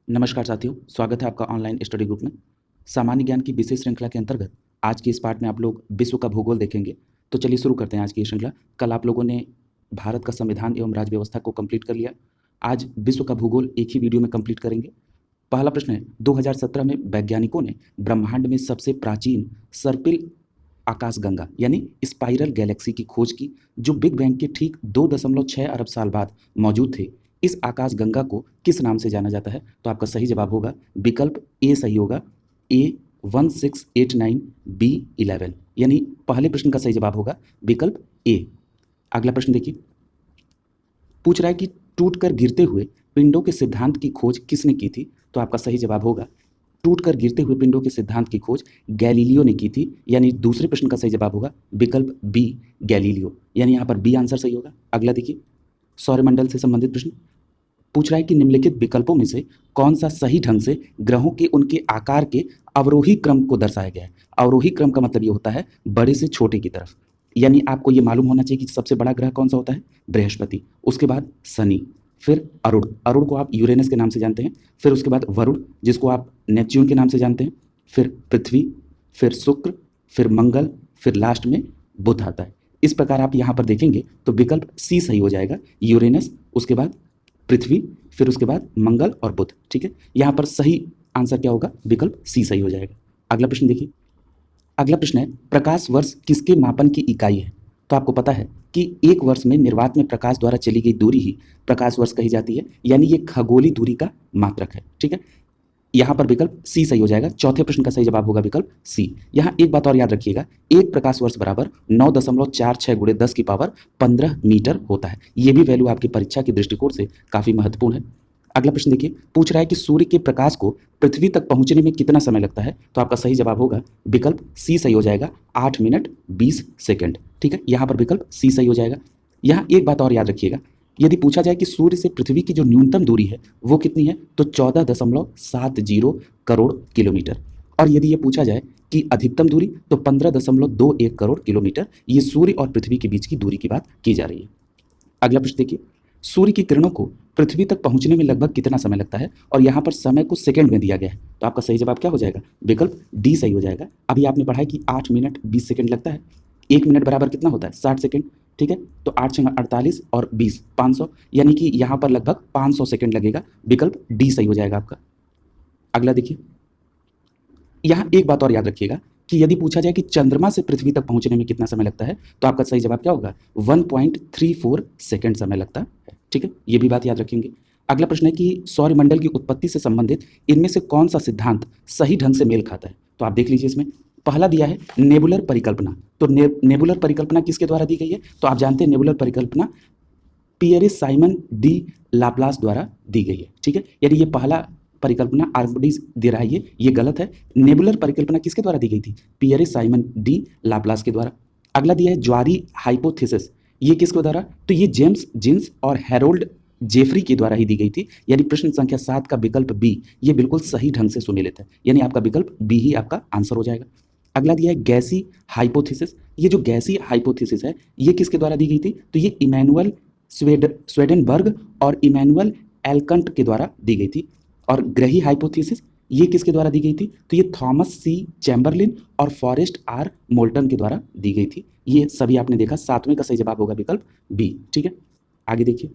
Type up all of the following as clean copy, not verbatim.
नमस्कार साथियों, स्वागत है आपका ऑनलाइन स्टडी ग्रुप में। सामान्य ज्ञान की विशेष श्रृंखला के अंतर्गत आज की इस पार्ट में आप लोग विश्व का भूगोल देखेंगे। तो चलिए शुरू करते हैं आज की ये श्रृंखला। कल आप लोगों ने भारत का संविधान एवं राज्य व्यवस्था को कंप्लीट कर लिया। आज विश्व का भूगोल एक ही वीडियो में कंप्लीट करेंगे। पहला प्रश्न है, 2017 में वैज्ञानिकों ने ब्रह्मांड में सबसे प्राचीन सर्पिल आकाशगंगा यानी स्पाइरल गैलेक्सी की खोज की, जो बिग बैंग के ठीक 2.6 अरब साल बाद मौजूद थे। इस आकाशगंगा को किस नाम से जाना जाता है? तो आपका सही जवाब होगा विकल्प ए सही होगा, A1689B11, यानी पहले प्रश्न का सही जवाब होगा विकल्प ए। अगला प्रश्न देखिए, पूछ रहा है कि टूटकर गिरते हुए पिंडों के सिद्धांत की खोज किसने की थी? तो आपका सही जवाब होगा टूटकर गिरते हुए पिंडों के सिद्धांत की खोज गैलीलियो ने की थी, यानी दूसरे प्रश्न का सही जवाब होगा विकल्प बी गैलीलियो, यानी यहाँ पर बी आंसर सही होगा। अगला देखिए, सौरमंडल से संबंधित प्रश्न पूछ रहा है कि निम्नलिखित विकल्पों में से कौन सा सही ढंग से ग्रहों के उनके आकार के अवरोही क्रम को दर्शाया गया है? अवरोही क्रम का मतलब ये होता है बड़े से छोटे की तरफ, यानी आपको ये मालूम होना चाहिए कि सबसे बड़ा ग्रह कौन सा होता है? बृहस्पति, उसके बाद शनि, फिर अरुण, अरुण को आप यूरेनस के नाम से जानते हैं, फिर उसके बाद वरुण जिसको आप नेपच्यून के नाम से जानते हैं, फिर पृथ्वी, फिर शुक्र, फिर मंगल, फिर लास्ट में बुध आता है। इस प्रकार आप यहाँ पर देखेंगे तो विकल्प सी सही हो जाएगा, यूरेनस, उसके बाद पृथ्वी, फिर उसके बाद मंगल और बुध। ठीक है, यहाँ पर सही आंसर क्या होगा? विकल्प सी सही हो जाएगा। अगला प्रश्न देखिए, अगला प्रश्न है प्रकाश वर्ष किसके मापन की इकाई है? तो आपको पता है कि एक वर्ष में निर्वात में प्रकाश द्वारा चली गई दूरी ही प्रकाश वर्ष कही जाती है, यानी ये खगोलीय दूरी का मात्रक है। ठीक है, यहाँ पर विकल्प सी सही हो जाएगा। चौथे प्रश्न का सही जवाब होगा विकल्प सी। यहाँ एक बात और याद रखिएगा, एक प्रकाश वर्ष बराबर 9.46 गुणे 10 की पावर 15 मीटर होता है। ये भी वैल्यू आपकी परीक्षा के दृष्टिकोण से काफी महत्वपूर्ण है। अगला प्रश्न देखिए, पूछ रहा है कि सूर्य के प्रकाश को पृथ्वी तक पहुंचने में कितना समय लगता है? तो आपका सही जवाब होगा विकल्प सी सही हो जाएगा, 8 मिनट 20 सेकंड। ठीक है, यहाँ पर विकल्प सी सही हो जाएगा। यहाँ एक बात और याद रखिएगा, यदि पूछा जाए कि सूर्य से पृथ्वी की जो न्यूनतम दूरी है वो कितनी है, तो 14.70 करोड़ किलोमीटर, और यदि ये पूछा जाए कि अधिकतम दूरी, तो 15.21 करोड़ किलोमीटर। ये सूर्य और पृथ्वी के बीच की दूरी की बात की जा रही है। अगला प्रश्न देखिए, सूर्य की किरणों को पृथ्वी तक पहुंचने में लगभग कितना समय लगता है? और यहाँ पर समय को सेकंड में दिया गया है, तो आपका सही जवाब क्या हो जाएगा? विकल्प डी सही हो जाएगा। अभी आपने पढ़ा है कि 8 मिनट 20 सेकंड लगता है, 1 मिनट बराबर कितना होता है? 60 सेकंड। ठीक है, तो 8 × 48 और 20 500, यानी कि यहाँ पर लगभग 500 सेकंड लगेगा। विकल्प डी सही हो जाएगा आपका। अगला देखिए, यहाँ एक बात और याद रखिएगा कि यदि पूछा जाए कि चंद्रमा से पृथ्वी तक पहुंचने में कितना समय लगता है, तो आपका सही जवाब क्या होगा? 1.34 सेकंड समय लगता है। ठीक है, ये भी बात याद रखेंगे। अगला प्रश्न है कि सौरमंडल की उत्पत्ति से संबंधित इनमें से कौन सा सिद्धांत सही ढंग से मेल खाता है? तो आप देख लीजिए, इसमें पहला दिया है नेबुलर परिकल्पना। तो नेबुलर परिकल्पना किसके द्वारा दी गई है? तो आप जानते हैं नेबुलर परिकल्पना पियरे साइमन डी लाप्लास द्वारा दी गई है। ठीक है, यानी ये पहला परिकल्पना आर्किमिडीज दे रहा है, ये गलत है। नेबुलर परिकल्पना किसके द्वारा दी गई थी? पियरे साइमन डी लाप्लास के द्वारा। अगला दिया है ज्वारी हाइपोथेसिस, ये किसके द्वारा? तो ये जेम्स जिन्स और हैरोल्ड जेफरी के द्वारा ही दी गई थी, यानी प्रश्न संख्या 7 का विकल्प बी ये बिल्कुल सही ढंग से सुमेलित है, यानी आपका विकल्प बी ही आपका आंसर हो जाएगा। अगला दिया है गैसी हाइपोथेसिस, ये जो गैसी हाइपोथेसिस है ये किसके द्वारा दी गई थी? तो ये इमैनुअल स्वेडेनबर्ग और इमैनुअल एल्कंट के द्वारा दी गई थी। और ग्रही हाइपोथेसिस ये किसके द्वारा दी गई थी? तो ये थॉमस सी चैम्बरलिन और फॉरेस्ट आर मोल्टन के द्वारा दी गई थी। ये सभी आपने देखा, 7वें का सही जवाब होगा विकल्प बी। ठीक है, आगे देखिए,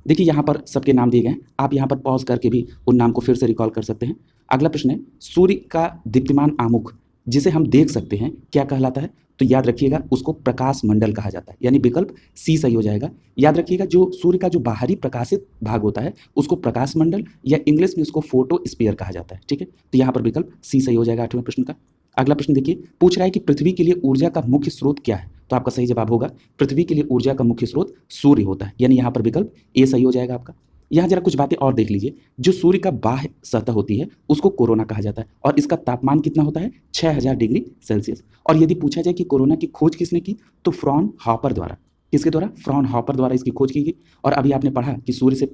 देखिए यहाँ पर सबके नाम दिए गए हैं, आप यहाँ पर पॉज करके भी उन नाम को फिर से रिकॉल कर सकते हैं। अगला प्रश्न है सूर्य का दीप्तिमान आमुख जिसे हम देख सकते हैं क्या कहलाता है? तो याद रखिएगा उसको प्रकाश मंडल कहा जाता है, यानी विकल्प सी सही हो जाएगा। याद रखिएगा जो सूर्य का जो बाहरी प्रकाशित भाग होता है उसको प्रकाश मंडल या इंग्लिश में उसको फोटो स्फीयर कहा जाता है। ठीक है, तो यहाँ पर विकल्प सी सही हो जाएगा 8वें प्रश्न का। अगला प्रश्न देखिए, पूछ रहा है कि पृथ्वी के लिए ऊर्जा का मुख्य स्रोत क्या है? तो आपका सही जवाब होगा पृथ्वी के लिए ऊर्जा का मुख्य स्रोत सूर्य होता है, यानी यहाँ पर विकल्प ए सही हो जाएगा आपका। यहाँ जरा कुछ बातें और देख लीजिए, जो सूर्य का बाह्य सतह होती है उसको कोरोना कहा जाता है, और इसका तापमान कितना होता है? 6000 डिग्री सेल्सियस। और यदि पूछा जाए कि कोरोना की खोज किसने की, तो फ्रॉनहॉफर द्वारा। किसके द्वारा? फ्रॉनहॉफर द्वारा इसकी खोज की गई। और अभी आपने पढ़ा कि सूर्य से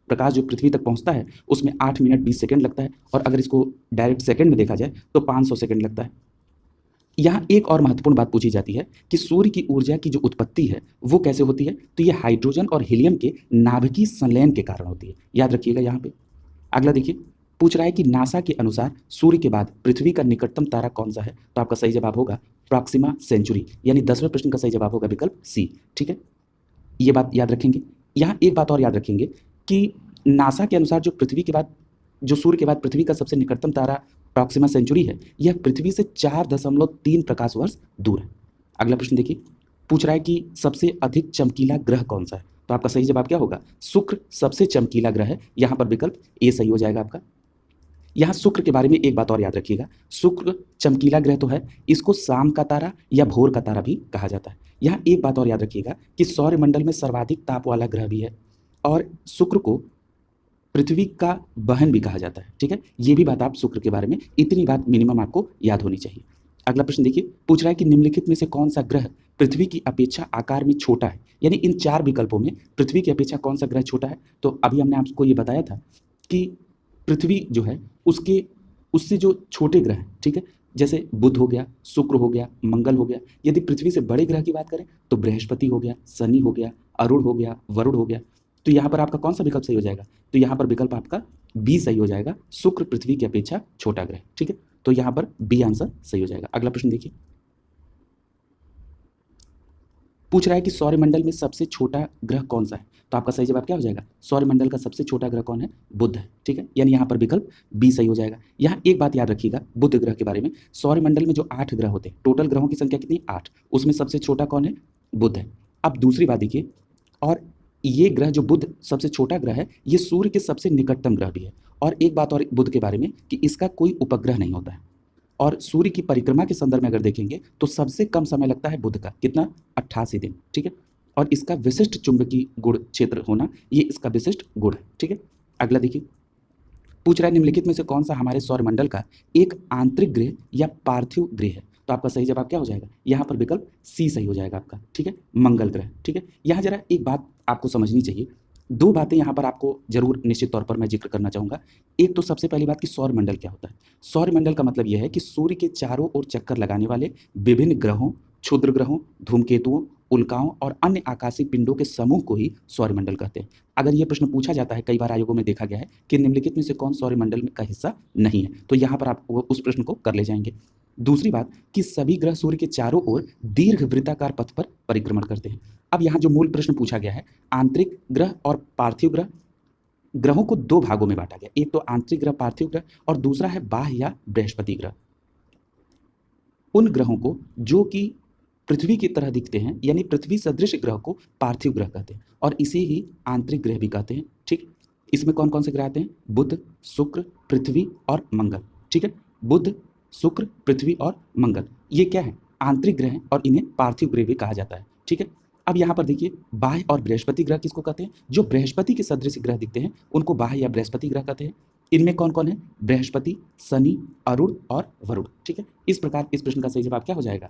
प्रकाश जो पृथ्वी तक पहुंचता है उसमें 8 मिनट 20 सेकंड लगता है, और अगर इसको डायरेक्ट सेकंड में देखा जाए तो 500 सेकंड लगता है। यहाँ एक और महत्वपूर्ण बात पूछी जाती है कि सूर्य की ऊर्जा की जो उत्पत्ति है वो कैसे होती है? तो ये हाइड्रोजन और हीलियम के नाभिकीय संलयन के कारण होती है, याद रखिएगा यहाँ पे। अगला देखिए, पूछ रहा है कि नासा के अनुसार सूर्य के बाद पृथ्वी का निकटतम तारा कौन सा है? तो आपका सही जवाब होगा प्रॉक्सिमा सेंचुरी, यानी 10वें प्रश्न का सही जवाब होगा विकल्प सी। ठीक है, ये बात याद रखेंगे। यहाँ एक बात और याद रखेंगे कि नासा के अनुसार जो पृथ्वी के बाद, जो सूर्य के बाद पृथ्वी का सबसे निकटतम तारा प्रॉक्सिमा सेंचुरी है, यह पृथ्वी से 4.3 प्रकाश वर्ष दूर है। अगला प्रश्न देखिए, पूछ रहा है कि सबसे अधिक चमकीला ग्रह कौन सा है? तो आपका सही जवाब क्या होगा? शुक्र सबसे चमकीला ग्रह है। यहाँ पर विकल्प ए सही हो जाएगा आपका। यहाँ शुक्र के बारे में एक बात और याद रखिएगा, शुक्र चमकीला ग्रह तो है, इसको शाम का तारा या भोर का तारा भी कहा जाता है। यहाँ एक बात और याद रखिएगा कि सौरमंडल में सर्वाधिक ताप वाला ग्रह भी है और शुक्र को पृथ्वी का बहन भी कहा जाता है। ठीक है, ये भी बात आप शुक्र के बारे में, इतनी बात मिनिमम आपको याद होनी चाहिए। अगला प्रश्न देखिए, पूछ रहा है कि निम्नलिखित में से कौन सा ग्रह पृथ्वी की अपेक्षा आकार में छोटा है? यानी इन 4 विकल्पों में पृथ्वी की अपेक्षा कौन सा ग्रह छोटा है? तो अभी हमने आपको ये बताया था कि पृथ्वी जो है उससे जो छोटे ग्रह हैं, ठीक है, जैसे बुध हो गया, शुक्र हो गया, मंगल हो गया। यदि पृथ्वी से बड़े ग्रह की बात करें तो बृहस्पति हो गया, शनि हो गया, अरुण हो गया, वरुण हो गया। तो यहाँ पर आपका कौन सा विकल्प सही हो जाएगा? तो यहाँ पर विकल्प आपका बी सही हो जाएगा, शुक्र पृथ्वी की अपेक्षा छोटा ग्रह। ठीक है, तो यहाँ पर बी आंसर सही हो जाएगा। अगला प्रश्न देखिए, पूछ रहा है कि सौरमंडल में सबसे छोटा ग्रह कौन सा है? तो आपका सही जवाब क्या हो जाएगा? सौरमंडल का सबसे छोटा ग्रह कौन है? बुध है। ठीक है, यानी यहाँ पर विकल्प बी सही हो जाएगा। यहाँ एक बात याद रखिएगा बुध ग्रह के बारे में, सौरमंडल में जो 8 ग्रह होते हैं, टोटल ग्रहों की संख्या कितनी? 8, उसमें सबसे छोटा कौन है? बुध है। अब दूसरी बात देखिए, और ये ग्रह जो बुध सबसे छोटा ग्रह है, ये सूर्य के सबसे निकटतम ग्रह भी है। और एक बात और बुध के बारे में कि इसका कोई उपग्रह नहीं होता है, और सूर्य की परिक्रमा के संदर्भ में अगर देखेंगे तो सबसे कम समय लगता है बुध का, कितना? 88 दिन। ठीक है, और इसका विशिष्ट चुंबकीय गुण क्षेत्र होना, ये इसका विशिष्ट गुण है। ठीक है, अगला देखिए, पूछ रहा है निम्नलिखित में से कौन सा हमारे सौरमंडल का एक आंतरिक ग्रह या पार्थिव ग्रह है? तो आपका सही जवाब क्या हो जाएगा? यहाँ पर विकल्प सी सही हो जाएगा आपका। ठीक है, मंगल ग्रह। ठीक है, यहाँ जरा एक बात आपको समझनी चाहिए, 2 बातें यहाँ पर आपको जरूर निश्चित तौर पर मैं जिक्र करना चाहूँगा। एक तो सबसे पहली बात कि सौरमंडल क्या होता है। सौरमंडल का मतलब यह है कि सूर्य के चारों ओर चक्कर लगाने वाले विभिन्न ग्रहों, क्षुद्र ग्रहों, धूमकेतुओं, उल्काओं और अन्य आकाशीय पिंडों के समूह को ही सौरमंडल कहते हैं। अगर यह प्रश्न पूछा जाता है, कई बार आयोगों में देखा गया है कि निम्नलिखित में से कौन सौरमंडल का हिस्सा नहीं है, तो यहाँ पर आप उस प्रश्न को कर ले जाएंगे। दूसरी बात कि सभी ग्रह सूर्य के चारों ओर दीर्घ वृत्ताकार पथ पर परिक्रमण करते हैं। अब यहाँ जो मूल प्रश्न पूछा गया है, आंतरिक ग्रह और पार्थिव ग्रह, ग्रहों को 2 भागों में बांटा गया, एक तो आंतरिक ग्रह पार्थिव ग्रह और दूसरा है बाह्य या बृहस्पति ग्रह। उन ग्रहों को जो कि पृथ्वी की तरह दिखते हैं, यानी पृथ्वी सदृश ग्रह को पार्थिव ग्रह कहते हैं, और इसे ही आंतरिक ग्रह भी कहते हैं। ठीक, इसमें कौन कौन से ग्रह आते हैं? बुध, शुक्र, पृथ्वी और मंगल। ठीक है, बुध, शुक्र, पृथ्वी और मंगल, ये क्या है? आंतरिक ग्रह हैं और इन्हें पार्थिव ग्रह भी कहा जाता है। ठीक है, अब यहाँ पर देखिए, बाह्य और बृहस्पति ग्रह किसको कहते हैं? जो बृहस्पति के सदृश ग्रह दिखते हैं उनको बाह्य या बृहस्पति ग्रह कहते हैं। इनमें कौन कौन है? बृहस्पति, शनि, अरुण और वरुण। ठीक है, इस प्रकार इस प्रश्न का सही जवाब क्या हो जाएगा?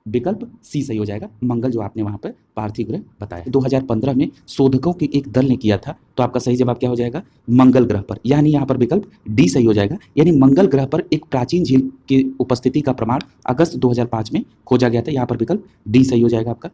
विकल्प सी सही हो जाएगा, मंगल जो आपने वहां पर पार्थिव ग्रह बताया। 2015 में शोधकों के एक दल ने किया था, तो आपका सही जवाब क्या हो जाएगा? मंगल ग्रह पर, यानी यहाँ पर विकल्प डी सही हो जाएगा। यानी मंगल ग्रह पर एक प्राचीन झील की उपस्थिति का प्रमाण अगस्त 2005 में खोजा गया था। यहाँ पर विकल्प डी सही हो जाएगा आपका।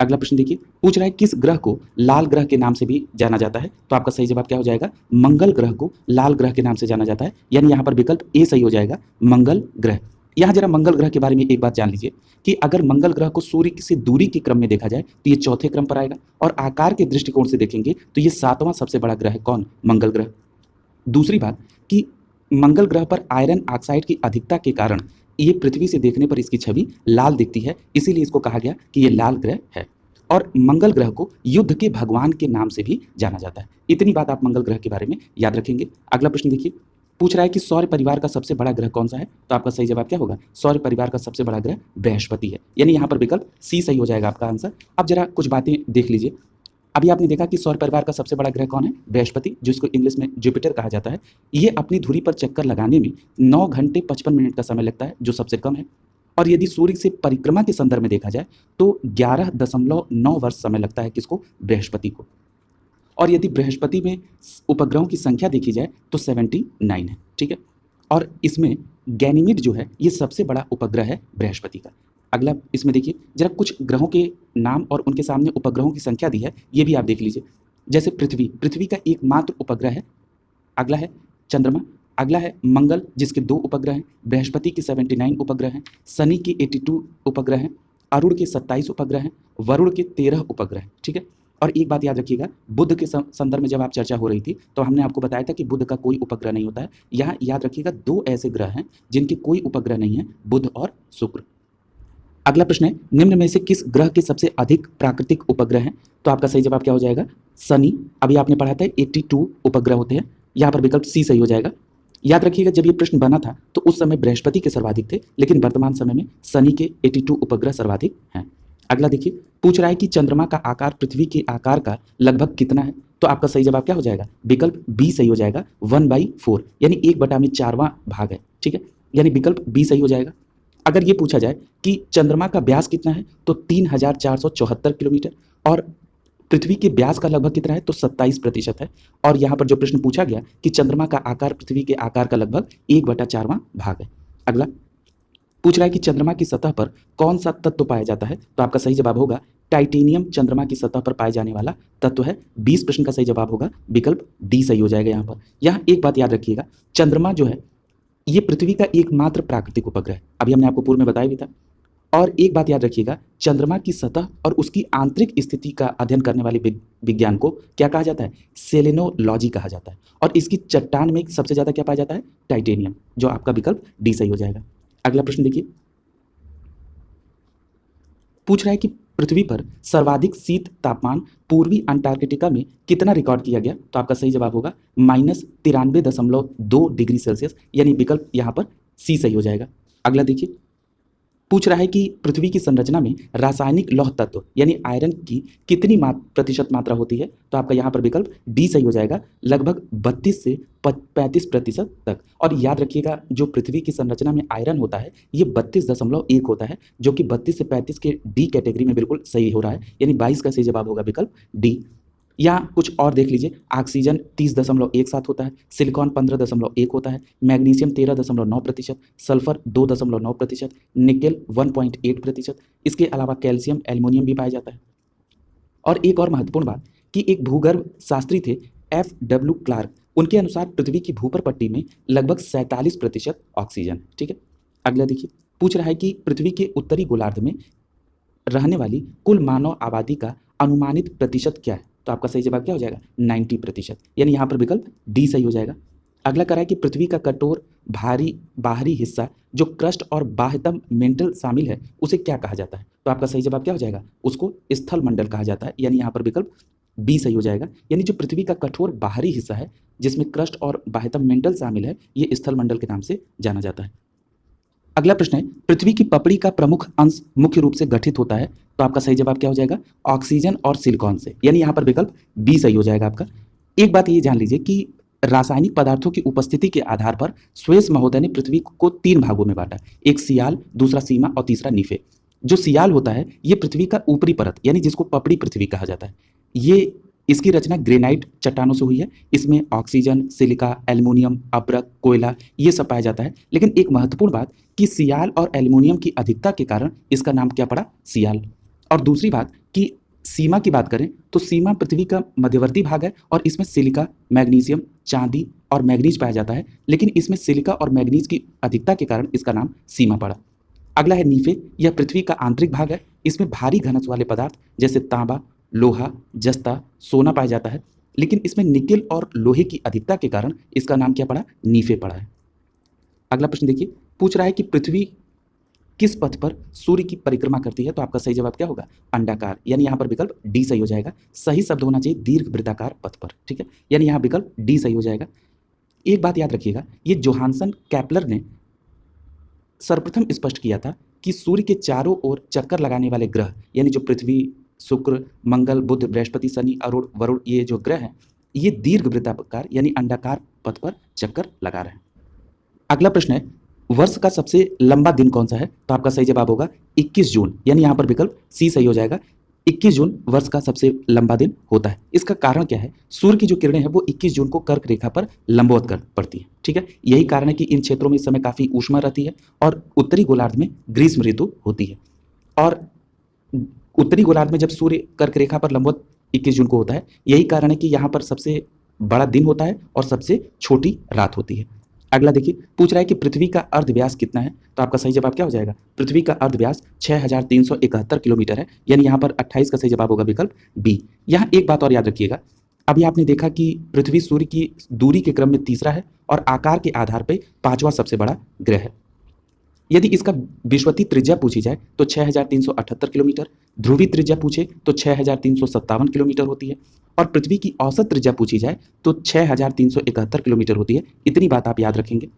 अगला प्रश्न देखिए, पूछ रहा है किस ग्रह को लाल ग्रह के नाम से भी जाना जाता है? तो आपका सही जवाब क्या हो जाएगा? मंगल ग्रह को लाल ग्रह के नाम से जाना जाता है, यानी यहाँ पर विकल्प ए सही हो जाएगा, मंगल ग्रह। यहाँ जरा मंगल ग्रह के बारे में एक बात जान लीजिए कि अगर मंगल ग्रह को सूर्य से दूरी के क्रम में देखा जाए तो ये चौथे क्रम पर आएगा, और आकार के दृष्टिकोण से देखेंगे तो ये 7वां सबसे बड़ा ग्रह है। कौन? मंगल ग्रह। दूसरी बात कि मंगल ग्रह पर आयरन ऑक्साइड की अधिकता के कारण ये पृथ्वी से देखने पर इसकी छवि लाल दिखती है, इसीलिए इसको कहा गया कि ये लाल ग्रह है। और मंगल ग्रह को युद्ध के भगवान के नाम से भी जाना जाता है। इतनी बात आप मंगल ग्रह के बारे में याद रखेंगे। अगला प्रश्न देखिए, पूछ रहा है कि सौर परिवार का सबसे बड़ा ग्रह कौन सा है? तो आपका सही जवाब क्या होगा? सौर परिवार का सबसे बड़ा ग्रह बृहस्पति है, यानी यहाँ पर विकल्प सी सही हो जाएगा आपका आंसर। अब जरा कुछ बातें देख लीजिए। अभी आपने देखा कि सौर परिवार का सबसे बड़ा ग्रह कौन है? बृहस्पति, जिसको इंग्लिश में जुपिटर कहा जाता है। ये अपनी धुरी पर चक्कर लगाने में 9 घंटे 55 मिनट का समय लगता है, जो सबसे कम है। और यदि सूर्य से परिक्रमा के संदर्भ में देखा जाए तो 11.9 वर्ष समय लगता है किसको? बृहस्पति को। और यदि बृहस्पति में उपग्रहों की संख्या देखी जाए तो 79 है। ठीक है, और इसमें गैनीमीड जो है ये सबसे बड़ा उपग्रह है बृहस्पति का। अगला इसमें देखिए जरा कुछ ग्रहों के नाम और उनके सामने उपग्रहों की संख्या दी है, ये भी आप देख लीजिए। जैसे पृथ्वी का एकमात्र उपग्रह है। अगला है चंद्रमा। अगला है मंगल जिसके 2 उपग्रह हैं, बृहस्पति के 79 उपग्रह हैं, शनि के 82 उपग्रह हैं, अरुण के 27 उपग्रह हैं, वरुण के 13 उपग्रह हैं। ठीक है। और एक बात याद रखिएगा, बुध के संदर्भ में जब आप चर्चा हो रही थी तो हमने आपको बताया था कि बुध का कोई उपग्रह नहीं होता है। यहाँ याद रखिएगा 2 ऐसे ग्रह हैं जिनके कोई उपग्रह नहीं है, बुध और शुक्र। अगला प्रश्न है, निम्न में से किस ग्रह के सबसे अधिक प्राकृतिक उपग्रह हैं? तो आपका सही जवाब क्या हो जाएगा? शनि। अभी आपने पढ़ा था 82 उपग्रह होते हैं, यहाँ पर विकल्प सी सही हो जाएगा। याद रखिएगा जब ये प्रश्न बना था तो उस समय बृहस्पति के सर्वाधिक थे, लेकिन वर्तमान समय में शनि के 82 उपग्रह सर्वाधिक हैं। अगला देखिए, पूछ रहा है कि चंद्रमा का आकार पृथ्वी के आकार का लगभग कितना है? तो आपका सही जवाब क्या हो जाएगा? विकल्प बी सही हो जाएगा, 1/4 यानी 1/4वां भाग है। ठीक है, यानी विकल्प बी सही हो जाएगा। अगर ये पूछा जाए कि चंद्रमा का व्यास कितना है तो 3474 किलोमीटर, और पृथ्वी के व्यास का लगभग कितना है तो 27% है। और यहाँ पर जो प्रश्न पूछा गया कि चंद्रमा का आकार पृथ्वी के आकार का लगभग 1/4वां भाग है। अगला पूछ रहा है कि चंद्रमा की सतह पर कौन सा तत्व पाया जाता है? तो आपका सही जवाब होगा टाइटेनियम चंद्रमा की सतह पर पाए जाने वाला तत्व है। 20 प्रश्न का सही जवाब होगा विकल्प डी सही हो जाएगा। यहाँ पर यहाँ एक बात याद रखिएगा, चंद्रमा जो है ये पृथ्वी का एकमात्र प्राकृतिक उपग्रह है, अभी हमने आपको पूर्व में बताया भी था। और एक बात याद रखिएगा, चंद्रमा की सतह और उसकी आंतरिक स्थिति का अध्ययन करने वाले विज्ञान को क्या कहा जाता है? सेलेनोलॉजी कहा जाता है। और इसकी चट्टान में सबसे ज्यादा क्या पाया जाता है? टाइटेनियम, जो आपका विकल्प डी सही हो जाएगा। अगला प्रश्न देखिए, पूछ रहा है कि पृथ्वी पर सर्वाधिक शीत तापमान पूर्वी अंटार्कटिका में कितना रिकॉर्ड किया गया? तो आपका सही जवाब होगा -93.2 डिग्री सेल्सियस, यानी विकल्प यहाँ पर सी सही हो जाएगा। अगला देखिए, पूछ रहा है कि पृथ्वी की संरचना में रासायनिक लौह तत्व यानी आयरन की कितनी प्रतिशत मात्रा होती है? तो आपका यहाँ पर विकल्प डी सही हो जाएगा, लगभग 32 से 35% तक। और याद रखिएगा जो पृथ्वी की संरचना में आयरन होता है ये 32.1 होता है, जो कि 32 से 35 के डी कैटेगरी में बिल्कुल सही हो रहा है, यानी 22 का सही जवाब होगा विकल्प डी। यहाँ कुछ और देख लीजिए, ऑक्सीजन 30.17 होता है, सिलिकॉन 15.1 होता है, मैग्नीशियम 13.9%, सल्फर 2.9%, निकेल 1.8%, इसके अलावा कैल्शियम एल्युमिनियम भी पाया जाता है। और एक और महत्वपूर्ण बात कि एक भूगर्भ शास्त्री थे FW क्लार्क, उनके अनुसार पृथ्वी की भूपर पट्टी में लगभग 47% ऑक्सीजन। ठीक है, अगला देखिए, पूछ रहा है कि पृथ्वी के उत्तरी गोलार्ध में रहने वाली कुल मानव आबादी का अनुमानित प्रतिशत क्या है? तो आपका सही जवाब क्या हो जाएगा? 90%, यानी यहाँ पर विकल्प डी सही हो जाएगा। अगला करा है कि पृथ्वी का कठोर बाहरी हिस्सा जो क्रस्ट और बाह्यतम मेंटल शामिल है उसे क्या कहा जाता है? तो आपका सही जवाब क्या हो जाएगा? उसको स्थल मंडल कहा जाता है, यानी यहाँ पर विकल्प बी सही हो जाएगा। यानी जो पृथ्वी का कठोर बाहरी हिस्सा है जिसमें क्रस्ट और बाह्यतम मेंटल शामिल है, ये स्थल मंडल के नाम से जाना जाता है। अगला प्रश्न है, पृथ्वी की पपड़ी का प्रमुख अंश मुख्य रूप से गठित होता है, तो आपका सही जवाब क्या हो जाएगा? ऑक्सीजन और सिलिकॉन से, यानी यहाँ पर विकल्प बी सही हो जाएगा आपका। एक बात ये जान लीजिए कि रासायनिक पदार्थों की उपस्थिति के आधार पर स्वेस महोदय ने पृथ्वी को 3 भागों में बांटा, एक सियाल, दूसरा सीमा और तीसरा नीफे। जो सियाल होता है ये पृथ्वी का ऊपरी परत यानी जिसको पपड़ी पृथ्वी कहा जाता है, ये इसकी रचना ग्रेनाइट चट्टानों से हुई है। इसमें ऑक्सीजन, सिलिका, एल्युमिनियम, अब्रक, कोयला ये सब पाया जाता है। लेकिन एक महत्वपूर्ण बात कि सियाल और एल्युमिनियम की अधिकता के कारण इसका नाम क्या पड़ा? सियाल। और दूसरी बात कि सीमा की बात करें तो सीमा पृथ्वी का मध्यवर्ती भाग है और इसमें सिलिका, मैग्नीशियम, चांदी और मैग्नीज पाया जाता है, लेकिन इसमें सिलिका और मैग्नीज की अधिकता के कारण इसका नाम सीमा पड़ा। अगला है नीफे, यह पृथ्वी का आंतरिक भाग है। इसमें भारी घनत्व वाले पदार्थ जैसे तांबा, लोहा, जस्ता, सोना पाया जाता है, लेकिन इसमें निकेल और लोहे की अधिकता के कारण इसका नाम क्या पड़ा? नीफे पड़ा है। अगला प्रश्न देखिए, पूछ रहा है कि पृथ्वी किस पथ पर सूर्य की परिक्रमा करती है? तो आपका सही जवाब क्या होगा? अंडाकार, यानी यहाँ पर विकल्प डी सही हो जाएगा। सही शब्द होना चाहिए दीर्घ वृत्ताकार पथ पर। ठीक है, यानी यहाँ विकल्प डी सही हो जाएगा। एक बात याद रखिएगा, ये जोहानसन कैप्लर ने सर्वप्रथम स्पष्ट किया था कि सूर्य के चारों ओर चक्कर लगाने वाले ग्रह यानी जो पृथ्वी, शुक्र, मंगल, बुध, बृहस्पति, शनि, अरुण, वरुण ये जो ग्रह हैं ये दीर्घ वृत्ताकार यानी अंडाकार पथ पर चक्कर लगा रहे हैं। अगला प्रश्न है, वर्ष का सबसे लंबा दिन कौन सा है? तो आपका सही जवाब होगा 21 जून, यानी यहाँ पर विकल्प सी सही हो जाएगा। 21 जून वर्ष का सबसे लंबा दिन होता है। इसका कारण क्या है? सूर्य की जो किरणें हैं वो 21 जून को कर्क रेखा पर लंबवत कर पड़ती है। ठीक है, यही कारण है कि इन क्षेत्रों में इस समय काफ़ी ऊष्मा रहती है और उत्तरी गोलार्ध में ग्रीष्म ऋतु होती है। और उत्तरी गोलार्ध में जब सूर्य कर्क रेखा पर लंबवत 21 जून को होता है, यही कारण है कि यहाँ पर सबसे बड़ा दिन होता है और सबसे छोटी रात होती है। अगला देखिए, पूछ रहा है कि पृथ्वी का अर्धव्यास कितना है, तो आपका सही जवाब क्या हो जाएगा? पृथ्वी का अर्धव्यास 6371 किलोमीटर है, यानी यहाँ पर 28 का सही जवाब होगा विकल्प बी। यहाँ एक बात और याद रखिएगा, अभी आपने देखा कि पृथ्वी सूर्य की दूरी के क्रम में तीसरा है और आकार के आधार पर पांचवा सबसे बड़ा ग्रह है। यदि इसका विश्वती त्रिज्या पूछी जाए तो 6378 किलोमीटर, ध्रुवीय त्रिज्या पूछे तो 6357 किलोमीटर होती है, और पृथ्वी की औसत त्रिज्या पूछी जाए तो 6371 किलोमीटर होती है। इतनी बात आप याद रखेंगे।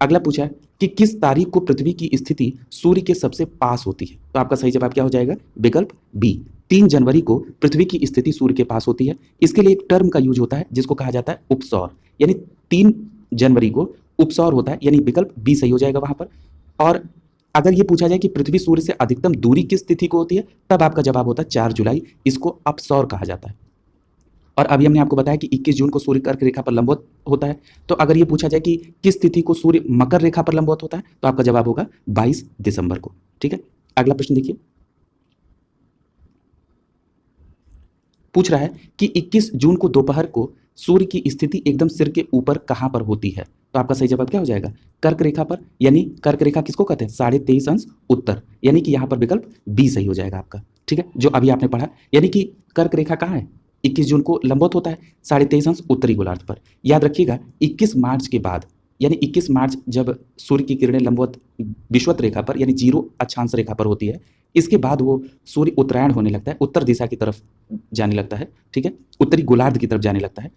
अगला पूछा है कि किस तारीख को पृथ्वी की स्थिति सूर्य के सबसे पास होती है, तो आपका सही जवाब क्या हो जाएगा? विकल्प बी, 3 जनवरी को पृथ्वी की स्थिति सूर्य के पास होती है। इसके लिए एक टर्म का यूज होता है जिसको कहा जाता है उपसौर, यानी 3 जनवरी को उपसौर होता है, यानी विकल्प बी सही हो जाएगा वहां पर। और अगर ये पूछा जाए कि पृथ्वी सूर्य से अधिकतम दूरी किस तिथि को होती है, तब आपका जवाब होता है 4 जुलाई, इसको अपसौर कहा जाता है। और अभी हमने आपको बताया कि 21 जून को सूर्य कर्क रेखा पर लंबवत होता है, तो अगर ये पूछा जाए कि किस तिथि को सूर्य मकर रेखा पर लंबवत होता है, तो आपका जवाब होगा 22 दिसंबर को। ठीक है, अगला प्रश्न देखिए, पूछ रहा है कि 21 जून को दोपहर को सूर्य की स्थिति एकदम सिर के ऊपर कहां पर होती है, तो आपका सही जवाब क्या हो जाएगा? कर्क रेखा पर, यानी कर्क रेखा किसको कहते हैं? 23.5 अंश उत्तर, यानी कि यहां पर विकल्प बी सही हो जाएगा आपका। ठीक है, जो अभी आपने पढ़ा, यानी कि कर्क रेखा कहां है? 21 जून को लंबवत होता है 23.5 अंश उत्तरी गोलार्ध पर। याद रखिएगा 21 मार्च के बाद, यानी 21 मार्च जब सूर्य की किरणें लंबवत विषुवत रेखा पर यानी 0 अक्षांश रेखा पर होती है, इसके बाद वो सूर्य उत्तरायण होने लगता है, उत्तर दिशा की तरफ जाने लगता है। ठीक है, उत्तरी गोलार्ध की तरफ जाने लगता है,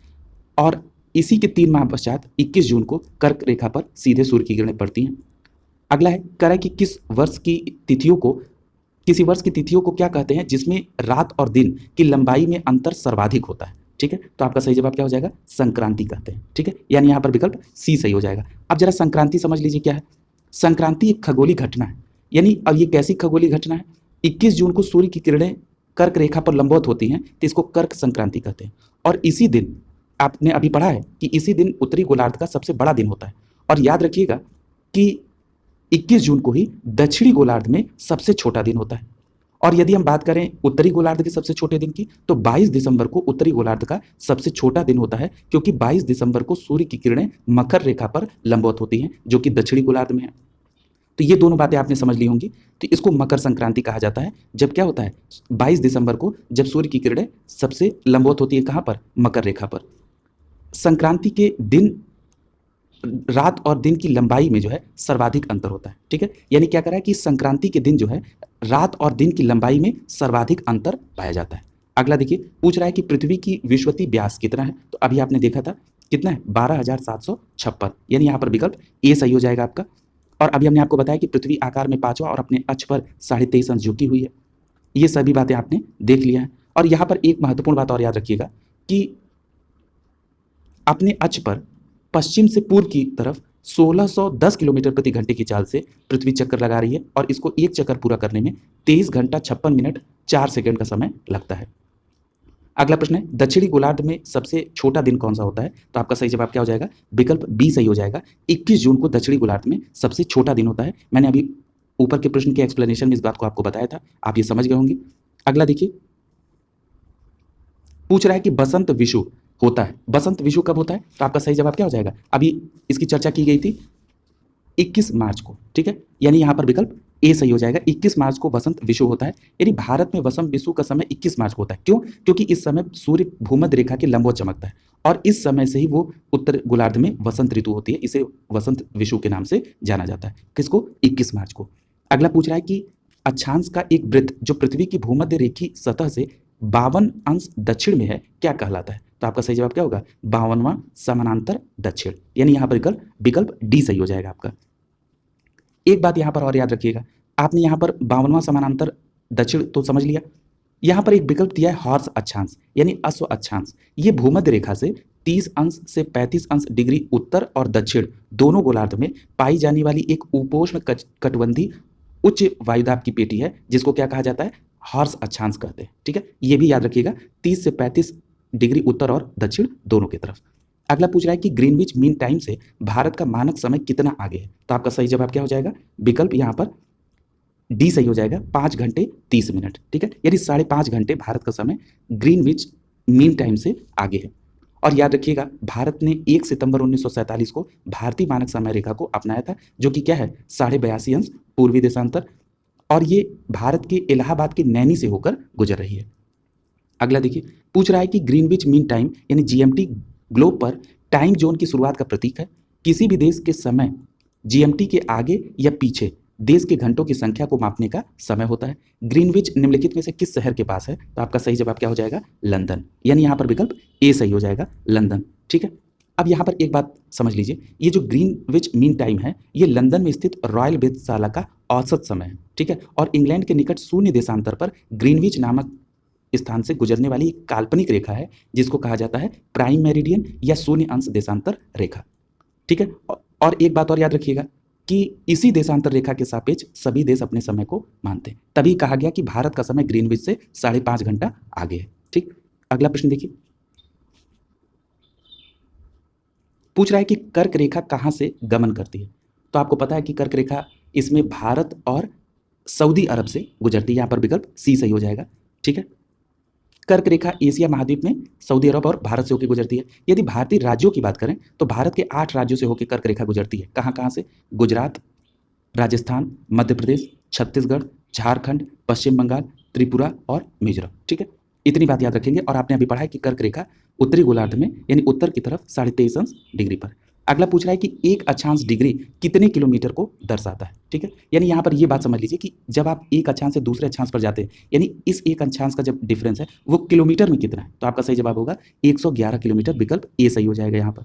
और इसी के 3 माह पश्चात 21 जून को कर्क रेखा पर सीधे सूर्य की किरणें पड़ती हैं। अगला है, कह रहा है कि किसी वर्ष की तिथियों को क्या कहते हैं जिसमें रात और दिन की लंबाई में अंतर सर्वाधिक होता है? ठीक है, तो आपका सही जवाब क्या हो जाएगा? संक्रांति कहते हैं। ठीक है, यानी यहाँ पर विकल्प सी सही हो जाएगा। अब जरा संक्रांति समझ लीजिए क्या है। संक्रांति एक खगोलीय घटना है, यानी अब ये कैसी खगोलीय घटना है? 21 जून को सूर्य की किरणें कर्क रेखा पर लंबवत होती हैं, तो इसको कर्क संक्रांति कहते हैं। और इसी दिन आपने अभी पढ़ा है कि इसी दिन उत्तरी गोलार्ध का सबसे बड़ा दिन होता है। और याद रखिएगा कि 21 जून को ही दक्षिणी गोलार्ध में सबसे छोटा दिन होता है। और यदि हम बात करें उत्तरी गोलार्ध के सबसे छोटे दिन की, तो 22 दिसंबर को उत्तरी गोलार्ध का सबसे छोटा दिन होता है, क्योंकि 22 दिसंबर को सूर्य की किरणें मकर रेखा पर लंबवत होती हैं, जो कि दक्षिणी गोलार्ध में है। तो ये दोनों बातें आपने समझ ली होंगी। तो इसको मकर संक्रांति कहा जाता है, जब क्या होता है 22 दिसंबर को जब सूर्य की किरणें सबसे लंबवत होती है कहाँ पर? मकर रेखा पर। संक्रांति के दिन रात और दिन की लंबाई में जो है सर्वाधिक अंतर होता है। ठीक है, यानी क्या कर रहा है कि संक्रांति के दिन जो है रात और दिन की लंबाई में सर्वाधिक अंतर पाया जाता है। अगला देखिए, पूछ रहा है कि पृथ्वी की विश्वती व्यास कितना है, तो अभी आपने देखा था कितना है? 12,756, यानी यहाँ पर विकल्प ए सही हो जाएगा आपका। और अभी हमने आपको बताया कि पृथ्वी आकार में पांचवा और अपने अक्ष पर 23.5 अंश झुकी हुई है। ये सभी बातें आपने देख लिया है। और यहाँ पर एक महत्वपूर्ण बात और याद रखिएगा कि अपने अक्ष पर पश्चिम से पूर्व की तरफ 1610 किलोमीटर प्रति घंटे की चाल से पृथ्वी चक्कर लगा रही है, और इसको एक चक्कर पूरा करने में 23 घंटा 56 मिनट 4 सेकंड का समय लगता है। अगला प्रश्न है, दक्षिणी गोलार्ध में सबसे छोटा दिन कौन सा होता है, तो आपका सही जवाब क्या हो जाएगा? विकल्प बी सही हो जाएगा। 21 जून को दक्षिणी गोलार्ध में सबसे छोटा दिन होता है। मैंने अभी ऊपर के प्रश्न के एक्सप्लेनेशन में इस बात को आपको बताया था, आप ये समझ गए होंगे। अगला देखिए, पूछ रहा है कि बसंत विषु होता है, बसंत विषु कब होता है, तो आपका सही जवाब क्या हो जाएगा? अभी इसकी चर्चा की गई थी 21 मार्च को। ठीक है, यानी यहाँ पर विकल्प ए सही हो जाएगा। 21 मार्च को वसंत विषु होता है, यानी भारत में वसंत विषु का समय 21 मार्च को होता है। क्यों? क्योंकि इस समय सूर्य भूमध्य रेखा के लंबवत चमकता है, और इस समय से ही वो उत्तर गोलार्ध में वसंत ऋतु होती है। इसे वसंत विषु के नाम से जाना जाता है। किसको? 21 मार्च को। अगला पूछ रहा है कि अक्षांश का एक वृत्त जो पृथ्वी की भूमध्य रेखी सतह से 52 अंश दक्षिण में है, क्या कहलाता है, तो आपका सही जवाब क्या होगा? 52वां समानांतर दक्षिण, यानी यहाँ पर विकल्प डी सही हो जाएगा आपका। एक बात यहाँ पर और याद रखिएगा, आपने यहाँ पर 52वां समानांतर दक्षिण तो समझ लिया, यहाँ पर एक विकल्प दिया है हॉर्स अक्षांश, यानी अश्व अक्षांश। ये भूमध्य रेखा से 30 अंश से 35 अंश डिग्री उत्तर और दक्षिण दोनों गोलार्ध में पाई जाने वाली एक उपोष्ण कटिबंधीय उच्च वायुदाब की पेटी है, जिसको क्या कहा जाता है? हॉर्स अक्षांश कहते हैं। ठीक है, ये भी याद रखिएगा, 30 से 35 डिग्री उत्तर और दक्षिण दोनों की तरफ। अगला पूछ रहा है कि ग्रीनविच मीन टाइम से भारत का मानक समय कितना आगे है, तो आपका सही जवाब क्या हो जाएगा? विकल्प यहाँ पर डी सही हो जाएगा, 5 घंटे 30 मिनट। ठीक है, यानी 5.5 घंटे भारत का समय ग्रीनविच मीन टाइम से आगे है। और याद रखिएगा भारत ने 1 सितंबर 1947 को भारतीय मानक समय रेखा को अपनाया था, जो कि क्या है 82.5 पूर्वी देशांतर, और ये भारत के इलाहाबाद के नैनी से होकर गुजर रही है। अगला देखिए, पूछ रहा है कि ग्रीनविच मीन टाइम यानी जीएमटी ग्लोब पर टाइम जोन की शुरुआत का प्रतीक है। किसी भी देश के समय जीएमटी के आगे या पीछे देश के घंटों की संख्या को मापने का समय होता है। ग्रीनविच निम्नलिखित में से किस शहर के पास है? तो आपका सही जवाब क्या हो जाएगा? लंदन, यानी यहाँ पर विकल्प ए सही हो जाएगा, लंदन। ठीक है, अब यहाँ पर एक बात समझ लीजिए, ये जो ग्रीनविच मीन टाइम है ये लंदन में स्थित रॉयल वेधशाला का औसत समय है। ठीक है, और इंग्लैंड के निकट शून्य देशांतर पर ग्रीनविच नामक स्थान से गुजरने वाली एक काल्पनिक रेखा है जिसको कहा जाता है प्राइम मेरिडियन या शून्य अंश देशांतर रेखा। ठीक है, और एक बात और याद रखिएगा कि इसी देशांतर रेखा के सापेक्ष सभी देश अपने समय को मानते हैं, तभी कहा गया कि भारत का समय ग्रीनविच से 5.5 घंटा आगे है। ठीक, अगला प्रश्न देखिए, पूछ रहा है कि कर्क रेखा कहाँ से गमन करती है? तो आपको पता है कि कर्क रेखा इसमें भारत और सऊदी अरब से गुजरती है, यहाँ पर विकल्प सी सही हो जाएगा। ठीक है, कर्क रेखा एशिया महाद्वीप में सऊदी अरब और भारत से होकर गुजरती है। यदि भारतीय राज्यों की बात करें तो भारत के 8 राज्यों से होकर कर्क रेखा गुजरती है। कहाँ कहाँ से? गुजरात, राजस्थान, मध्य प्रदेश, छत्तीसगढ़, झारखंड, पश्चिम बंगाल, त्रिपुरा और मिजोरम। ठीक है, इतनी बात याद रखेंगे। और आपने अभी पढ़ा है कि कर्क रेखा उत्तरी गोलार्ध में यानी उत्तर की तरफ 23.5 डिग्री पर। अगला पूछ रहा है कि 1 अक्षांश डिग्री कितने किलोमीटर को दर्शाता है? ठीक है, यानी यहाँ पर ये बात समझ लीजिए कि जब आप एक अक्षांश से दूसरे अक्षांश पर जाते हैं, यानी इस एक अक्षांश का जब डिफरेंस है वो किलोमीटर में कितना है, तो आपका सही जवाब होगा 111 किलोमीटर, विकल्प ए सही हो जाएगा यहाँ पर।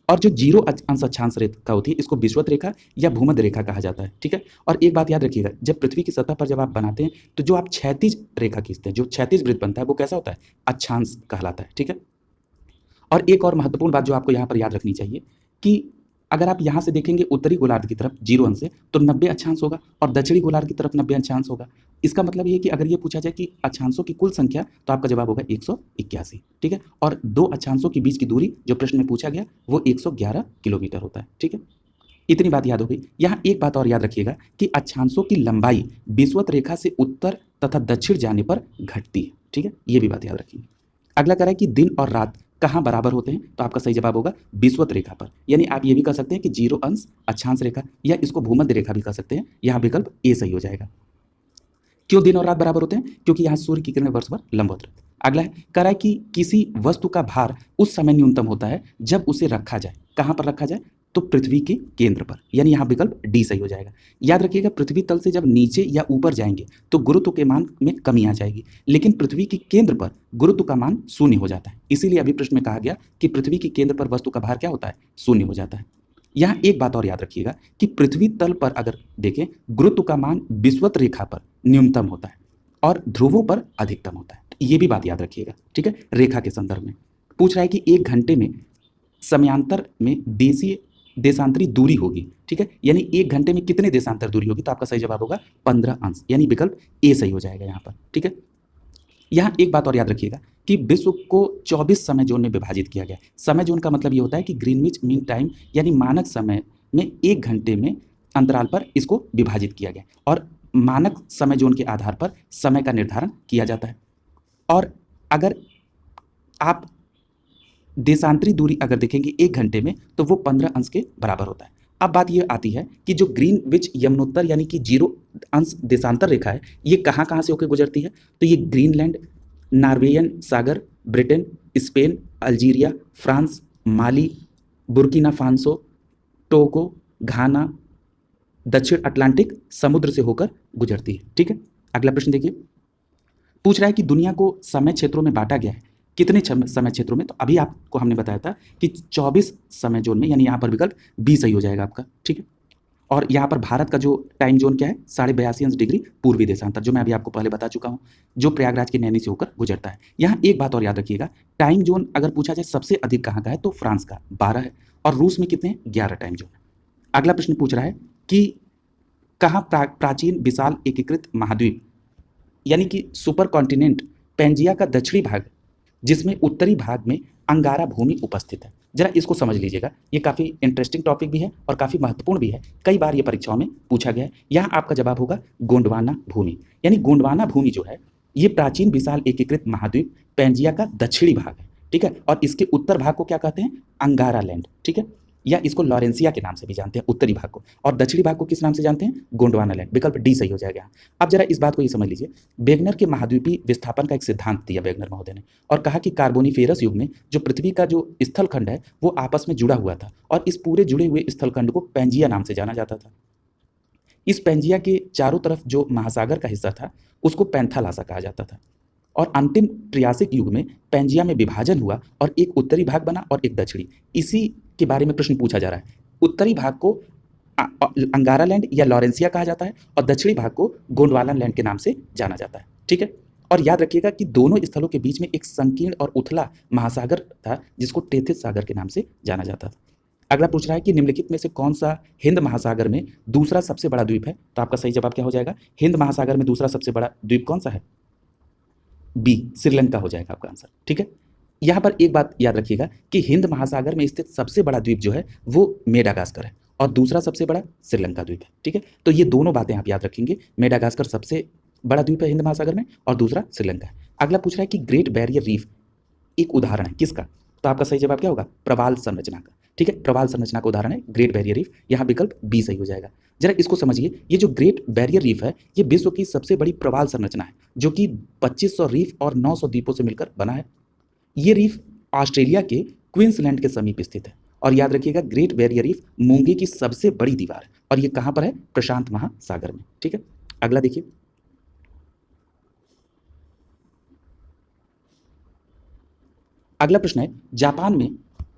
और जो 0 अंश अक्षांश रेखा होती है इसको विषुवत रेखा या भूमध्य रेखा कहा जाता है। ठीक है, और एक बात याद रखिएगा, जब पृथ्वी की सतह पर जब आप बनाते हैं तो जो आप क्षैतिज रेखा खींचते हैं, जो क्षैतिज वृत्त बनता है वो कैसा होता है? अक्षांश कहलाता है। ठीक है, और एक और महत्वपूर्ण बात जो आपको यहाँ पर याद रखनी चाहिए कि अगर आप यहाँ से देखेंगे उत्तरी गोलार्ध की तरफ 0 अंश से तो 90 अक्षांश होगा और दक्षिणी गोलार्ध की तरफ 90 अक्षांश होगा। इसका मतलब ये है कि अगर ये पूछा जाए कि अक्षांशों की कुल संख्या तो आपका जवाब होगा 181। ठीक है, और 2 अक्षांशों के बीच की दूरी जो प्रश्न में पूछा गया वो 111 किलोमीटर होता है। ठीक है, इतनी बात याद हो गई। यहाँ एक बात और याद रखिएगा कि अक्षांशों की लंबाई विषुवत रेखा से उत्तर तथा दक्षिण जाने पर घटती है। ठीक है, ये भी बात याद रखिएगा। अगला कह रहा है कि दिन और रात कहाँ बराबर होते हैं? तो आपका सही जवाब होगा विषुवत रेखा पर, यानी आप ये भी कह सकते हैं कि 0 अंश अक्षांश रेखा या इसको भूमध्य रेखा भी कह सकते हैं। यहाँ विकल्प ए सही हो जाएगा। क्यों दिन और रात बराबर होते हैं? क्योंकि यहाँ सूर्य की किरणें वर्ष भर लंबवत रहती है। अगला है कह रहा है कि किसी वस्तु का भार उस समय न्यूनतम होता है जब उसे रखा जाए। कहाँ पर रखा जाए? तो पृथ्वी के केंद्र पर, यानी यहाँ विकल्प डी सही हो जाएगा। याद रखिएगा, पृथ्वी तल से जब नीचे या ऊपर जाएंगे तो गुरुत्व के मान में कमी आ जाएगी, लेकिन पृथ्वी के केंद्र पर गुरुत्व का मान शून्य हो जाता है। इसीलिए अभी प्रश्न में कहा गया कि पृथ्वी के केंद्र पर वस्तु का भार क्या होता है? शून्य हो जाता है। यहाँ एक बात और याद रखिएगा कि पृथ्वी तल पर अगर देखें गुरुत्व का मान विषुवत रेखा पर न्यूनतम होता है और ध्रुवों पर अधिकतम होता है। ये भी बात याद रखिएगा। ठीक है, रेखा के संदर्भ में पूछ रहा है कि 1 घंटे में समयांतर में देशांतरी दूरी होगी। ठीक है, यानी 1 घंटे में कितने देशांतर दूरी होगी? तो आपका सही जवाब होगा 15 अंश, यानी विकल्प ए सही हो जाएगा यहाँ पर। ठीक है, यहाँ एक बात और याद रखिएगा कि विश्व को 24 समय जोन में विभाजित किया गया। समय जोन का मतलब ये होता है कि ग्रीनविच मीन टाइम यानी मानक समय में 1 घंटे में अंतराल पर इसको विभाजित किया गया और मानक समय जोन के आधार पर समय का निर्धारण किया जाता है। और अगर आप देशांतरी दूरी अगर देखेंगे 1 घंटे में तो वो 15 अंश के बराबर होता है। अब बात ये आती है कि जो ग्रीनविच यमुनोत्तर यानी कि 0 अंश देशांतर रेखा है ये कहाँ कहाँ से होकर गुजरती है? तो ये ग्रीनलैंड, नॉर्वेयन सागर, ब्रिटेन, स्पेन, अल्जीरिया, फ्रांस, माली, बुर्किना फासो, टोगो, घाना, दक्षिण अटलांटिक समुद्र से होकर गुजरती है। ठीक है, अगला प्रश्न देखिए, पूछ रहा है कि दुनिया को समय क्षेत्रों में बांटा गया है। कितने समय क्षेत्रों में? तो अभी आपको हमने बताया था कि 24 समय जोन में, यानी यहाँ पर विकल्प बी सही हो जाएगा आपका। ठीक है, और यहाँ पर भारत का जो टाइम जोन क्या है? 82.5 डिग्री पूर्वी देशांतर, जो मैं अभी आपको पहले बता चुका हूँ, जो प्रयागराज के नैनी से होकर गुजरता है। यहाँ एक बात और याद रखिएगा, टाइम जोन अगर पूछा जाए सबसे अधिक कहाँ का है तो फ्रांस का 12 है और रूस में कितने? 11 टाइम जोन है। अगला प्रश्न पूछ रहा है कि कहाँ प्राचीन विशाल एकीकृत महाद्वीप यानी कि सुपर कॉन्टिनेंट पेंजिया का दक्षिणी भाग जिसमें उत्तरी भाग में अंगारा भूमि उपस्थित है? जरा इसको समझ लीजिएगा, ये काफ़ी इंटरेस्टिंग टॉपिक भी है और काफ़ी महत्वपूर्ण भी है, कई बार ये परीक्षाओं में पूछा गया है। यहाँ आपका जवाब होगा गोंडवाना भूमि, यानी गोंडवाना भूमि जो है ये प्राचीन विशाल एकीकृत महाद्वीप पेंजिया का दक्षिणी भाग है। ठीक है। और इसके उत्तर भाग को क्या कहते हैं, अंगारा लैंड, ठीक है, या इसको लॉरेंसिया के नाम से भी जानते हैं उत्तरी भाग को, और दक्षिणी भाग को किस नाम से जानते हैं, गोंडवाना लैंड। विकल्प डी सही हो जाएगा यहाँ। अब जरा इस बात को ये समझ लीजिए, वेगनर के महाद्वीपीय विस्थापन का एक सिद्धांत दिया वेगनर महोदय ने, और कहा कि कार्बोनिफेरस युग में जो पृथ्वी का जो स्थलखंड है वो आपस में जुड़ा हुआ था, और इस पूरे जुड़े हुए स्थलखंड को पैंजिया नाम से जाना जाता था। इस पैंजिया के चारों तरफ जो महासागर का हिस्सा था उसको पैंथालासा कहा जाता था, और अंतिम ट्रियासिक युग में पैंजिया में विभाजन हुआ और एक उत्तरी भाग बना और एक दक्षिणी। इसी के बारे में प्रश्न पूछा जा रहा है। उत्तरी भाग को अंगारा लैंड या लॉरेंसिया कहा जाता है, और दक्षिणी भाग को गोंडवाना लैंड के नाम से जाना जाता है, ठीक है। और याद रखिएगा कि दोनों स्थलों के बीच में एक संकीर्ण और उथला महासागर था जिसको टेथिस सागर के नाम से जाना जाता था। अगला पूछ रहा है कि निम्नलिखित में से कौन सा हिंद महासागर में दूसरा सबसे बड़ा द्वीप है, तो आपका सही जवाब क्या हो जाएगा, हिंद महासागर में दूसरा सबसे बड़ा द्वीप कौन सा है, बी, श्रीलंका हो जाएगा आपका आंसर, ठीक है। यहाँ पर एक बात याद रखिएगा कि हिंद महासागर में स्थित सबसे बड़ा द्वीप जो है वो मेडागास्कर है, और दूसरा सबसे बड़ा श्रीलंका द्वीप है, ठीक है। तो ये दोनों बातें आप याद रखेंगे, मेडागास्कर सबसे बड़ा द्वीप है हिंद महासागर में और दूसरा श्रीलंका है। अगला पूछ रहा है कि ग्रेट बैरियर रीफ एक उदाहरण है किसका, तो आपका सही जवाब क्या होगा, प्रवाल संरचना का, ठीक है। प्रवाल संरचना का उदाहरण है ग्रेट बैरियर रीफ, यहाँ विकल्प बी सही हो जाएगा। जरा इसको समझिए, ये जो ग्रेट बैरियर रीफ है ये विश्व की सबसे बड़ी प्रवाल संरचना है जो कि 2500 रीफ और 900 द्वीपों से मिलकर बना है। ये रीफ ऑस्ट्रेलिया के क्वींसलैंड के समीप स्थित है, और याद रखिएगा ग्रेट बैरियर रीफ मूंगे की सबसे बड़ी दीवार है, और ये कहाँ पर है, प्रशांत महासागर में, ठीक है। अगला देखिए, अगला प्रश्न है जापान में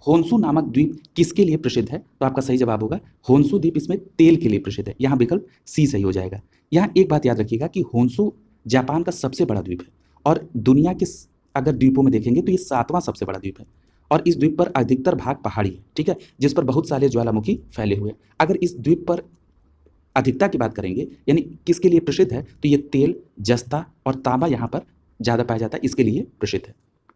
होन्सू नामक द्वीप किसके लिए प्रसिद्ध है, तो आपका सही जवाब होगा होन्सू द्वीप इसमें तेल के लिए प्रसिद्ध है, यहाँ विकल्प सी सही हो जाएगा। यहाँ एक बात याद रखिएगा कि होन्सू जापान का सबसे बड़ा द्वीप है, और दुनिया के अगर द्वीपों में देखेंगे तो ये 7वां सबसे बड़ा द्वीप है, और इस द्वीप पर अधिकतर भाग पहाड़ी है, ठीक है, जिस पर बहुत सारे ज्वालामुखी फैले हुए हैं। अगर इस द्वीप पर अधिकता की बात करेंगे यानी किसके लिए प्रसिद्ध है, तो ये तेल, जस्ता और तांबा यहाँ पर ज़्यादा पाया जाता है, इसके लिए प्रसिद्ध है।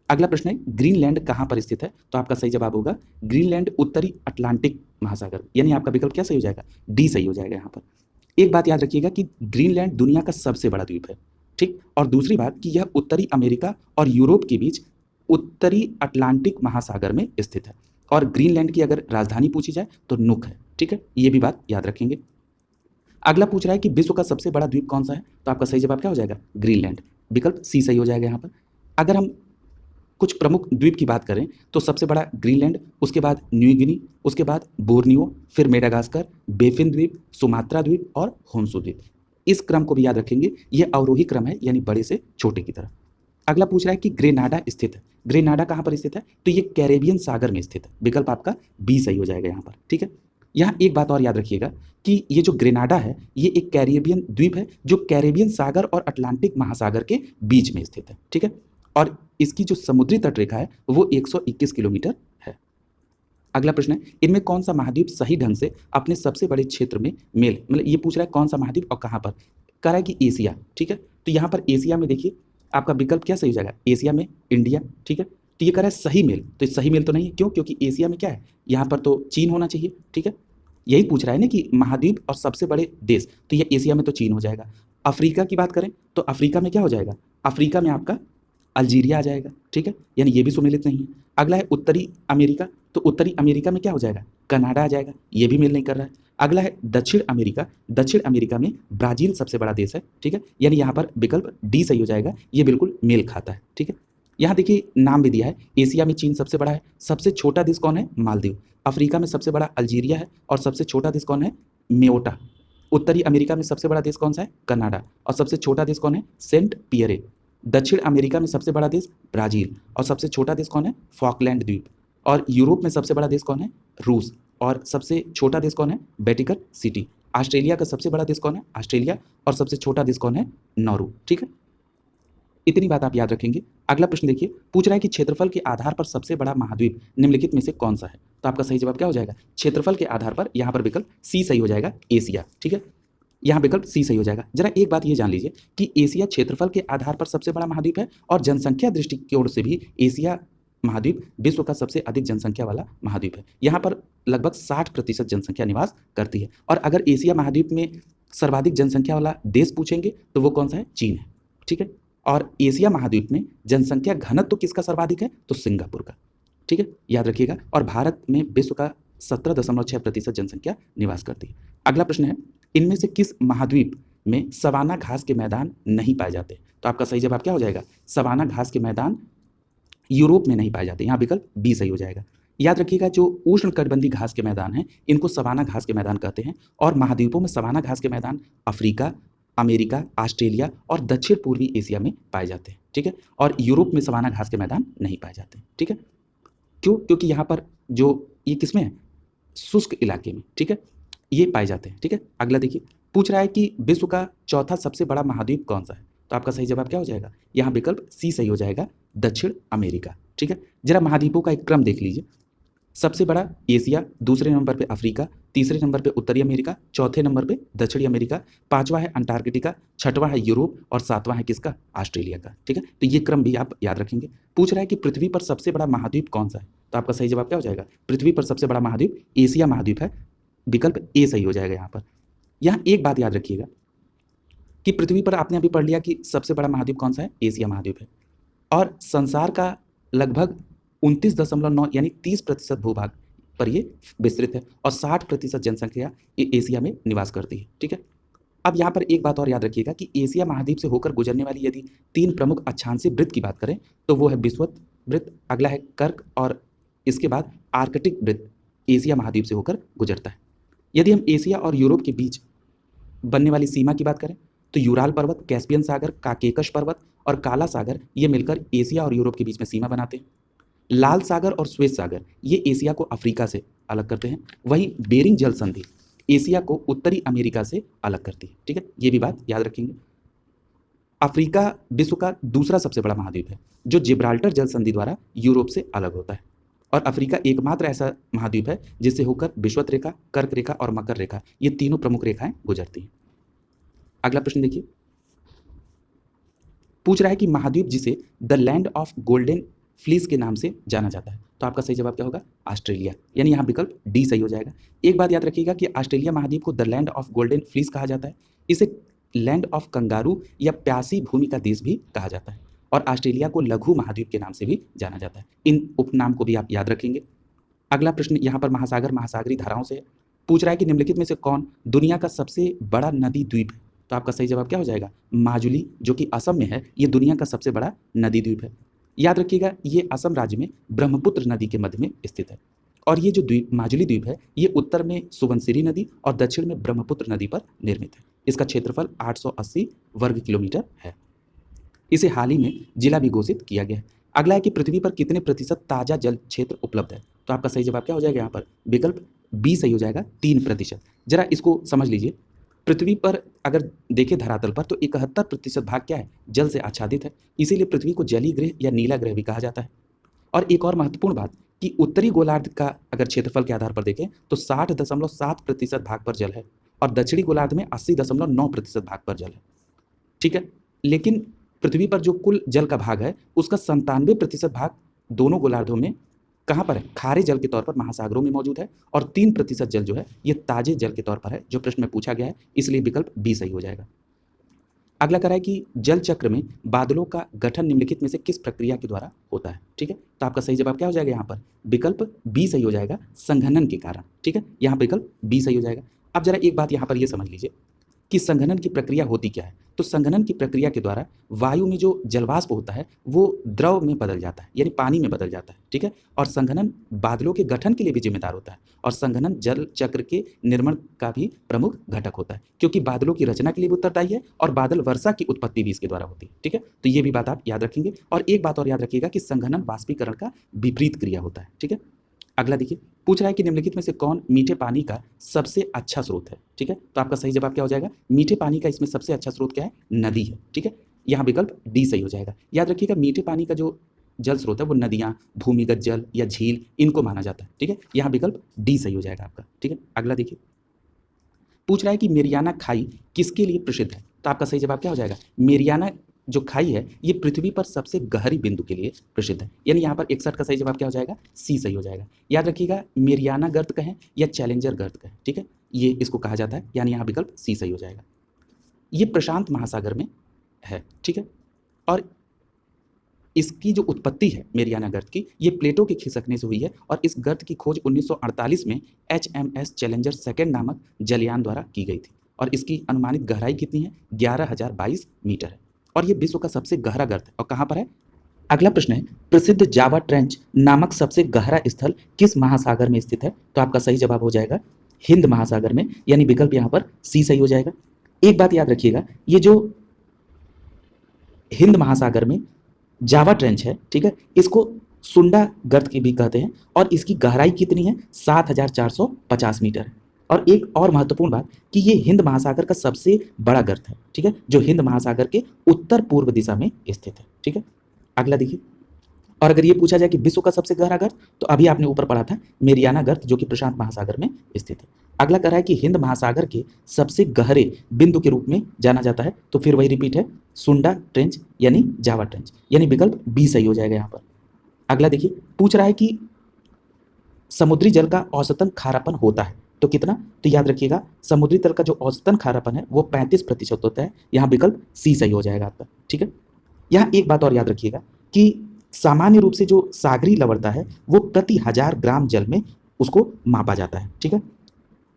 अगला प्रश्न है ग्रीनलैंड कहाँ पर स्थित है, तो आपका सही जवाब होगा ग्रीनलैंड उत्तरी अटलांटिक महासागर, यानी आपका विकल्प क्या सही हो जाएगा, डी सही हो जाएगा। यहाँ पर एक बात याद रखिएगा कि ग्रीनलैंड दुनिया का सबसे बड़ा द्वीप है, ठीक, और दूसरी बात कि यह उत्तरी अमेरिका और यूरोप के बीच उत्तरी अटलांटिक महासागर में स्थित है, और ग्रीनलैंड की अगर राजधानी पूछी जाए तो नुक है, ठीक है, ये भी बात याद रखेंगे। अगला पूछ रहा है कि विश्व का सबसे बड़ा द्वीप कौन सा है, तो आपका सही जवाब क्या हो जाएगा, ग्रीनलैंड, विकल्प सी सही हो जाएगा। यहाँ पर अगर हम कुछ प्रमुख द्वीप की बात करें तो सबसे बड़ा ग्रीनलैंड, उसके बाद न्यू गिनी, उसके बाद बोर्नियो, फिर मेडागास्कर, बेफिन द्वीप, सुमात्रा द्वीप और होन्सू द्वीप। इस क्रम को भी याद रखेंगे, यह अवरोही क्रम है यानी बड़े से छोटे की तरह। अगला पूछ रहा है कि ग्रेनाडा स्थित है, ग्रेनाडा कहाँ पर स्थित है, तो ये कैरेबियन सागर में स्थित है, विकल्प आपका बी सही हो जाएगा यहाँ पर, ठीक है। यहाँ एक बात और याद रखिएगा कि ये जो ग्रेनाडा है ये एक कैरेबियन द्वीप है जो कैरेबियन सागर और अटलांटिक महासागर के बीच में स्थित है, ठीक है, और इसकी जो समुद्री तटरेखा है वो 121 किलोमीटर है। अगला प्रश्न है इनमें कौन सा महाद्वीप सही ढंग से अपने सबसे बड़े क्षेत्र में मेल, मतलब ये पूछ रहा है कौन सा महाद्वीप और कहाँ पर, कह रहा है कि एशिया, ठीक है। तो यहाँ पर एशिया में देखिए आपका विकल्प क्या सही हो जाएगा, एशिया में इंडिया, ठीक है। तो ये कह रहा है सही मेल, तो सही मेल तो नहीं है, क्यों, क्योंकि एशिया में क्या है, यहाँ पर तो चीन होना चाहिए, ठीक है। यही पूछ रहा है ना कि महाद्वीप और सबसे बड़े देश, तो ये एशिया में तो चीन हो जाएगा। अफ्रीका की बात करें तो अफ्रीका में क्या हो जाएगा, अफ्रीका में आपका अल्जीरिया आ जाएगा, ठीक है, यानी ये भी सुमेलित नहीं है। अगला है उत्तरी अमेरिका, तो उत्तरी अमेरिका में क्या हो जाएगा, कनाडा आ जाएगा, ये भी मेल नहीं कर रहा है। अगला है दक्षिण अमेरिका, दक्षिण अमेरिका में ब्राज़ील सबसे बड़ा देश है, ठीक है, यानी यहाँ पर विकल्प डी सही हो जाएगा, ये बिल्कुल मेल खाता है, ठीक है। यहाँ देखिए नाम भी दिया है, एशिया में चीन सबसे बड़ा है, सबसे छोटा देश कौन है, मालदीव, अफ्रीका में सबसे बड़ा अल्जीरिया है, और सबसे छोटा देश कौन है, मेओटा, उत्तरी अमेरिका में सबसे बड़ा देश कौन सा है, कनाडा, और सबसे छोटा देश कौन है, सेंट पियरे, दक्षिण अमेरिका में सबसे बड़ा देश ब्राज़ील, और सबसे छोटा देश कौन है, फॉकलैंड द्वीप, और यूरोप में सबसे बड़ा देश कौन है, रूस, और सबसे छोटा देश कौन है, वेटिकन सिटी, ऑस्ट्रेलिया का सबसे बड़ा देश कौन है, ऑस्ट्रेलिया, और सबसे छोटा देश कौन है, नॉर्वे, ठीक है। इतनी बात आप याद रखेंगे। अगला प्रश्न देखिए, पूछ रहा है कि क्षेत्रफल के आधार पर सबसे बड़ा महाद्वीप निम्नलिखित में से कौन सा है, तो आपका सही जवाब क्या हो जाएगा, क्षेत्रफल के आधार पर यहाँ पर विकल्प सी सही हो जाएगा, एशिया, ठीक है, यहाँ विकल्प सी सही हो जाएगा। जरा एक बात ये जान लीजिए कि एशिया क्षेत्रफल के आधार पर सबसे बड़ा महाद्वीप है, और जनसंख्या दृष्टिकोण से भी एशिया महाद्वीप विश्व का सबसे अधिक जनसंख्या वाला महाद्वीप है। यहाँ पर लगभग 60% जनसंख्या निवास करती है, और अगर एशिया महाद्वीप में सर्वाधिक जनसंख्या वाला देश पूछेंगे तो वो कौन सा है, चीन है, ठीक है। और एशिया महाद्वीप में जनसंख्या घनत्व किसका सर्वाधिक है? तो सिंगापुर का। ठीक है, याद रखिएगा। और भारत में विश्व का 17.6% जनसंख्या निवास करती है। अगला प्रश्न है, इनमें से किस महाद्वीप में सवाना घास के मैदान नहीं पाए जाते? तो आपका सही जवाब क्या हो जाएगा? सवाना घास के मैदान यूरोप में नहीं पाए जाते। यहाँ विकल्प बी सही हो जाएगा। याद रखिएगा, जो उष्णकटिबंधीय घास के मैदान हैं इनको सवाना घास के मैदान कहते हैं। और महाद्वीपों में सवाना घास के मैदान अफ्रीका, अमेरिका, ऑस्ट्रेलिया और दक्षिण पूर्वी एशिया में पाए जाते हैं। ठीक है, और यूरोप में सवाना घास के मैदान नहीं पाए जाते। ठीक है, क्यों? क्योंकि यहाँ पर जो ये किसमें है? शुष्क इलाके में। ठीक है, ये पाए जाते हैं। ठीक है, अगला देखिए, पूछ रहा है कि विश्व का चौथा सबसे बड़ा महाद्वीप कौन सा है? तो आपका सही जवाब क्या हो जाएगा? यहाँ विकल्प सी सही हो जाएगा, दक्षिण अमेरिका। ठीक है, जरा महाद्वीपों का एक क्रम देख लीजिए। सबसे बड़ा एशिया, दूसरे नंबर पे अफ्रीका, तीसरे नंबर पे उत्तरी अमेरिका, चौथे नंबर पे दक्षिणी अमेरिका, पांचवा है अंटार्कटिका, छठवां है यूरोप और सातवां है किसका? ऑस्ट्रेलिया का। ठीक है, तो ये क्रम भी आप याद रखेंगे। पूछ रहा है कि पृथ्वी पर सबसे बड़ा महाद्वीप कौन सा है? तो आपका सही जवाब क्या हो जाएगा? पृथ्वी पर सबसे बड़ा महाद्वीप एशिया महाद्वीप है। विकल्प ए सही हो जाएगा। यहाँ पर यहाँ एक बात याद रखिएगा कि पृथ्वी पर आपने अभी पढ़ लिया कि सबसे बड़ा महाद्वीप कौन सा है? एशिया महाद्वीप है। और संसार का लगभग 29.9 यानी 30% भूभाग पर ये विस्तृत है और 60% जनसंख्या एशिया में निवास करती है। ठीक है, अब यहाँ पर एक बात और याद रखिएगा कि एशिया महाद्वीप से होकर गुजरने वाली यदि 3 प्रमुख अक्षांशीय वृत्त की बात करें तो वो है विषुवत वृत्त, अगला है कर्क और इसके बाद आर्कटिक वृत्त एशिया महाद्वीप से होकर गुजरता है। यदि हम एशिया और यूरोप के बीच बनने वाली सीमा की बात करें तो यूराल पर्वत, कैस्पियन सागर, काकेकश पर्वत और काला सागर ये मिलकर एशिया और यूरोप के बीच में सीमा बनाते हैं। लाल सागर और श्वेत सागर ये एशिया को अफ्रीका से अलग करते हैं। वहीं बेरिंग जल संधि एशिया को उत्तरी अमेरिका से अलग करती है। ठीक है, ये भी बात याद रखेंगे। अफ्रीका विश्व का दूसरा सबसे बड़ा महाद्वीप है जो जिब्राल्टर जल संधि द्वारा यूरोप से अलग होता है। और अफ्रीका एकमात्र ऐसा महाद्वीप है जिससे होकर विषुवत रेखा, कर्क रेखा और मकर रेखा ये तीनों प्रमुख रेखाएं गुजरती हैं। अगला प्रश्न देखिए, पूछ रहा है कि महाद्वीप जिसे the land of golden fleece के नाम से जाना जाता है। तो आपका सही जवाब क्या होगा? ऑस्ट्रेलिया, यानी यहाँ विकल्प डी सही हो जाएगा। एक बात याद रखिएगा कि ऑस्ट्रेलिया महाद्वीप को the land of golden fleece कहा जाता है। इसे लैंड ऑफ कंगारू या प्यासी भूमि का देश भी कहा जाता है। और ऑस्ट्रेलिया को लघु महाद्वीप के नाम से भी जाना जाता है। इन उपनाम को भी आप याद रखेंगे। अगला प्रश्न यहाँ पर महासागर महासागरी धाराओं से पूछ रहा है कि निम्नलिखित में से कौन दुनिया का सबसे बड़ा नदी द्वीप है? तो आपका सही जवाब क्या हो जाएगा? माजुली, जो कि असम में है, ये दुनिया का सबसे बड़ा नदी द्वीप है। याद रखिएगा, ये असम राज्य में ब्रह्मपुत्र नदी के मध्य में स्थित है। और ये जो द्वीप माजुली द्वीप है ये उत्तर में सुबनसिरी नदी और दक्षिण में ब्रह्मपुत्र नदी पर निर्मित है। इसका क्षेत्रफल 880 वर्ग किलोमीटर है। इसे हाल ही में जिला भी घोषित किया गया है। अगला है कि पृथ्वी पर कितने प्रतिशत ताजा जल क्षेत्र उपलब्ध है? तो आपका सही जवाब क्या हो जाएगा? यहाँ पर विकल्प बी सही हो जाएगा, 3%। जरा इसको समझ लीजिए। पृथ्वी पर अगर देखें धरातल पर तो 71% भाग क्या है? जल से आच्छादित है। इसीलिए पृथ्वी को जलीय ग्रह या नीला ग्रह भी कहा जाता है। और एक और महत्वपूर्ण बात कि उत्तरी गोलार्ध का अगर क्षेत्रफल के आधार पर देखें तो 60.7% भाग पर जल है और दक्षिणी गोलार्ध में 80.9% भाग पर जल है। ठीक है, लेकिन पृथ्वी पर जो कुल जल का भाग है उसका 97% भाग दोनों गोलार्धों में कहाँ पर है? खारे जल के तौर पर महासागरों में मौजूद है। और 3% जल जो है ये ताजे जल के तौर पर है, जो प्रश्न में पूछा गया है। इसलिए विकल्प बी सही हो जाएगा। अगला कह रहा है कि जल चक्र में बादलों का गठन निम्नलिखित में से किस प्रक्रिया के द्वारा होता है? ठीक है, तो आपका सही जवाब क्या हो जाएगा? यहाँ पर विकल्प बी सही हो जाएगा, संघनन के कारण। ठीक है, यहाँ विकल्प बी सही हो जाएगा। अब जरा एक बात यहाँ पर यह समझ लीजिए कि संघनन की प्रक्रिया होती क्या है। तो संघनन की प्रक्रिया के द्वारा वायु में जो जलवाष्प होता है वो द्रव में बदल जाता है, यानी पानी में बदल जाता है। ठीक है, और संघनन बादलों के गठन के लिए भी जिम्मेदार होता है। और संघनन जल चक्र के निर्माण का भी प्रमुख घटक होता है, क्योंकि बादलों की रचना के लिए भी उत्तरदायी है और बादल वर्षा की उत्पत्ति भी इसके द्वारा होती है। ठीक है, तो ये भी बात आप याद रखेंगे। और एक बात और याद रखिएगा कि संघनन वाष्पीकरण का विपरीत क्रिया होता है। ठीक है, अगला देखिए, पूछ रहा है कि निम्नलिखित में से कौन मीठे पानी का सबसे अच्छा स्रोत है? ठीक है, तो आपका सही जवाब क्या हो जाएगा? मीठे पानी का इसमें सबसे अच्छा स्रोत क्या है? नदी है। ठीक है, यहाँ विकल्प डी सही हो जाएगा। याद रखिएगा, मीठे पानी का जो जल स्रोत है वो नदियाँ, भूमिगत जल या झील इनको माना जाता है। ठीक है, यहाँ विकल्प डी सही हो जाएगा आपका। ठीक है, अगला देखिए, पूछ रहा है कि मेरियाना खाई किसके लिए प्रसिद्ध है? तो आपका सही जवाब क्या हो जाएगा? मेरियाना जो खाई है ये पृथ्वी पर सबसे गहरी बिंदु के लिए प्रसिद्ध है, यानी यहाँ पर 61 का सही जवाब क्या हो जाएगा? सी सही हो जाएगा। याद रखिएगा, मेरियाना गर्त कहें या चैलेंजर गर्त कहें, ठीक है, ये इसको कहा जाता है, यानी यहाँ विकल्प सी सही हो जाएगा। ये प्रशांत महासागर में है। ठीक है, और इसकी जो उत्पत्ति है मेरियाना गर्त की, ये प्लेटों के खिसकने से हुई है और इस गर्त की खोज 1948 में HMS चैलेंजर सेकंड नामक जलयान द्वारा की गई थी और इसकी अनुमानित गहराई कितनी है? 11,022 मीटर है और ये विश्व का सबसे गहरा गर्त है। और कहाँ पर है? अगला प्रश्न है, प्रसिद्ध जावा ट्रेंच नामक सबसे गहरा स्थल किस महासागर में स्थित है? तो आपका सही जवाब हो जाएगा हिंद महासागर में, यानी विकल्प यहाँ पर सी सही हो जाएगा। एक बात याद रखिएगा, ये जो हिंद महासागर में जावा ट्रेंच है, ठीक है, इसको सुंडा गर्त की भी कहते हैं और इसकी गहराई कितनी है? 7,450 मीटर है। और एक और महत्वपूर्ण बात कि ये हिंद महासागर का सबसे बड़ा गर्त है, ठीक है, जो हिंद महासागर के उत्तर पूर्व दिशा में स्थित है, ठीक है। अगला देखिए, और अगर ये पूछा जाए कि विश्व का सबसे गहरा गर्त, तो अभी आपने ऊपर पढ़ा था मेरियाना गर्त जो कि प्रशांत महासागर में स्थित है। अगला कह रहा है कि हिंद महासागर के सबसे गहरे बिंदु के रूप में जाना जाता है, तो फिर वही रिपीट है, सुंडा ट्रेंच यानी जावा ट्रेंच, यानी विकल्प बी सही हो जाएगा यहाँ पर। अगला देखिए, पूछ रहा है कि समुद्री जल का औसतन खारापन होता है तो कितना? तो याद रखिएगा, समुद्री तल का जो औसतन खारापन है वो 35% होता है, यहाँ विकल्प सी सही हो जाएगा आपका, ठीक है। यहाँ एक बात और याद रखिएगा कि सामान्य रूप से जो सागरी लवणता है वो प्रति 1000 ग्राम जल में उसको मापा जाता है, ठीक है।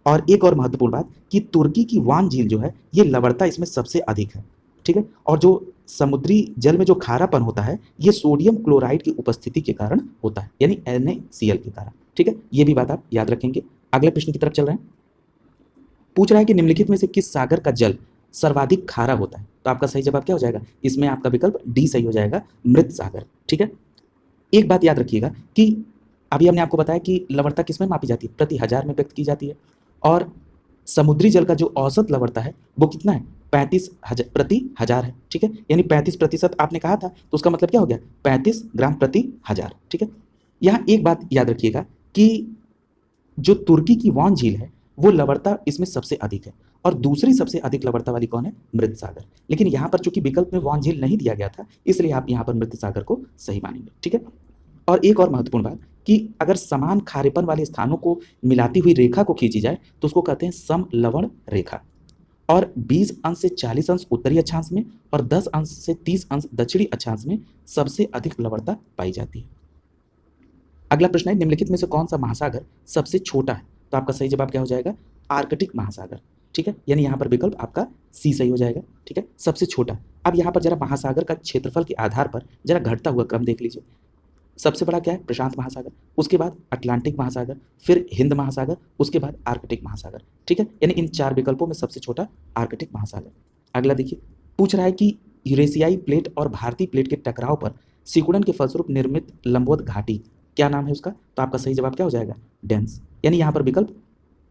और एक और महत्वपूर्ण बात कि तुर्की की वान झील जो है ये लवणता इसमें सबसे अधिक है, ठीक है। और जो समुद्री जल में जो खारापन होता है ये सोडियम क्लोराइड की उपस्थिति के कारण होता है, यानी NaCl के कारण, ठीक है। ये भी बात आप याद रखेंगे। अगले प्रश्न की तरफ चल रहे हैं। पूछ रहा है कि निम्नलिखित में से किस सागर का जल सर्वाधिक खारा होता है? तो आपका सही जवाब क्या हो जाएगा? इसमें आपका विकल्प डी सही हो जाएगा, मृत सागर, ठीक है। एक बात याद रखिएगा कि अभी हमने आपको बताया कि लवणता किसमें मापी जाती है? प्रति 1000 में व्यक्त की जाती है और समुद्री जल का जो औसत लवणता है वो कितना है? 35 प्रति 1000 है, ठीक है। यानी 35% आपने कहा था तो उसका मतलब क्या हो गया? 35 ग्राम प्रति 1000, ठीक है। यहाँ एक बात याद रखिएगा कि जो तुर्की की वान झील है वो लवणता इसमें सबसे अधिक है और दूसरी सबसे अधिक लवणता वाली कौन है? मृत सागर। लेकिन यहाँ पर चूंकि विकल्प में वान झील नहीं दिया गया था इसलिए आप यहाँ पर मृत सागर को सही मानेंगे, ठीक है। और एक और महत्वपूर्ण बात कि अगर समान खारेपन वाले स्थानों को मिलाती हुई रेखा को खींची जाए तो उसको कहते हैं समलवण रेखा और 20 अंश से 40 अंश उत्तरी अक्षांश में और 10 अंश से 30 अंश दक्षिणी अक्षांश में सबसे अधिक लवणता पाई जाती है। अगला प्रश्न है, निम्नलिखित में से कौन सा महासागर सबसे छोटा है? तो आपका सही जवाब क्या हो जाएगा? आर्कटिक महासागर, ठीक है। यानी यहाँ पर विकल्प आपका सी सही हो जाएगा, ठीक है, सबसे छोटा। अब यहाँ पर जरा महासागर का क्षेत्रफल के आधार पर जरा घटता हुआ क्रम देख लीजिए। सबसे बड़ा क्या है? प्रशांत महासागर, उसके बाद अटलांटिक महासागर, फिर हिंद महासागर, उसके बाद आर्कटिक महासागर, ठीक है। यानी इन 4 विकल्पों में सबसे छोटा आर्कटिक महासागर। अगला देखिए, पूछ रहा है कि यूरेशियाई प्लेट और भारतीय प्लेट के टकराव पर सिकुड़न के फलस्वरूप निर्मित लंबवत घाटी क्या नाम है उसका? तो आपका सही जवाब क्या हो जाएगा? डेंस, यानी यहाँ पर विकल्प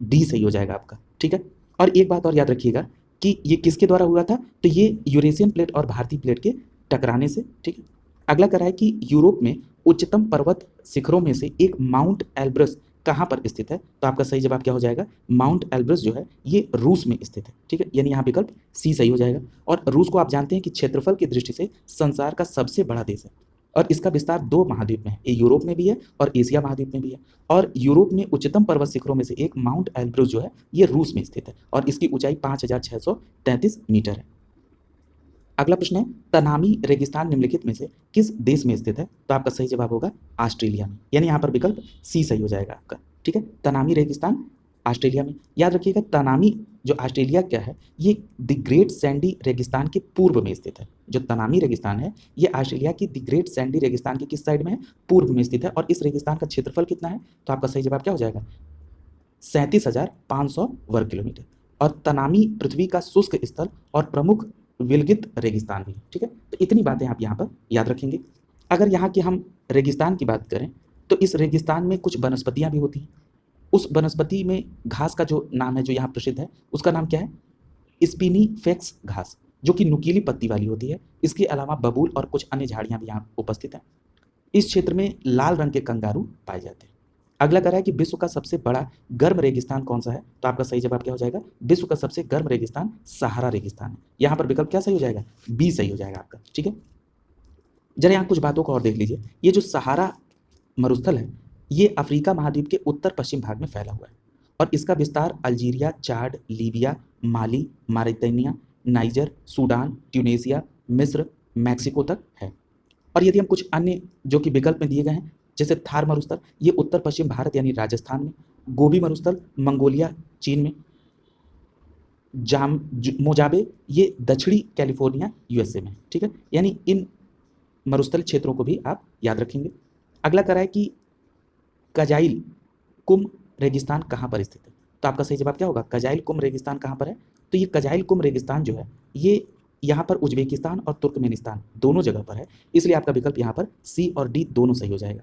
डी सही हो जाएगा आपका, ठीक है। और एक बात और याद रखिएगा कि ये किसके द्वारा हुआ था? तो ये यूरेशियन प्लेट और भारतीय प्लेट के टकराने से, ठीक है। अगला कह रहा है कि यूरोप में उच्चतम पर्वत शिखरों में से एक माउंट एल्ब्रस कहाँ पर स्थित है? तो आपका सही जवाब क्या हो जाएगा? माउंट एल्ब्रस जो है ये रूस में स्थित है, ठीक है। यानी यहाँ विकल्प सी सही हो जाएगा। और रूस को आप जानते हैं कि क्षेत्रफल की दृष्टि से संसार का सबसे बड़ा देश है और इसका विस्तार 2 महाद्वीप में है, ये यूरोप में भी है और एशिया महाद्वीप में भी है। और यूरोप में उच्चतम पर्वत शिखरों में से एक माउंट एल्ब्रस जो है ये रूस में स्थित है और इसकी ऊंचाई 5,633 मीटर है। अगला प्रश्न है, तनामी रेगिस्तान निम्नलिखित में से किस देश में स्थित है? तो आपका सही जवाब होगा ऑस्ट्रेलिया में, यानी यहाँ पर विकल्प सी सही हो जाएगा आपका, ठीक है। तनामी रेगिस्तान ऑस्ट्रेलिया में। याद रखिएगा, तनामी जो ऑस्ट्रेलिया क्या है ये द ग्रेट सैंडी रेगिस्तान के पूर्व में स्थित है। जो तनामी रेगिस्तान है ये ऑस्ट्रेलिया की द ग्रेट सैंडी रेगिस्तान की किस साइड में है? पूर्व में स्थित है। और इस रेगिस्तान का क्षेत्रफल कितना है? तो आपका सही जवाब क्या हो जाएगा? 37,500 वर्ग किलोमीटर। और तनामी पृथ्वी का शुष्क स्थल और प्रमुख विलगित रेगिस्तान भी, ठीक है। तो इतनी बातें आप यहाँ पर याद रखेंगे। अगर यहाँ की हम रेगिस्तान की बात करें तो इस रेगिस्तान में कुछ वनस्पतियाँ भी होती हैं। उस वनस्पति में घास का जो नाम है जो यहाँ प्रसिद्ध है उसका नाम क्या है? स्पिनीफेक्स घास, जो कि नुकीली पत्ती वाली होती है। इसके अलावा बबूल और कुछ अन्य झाड़ियाँ भी यहाँ उपस्थित हैं। इस क्षेत्र में लाल रंग के कंगारू पाए जाते हैं। अगला कह रहा है कि विश्व का सबसे बड़ा गर्म रेगिस्तान कौन सा है? तो आपका सही जवाब क्या हो जाएगा? विश्व का सबसे गर्म रेगिस्तान सहारा रेगिस्तान है। यहाँ पर विकल्प क्या सही हो जाएगा? बी सही हो जाएगा आपका, ठीक है। जरा यहाँ कुछ बातों को और देख लीजिए। ये जो सहारा मरुस्थल है ये अफ्रीका महाद्वीप के उत्तर पश्चिम भाग में फैला हुआ है और इसका विस्तार अल्जीरिया, चाड, लीबिया, माली, मारिटानिया, नाइजर, सूडान, ट्यूनेशिया, मिस्र, मैक्सिको तक है। और यदि हम कुछ अन्य जो कि विकल्प में दिए गए हैं, जैसे थार मरुस्थल, ये उत्तर पश्चिम भारत यानी राजस्थान में, गोबी मरुस्थल मंगोलिया चीन में, मोजाबे ये दक्षिणी कैलिफोर्निया यूएसए में। ठीक है, यानी इन मरुस्थल क्षेत्रों को भी आप याद रखेंगे। अगला करा है कि कजाइल कुम रेगिस्तान कहाँ पर स्थित है। तो आपका सही जवाब क्या होगा, कजाइल कुम रेगिस्तान कहाँ पर है। तो ये कजाइल कुम रेगिस्तान जो है ये यहाँ पर उज्बेकिस्तान और तुर्कमेनिस्तान दोनों जगह पर है, इसलिए आपका विकल्प यहाँ पर सी और डी दोनों सही हो जाएगा।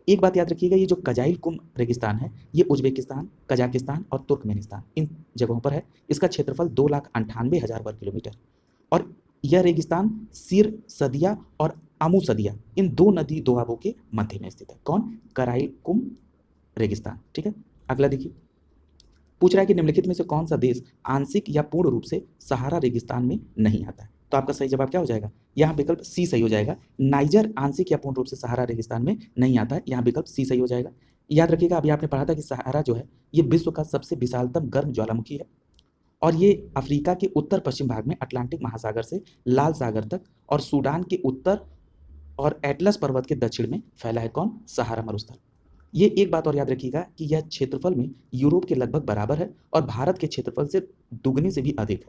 एक बात याद रखिएगा, ये जो कजाइल कुम रेगिस्तान है ये उज्बेकिस्तान, कजाकिस्तान और तुर्कमेनिस्तान इन जगहों पर है। इसका क्षेत्रफल 2,98,000 वर्ग किलोमीटर, और यह रेगिस्तान सिर सदिया और अमू सदिया इन दो नदी दोआबों के मध्य में स्थित है। कौन, कराइल कुम रेगिस्तान। ठीक है, अगला देखिए, पूछ रहा है कि निम्नलिखित में से कौन सा देश आंशिक या पूर्ण रूप से सहारा रेगिस्तान में नहीं आता है। तो आपका सही जवाब क्या हो जाएगा, यहाँ विकल्प सी सही हो जाएगा। नाइजर आंशिक या पूर्ण रूप से सहारा रेगिस्तान में नहीं आता है, यहाँ विकल्प सी सही हो जाएगा। याद रखिएगा, अभी आपने पढ़ा था कि सहारा जो है ये विश्व का सबसे विशालतम गर्म ज्वालामुखी है, और ये अफ्रीका के उत्तर पश्चिम भाग में अटलांटिक महासागर से लाल सागर तक और सूडान के उत्तर और एटलस पर्वत के दक्षिण में फैला है। कौन, सहारा मरुस्थल। ये एक बात और याद रखिएगा कि यह क्षेत्रफल में यूरोप के लगभग बराबर है और भारत के क्षेत्रफल से दुगने से भी अधिक है।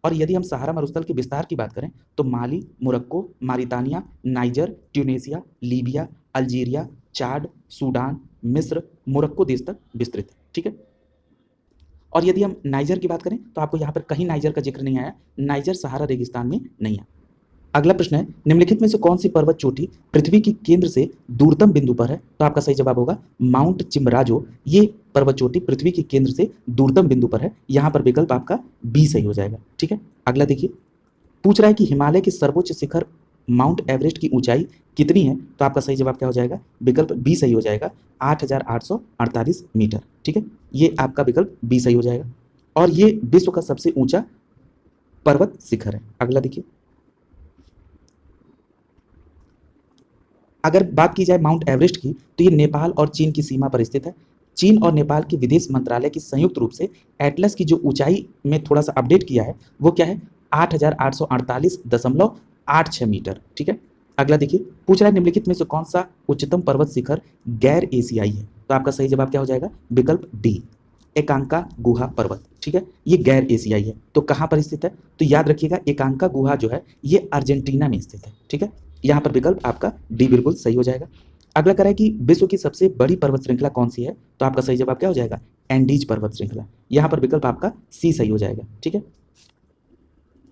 और यदि हम सहारा मरुस्थल के विस्तार की बात करें तो Mali, Morocco, Mauritania, Niger, Tunisia, Libya, Algeria, Chad, Sudan, मिस्र, मोरक्को देश तक विस्तृत है। ठीक है, और यदि हम नाइजर की बात करें तो आपको यहाँ पर कहीं नाइजर का जिक्र नहीं आया, नाइजर सहारा रेगिस्तान में नहीं है। अगला प्रश्न है, निम्नलिखित में से कौन सी पर्वत चोटी पृथ्वी के केंद्र से दूरतम बिंदु पर है। तो आपका सही जवाब होगा माउंट चिम्बराजो, ये पर्वत चोटी पृथ्वी के केंद्र से दूरतम बिंदु पर है, यहाँ पर विकल्प आपका बी सही हो जाएगा। ठीक है, अगला देखिए, पूछ रहा है कि हिमालय के सर्वोच्च शिखर माउंट एवरेस्ट की ऊंचाई कितनी है। तो आपका सही जवाब क्या हो जाएगा, विकल्प बी सही हो जाएगा, 8,848 मीटर। ठीक है, ये आपका विकल्प बी सही हो जाएगा, और ये विश्व का सबसे ऊंचा पर्वत शिखर है। अगला देखिए, अगर बात की जाए माउंट एवरेस्ट की तो ये नेपाल और चीन की सीमा पर स्थित है। चीन और नेपाल के विदेश मंत्रालय की संयुक्त रूप से एटलस की जो ऊंचाई में थोड़ा सा अपडेट किया है वो क्या है, 8,848.86 मीटर। ठीक है, अगला देखिए, पूछ रहा है निम्नलिखित में से कौन सा उच्चतम पर्वत शिखर गैर एशियाई है। तो आपका सही जवाब क्या हो जाएगा, विकल्प डी, एकांका गुहा पर्वत। ठीक है, ये गैर एशियाई है, तो कहाँ पर स्थित है। तो याद रखिएगा, एकांका गुहा जो है ये अर्जेंटीना में स्थित है। ठीक है, यहाँ पर विकल्प आपका डी बिल्कुल सही हो जाएगा। अगला करा है कि विश्व की सबसे बड़ी पर्वत श्रृंखला कौन सी है। तो आपका सही जवाब क्या हो जाएगा, एंडीज पर्वत श्रृंखला, यहाँ पर विकल्प आपका सी सही हो जाएगा। ठीक है,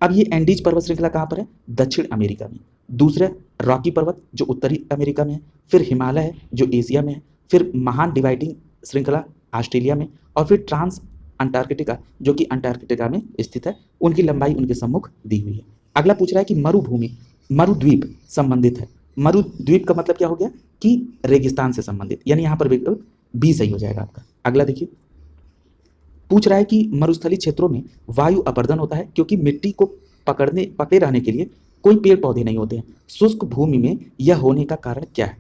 अब ये एंडीज पर्वत श्रृंखला कहाँ पर है, दक्षिण अमेरिका में। दूसरा रॉकी पर्वत जो उत्तरी अमेरिका में है, फिर हिमालय है जो एशिया में है, फिर महान डिवाइडिंग श्रृंखला ऑस्ट्रेलिया में, और फिर ट्रांस अंटार्कटिका जो कि अंटार्कटिका में स्थित है। उनकी लंबाई उनके सम्मुख दी हुई है। अगला पूछ रहा है कि मरुभूमि मरुद्वीप संबंधित है। मरुद्वीप का मतलब क्या हो गया कि रेगिस्तान से संबंधित, यानी यहाँ पर विकल्प बी सही हो जाएगा आपका। अगला देखिए, पूछ रहा है कि मरुस्थलीय क्षेत्रों में वायु अपर्दन होता है क्योंकि मिट्टी को पकड़े रहने के लिए कोई पेड़ पौधे नहीं होते हैं। शुष्क भूमि में यह होने का कारण क्या है।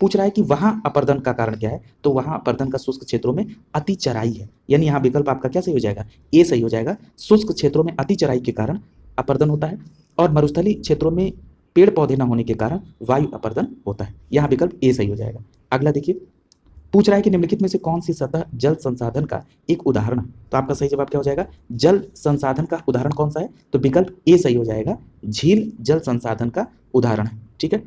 पूछ रहा है कि वहां अपर्दन का कारण क्या है। तो वहां अपर्दन का शुष्क क्षेत्रों में अति चराई है, यानी यहाँ विकल्प आपका क्या सही हो जाएगा, ए सही हो जाएगा। शुष्क क्षेत्रों में अति चराई के कारण अपर्दन होता है, और मरुस्थलीय क्षेत्रों में पेड़ पौधे न होने के कारण वायु अपर्दन होता है, यहाँ विकल्प ए सही हो जाएगा। अगला देखिए, पूछ रहा है कि निम्नलिखित में से कौन सी सतह जल संसाधन का एक उदाहरण है। तो आपका सही जवाब क्या हो जाएगा, जल संसाधन का उदाहरण कौन सा है। तो विकल्प ए सही हो जाएगा, झील जल संसाधन का उदाहरण है। ठीक है,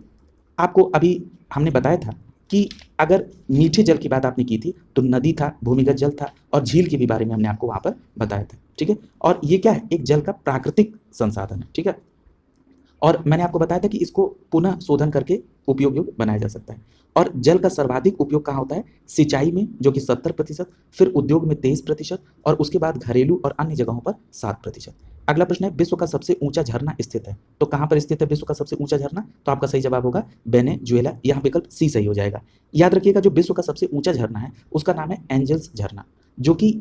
आपको अभी हमने बताया था कि अगर मीठे जल की बात आपने की थी तो नदी था, भूमिगत जल था, और झील के भी बारे में हमने आपको वहाँ पर बताया था। ठीक है, और ये क्या है, एक जल का प्राकृतिक संसाधन है। ठीक है, और मैंने आपको बताया था कि इसको पुनः शोधन करके उपयोग बनाया जा सकता है। और जल का सर्वाधिक उपयोग कहाँ होता है, सिंचाई में जो कि 70%, फिर उद्योग में 23%, और उसके बाद घरेलू और अन्य जगहों पर 7%। अगला प्रश्न है, विश्व का सबसे ऊंचा झरना स्थित है। तो कहाँ पर स्थित है विश्व का सबसे ऊंचा झरना। तो आपका सही जवाब होगा वेनेजुएला, यहाँ विकल्प सी सही हो जाएगा। याद रखिएगा, जो विश्व का सबसे ऊंचा झरना है उसका नाम है एंजल्स झरना, जो कि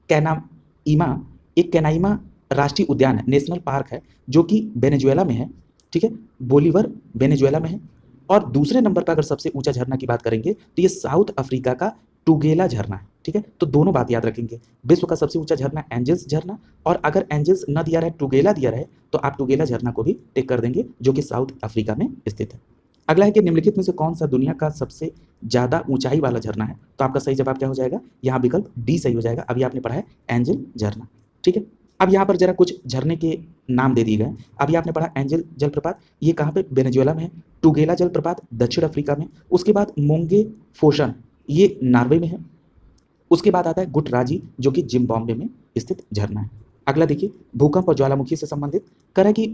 कैनाइमा राष्ट्रीय उद्यान है, नेशनल पार्क है, जो कि वेनेजुएला में है। ठीक है, बोलीवर वेनेजुएला में है। और दूसरे नंबर पर अगर सबसे ऊंचा झरना की बात करेंगे तो ये साउथ अफ्रीका का टुगेला झरना है। ठीक है। ठीक है, तो दोनों बात याद रखेंगे, विश्व का सबसे ऊंचा झरना एंजल्स झरना, और अगर एंजल्स न दिया रहे, टुगेला दिया रहे, तो आप टुगेला झरना को भी टिक कर देंगे, जो कि साउथ अफ्रीका में स्थित है। अगला है कि निम्नलिखित में से कौन सा दुनिया का सबसे ज़्यादा ऊंचाई वाला झरना है, तो आपका सही जवाब क्या हो जाएगा, यहाँ विकल्प डी सही हो जाएगा। अभी आपने पढ़ा है एंजल झरना, ठीक है। अब यहाँ पर जरा कुछ झरने के नाम दे दिए गए। अभी आपने पढ़ा एंजल जलप्रपात, ये कहाँ पे, वेनेजुएला में है। टुगेला जलप्रपात दक्षिण अफ्रीका में। उसके बाद मोंगे फोशन, ये नॉर्वे में है। उसके बाद आता है गुटराजी, जो कि जिम्बाब्वे में स्थित झरना है। अगला देखिए, भूकंप और ज्वालामुखी से संबंधित कर है कि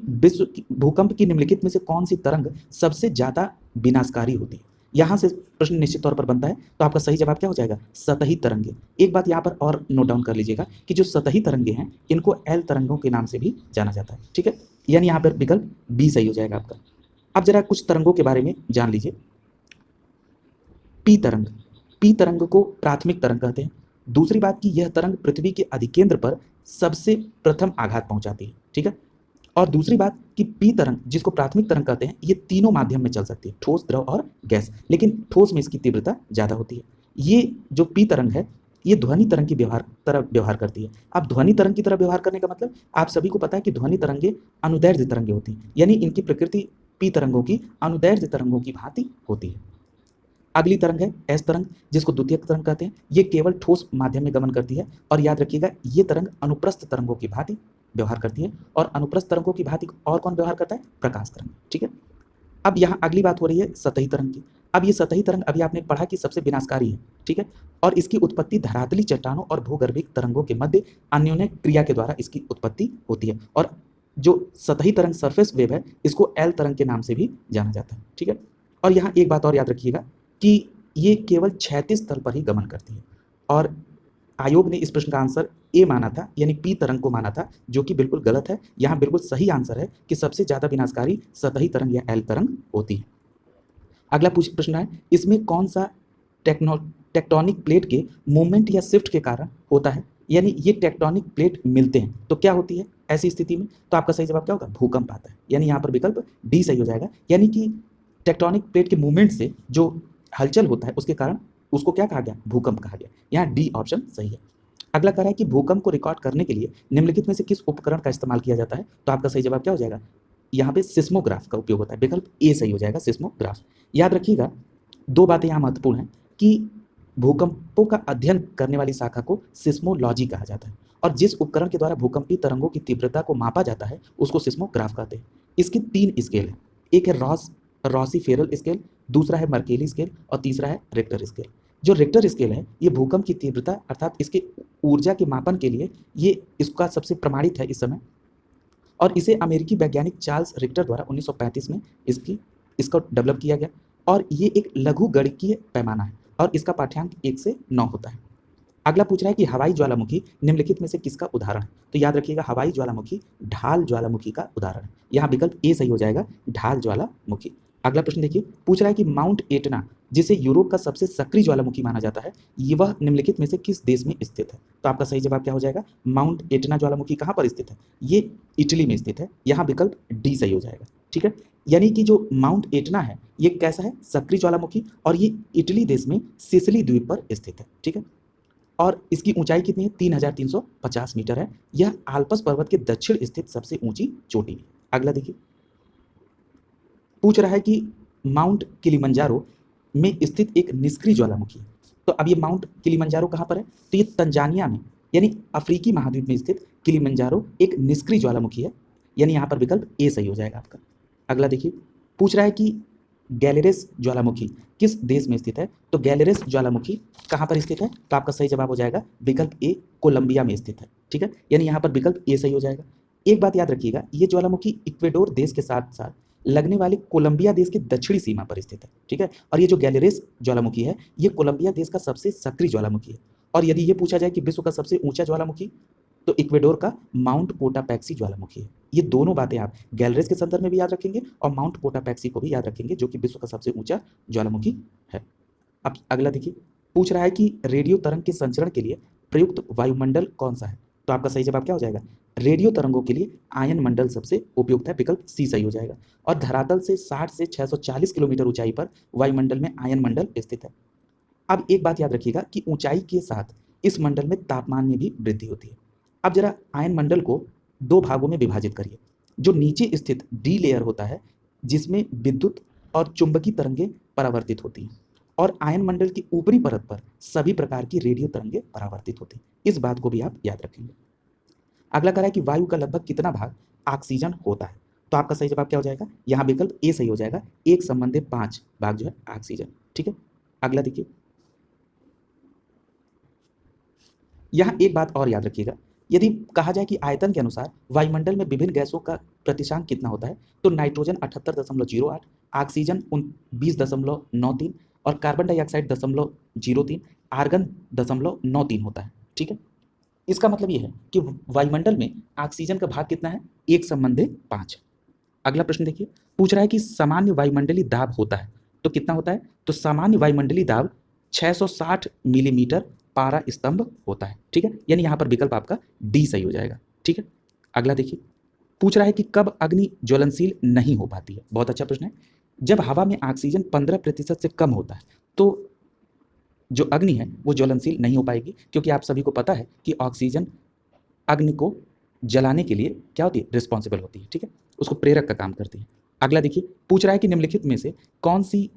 भूकंप की निम्नलिखित में से कौन सी तरंग सबसे ज्यादा विनाशकारी होती है। यहां से प्रश्न निश्चित तौर पर बनता है, तो आपका सही जवाब क्या हो जाएगा, सतही तरंगे। एक बात यहाँ पर और नोट डाउन कर लीजिएगा कि जो सतही तरंगे हैं इनको एल तरंगों के नाम से भी जाना जाता है, ठीक है, यानी यहाँ पर विकल्प बी सही हो जाएगा आपका। अब जरा कुछ तरंगों के बारे में जान लीजिए। पी तरंग, पी तरंग को प्राथमिक तरंग कहते हैं। दूसरी बात कि यह तरंग पृथ्वी के अधिकेंद्र पर सबसे प्रथम आघात पहुंचाती है, ठीक है। और दूसरी बात कि पी तरंग, जिसको प्राथमिक तरंग कहते हैं, ये तीनों माध्यम में चल सकती है, ठोस, द्रव और गैस, लेकिन ठोस में इसकी तीव्रता ज़्यादा होती है। ये जो पी तरंग है ये ध्वनि तरंग की तरह व्यवहार करती है। अब ध्वनि तरंग की तरह व्यवहार करने का मतलब आप सभी को पता है कि ध्वनि तरंगे अनुदैर्ध्य तरंगे होती हैं, यानी इनकी प्रकृति पी तरंगों की अनुदैर्ध्य तरंगों की भांति होती है। अगली तरंग है एस तरंग, जिसको द्वितीयक तरंग कहते हैं। ये केवल ठोस माध्यम में गमन करती है, और याद रखिएगा ये तरंग अनुप्रस्थ तरंगों की भांति व्यवहार करती है, और अनुप्रस्थ तरंगों की भांति और कौन व्यवहार करता है, प्रकाश तरंग, ठीक है। अब यहाँ अगली बात हो रही है सतही तरंग की। अब ये सतही तरंग अभी आपने पढ़ा कि सबसे विनाशकारी है, ठीक है, और इसकी उत्पत्ति धरातली चट्टानों और भूगर्भिक तरंगों के मध्य अन्योन्य क्रिया के द्वारा इसकी उत्पत्ति होती है। और जो सतही तरंग सरफेस वेव है इसको एल तरंग के नाम से भी जाना जाता है, ठीक है। और यहाँ एक बात और याद रखिएगा कि ये केवल क्षैतिज तल पर ही गमन करती है, और आयोग ने इस प्रश्न का आंसर ए माना था, यानी पी तरंग को माना था, जो कि बिल्कुल गलत है। यहाँ बिल्कुल सही आंसर है कि सबसे ज़्यादा विनाशकारी सतही तरंग या एल तरंग होती है। अगला प्रश्न है, इसमें कौन सा टेक्टोनिक प्लेट के मूवमेंट या शिफ्ट के कारण होता है, यानी ये टेक्टोनिक प्लेट मिलते हैं तो क्या होती है ऐसी स्थिति में, तो आपका सही जवाब क्या होगा, भूकंप आता है, यानी यहाँ पर विकल्प डी सही हो जाएगा। यानी कि टेक्टोनिक प्लेट के मूवमेंट से जो हलचल होता है उसके कारण उसको क्या कहा गया, भूकंप कहा गया। यहाँ डी ऑप्शन सही है। अगला कह रहा है कि भूकंप को रिकॉर्ड करने के लिए निम्नलिखित में से किस उपकरण का इस्तेमाल किया जाता है, तो आपका सही जवाब क्या हो जाएगा, यहाँ पे सिस्मोग्राफ का उपयोग होता है, विकल्प ए सही हो जाएगा, सिस्मोग्राफ। याद रखिएगा दो बातें यहाँ महत्वपूर्ण हैं कि भूकंपों का अध्ययन करने वाली शाखा को सिस्मोलॉजी कहा जाता है, और जिस उपकरण के द्वारा भूकंपीय तरंगों की तीव्रता को मापा जाता है उसको सिस्मोग्राफ कहते हैं। इसकी 3 स्केल है, एक है रॉसी फेरल स्केल, दूसरा है मर्केली स्केल, और तीसरा है रिक्टर स्केल। जो रिक्टर स्केल है ये भूकंप की तीव्रता अर्थात इसके ऊर्जा के मापन के लिए ये इसका सबसे प्रमाणित है इस समय, और इसे अमेरिकी वैज्ञानिक चार्ल्स रिक्टर द्वारा 1935 में इसका डेवलप किया गया, और ये एक लघु गणिकीय पैमाना है, और इसका पाठ्यांक 1 से 9 होता है। अगला पूछ रहा है कि हवाई ज्वालामुखी निम्नलिखित में से किसका उदाहरण है, तो याद रखिएगा हवाई ज्वालामुखी ढाल ज्वालामुखी का उदाहरण है। यहाँ विकल्प ए सही हो जाएगा, ढाल ज्वालामुखी। अगला प्रश्न देखिए, पूछ रहा है कि माउंट एटना, जिसे यूरोप का सबसे सक्रिय ज्वालामुखी माना जाता है, ये वह निम्नलिखित में से किस देश में स्थित है, तो आपका सही जवाब क्या हो जाएगा, माउंट एटना ज्वालामुखी कहाँ पर स्थित है, ये इटली में स्थित है। यहाँ विकल्प डी सही हो जाएगा, ठीक है। यानी कि जो माउंट एटना है ये कैसा है, सक्रिय ज्वालामुखी, और ये इटली देश में सिसिली द्वीप पर स्थित है, ठीक है। और इसकी ऊंचाई कितनी है, 3350 मीटर है। यह आल्पस पर्वत के दक्षिण स्थित सबसे ऊंची चोटी है। अगला देखिए, पूछ रहा है कि माउंट किलिमंजारो में स्थित एक निष्क्रिय ज्वालामुखी है, तो अब ये माउंट किलिमंजारो कहाँ पर है, तो ये तंजानिया में यानी अफ्रीकी महाद्वीप में स्थित किलिमंजारो एक निष्क्रिय ज्वालामुखी है, यानी यहाँ पर विकल्प ए सही हो जाएगा आपका। अगला देखिए, पूछ रहा है कि गैलेरेस ज्वालामुखी किस देश में स्थित है, तो गैलेरेस ज्वालामुखी कहाँ पर स्थित है, तो आपका सही जवाब हो जाएगा विकल्प ए, कोलंबिया में स्थित है, ठीक है, यानी यहाँ पर विकल्प ए सही हो जाएगा। एक बात याद रखिएगा, ये ज्वालामुखी इक्वेडोर देश के साथ साथ लगने वाले कोलंबिया देश की दक्षिणी सीमा पर स्थित है, ठीक है। और ये जो गैलेरेस ज्वालामुखी है ये कोलंबिया देश का सबसे सक्रिय ज्वालामुखी है। और यदि ये पूछा जाए कि विश्व का सबसे ऊंचा ज्वालामुखी, तो इक्वेडोर का माउंट कोटापैक्सी ज्वालामुखी है। ये दोनों बातें आप गैलरेस के संदर्भ में भी याद रखेंगे और माउंट कोटापैक्सी को भी याद रखेंगे, जो कि विश्व का सबसे ऊंचा ज्वालामुखी है। अब अगला देखिए, पूछ रहा है कि रेडियो तरंग के संचरण के लिए प्रयुक्त वायुमंडल कौन सा है, तो आपका सही जवाब क्या हो जाएगा, रेडियो तरंगों के लिए आयन मंडल सबसे उपयुक्त है, विकल्प सी सही हो जाएगा। और धरातल से 60 से 640 किलोमीटर ऊंचाई पर वायुमंडल में आयन मंडल स्थित है। अब एक बात याद रखिएगा कि ऊंचाई के साथ इस मंडल में तापमान में भी वृद्धि होती है। अब जरा आयन मंडल को दो भागों में विभाजित करिए। जो नीचे स्थित डी लेयर होता है जिसमें विद्युत और चुंबकीय तरंगें परावर्तित होती हैं, और आयन मंडल की ऊपरी परत पर सभी प्रकार की रेडियो तरंगें परावर्तित होती हैं। इस बात को भी आप याद रखेंगे। अगला कह रहा है कि वायु का लगभग कितना भाग ऑक्सीजन होता है। तो आपका सही जवाब क्या हो जाएगा, यहाँ विकल्प ए सही हो जाएगा, 1/5 भाग जो है ऑक्सीजन। ठीक है, अगला देखिए, यहाँ एक बात और याद रखिएगा, यदि कहा जाए कि आयतन के अनुसार वायुमंडल में विभिन्न गैसों का प्रतिशत कितना होता है, तो नाइट्रोजन 78.08, ऑक्सीजन 20.93 और कार्बन डाइऑक्साइड 0.03, आर्गन 0.93 होता है। ठीक है, इसका मतलब ये है कि वायुमंडल में ऑक्सीजन का भाग कितना है, 1/5। अगला प्रश्न देखिए, पूछ रहा है कि सामान्य वायुमंडलीय दाब होता है तो कितना होता है। तो सामान्य वायुमंडलीय दाब 660 मिलीमीटर पारा स्तंभ होता है। ठीक है, यानी यहाँ पर विकल्प आपका डी सही हो जाएगा। ठीक है, अगला देखिए, पूछ रहा है कि कब अग्नि ज्वलनशील नहीं हो पाती है। बहुत अच्छा प्रश्न है। जब हवा में ऑक्सीजन 15% से कम होता है तो जो अग्नि है वो ज्वलनशील नहीं हो पाएगी, क्योंकि आप सभी को पता है कि ऑक्सीजन अग्नि को जलाने के लिए क्या होती है, रिस्पॉन्सिबल होती है। ठीक है, उसको प्रेरक का काम करती है। अगला देखिए, पूछ रहा है कि निम्नलिखित में से कौन सी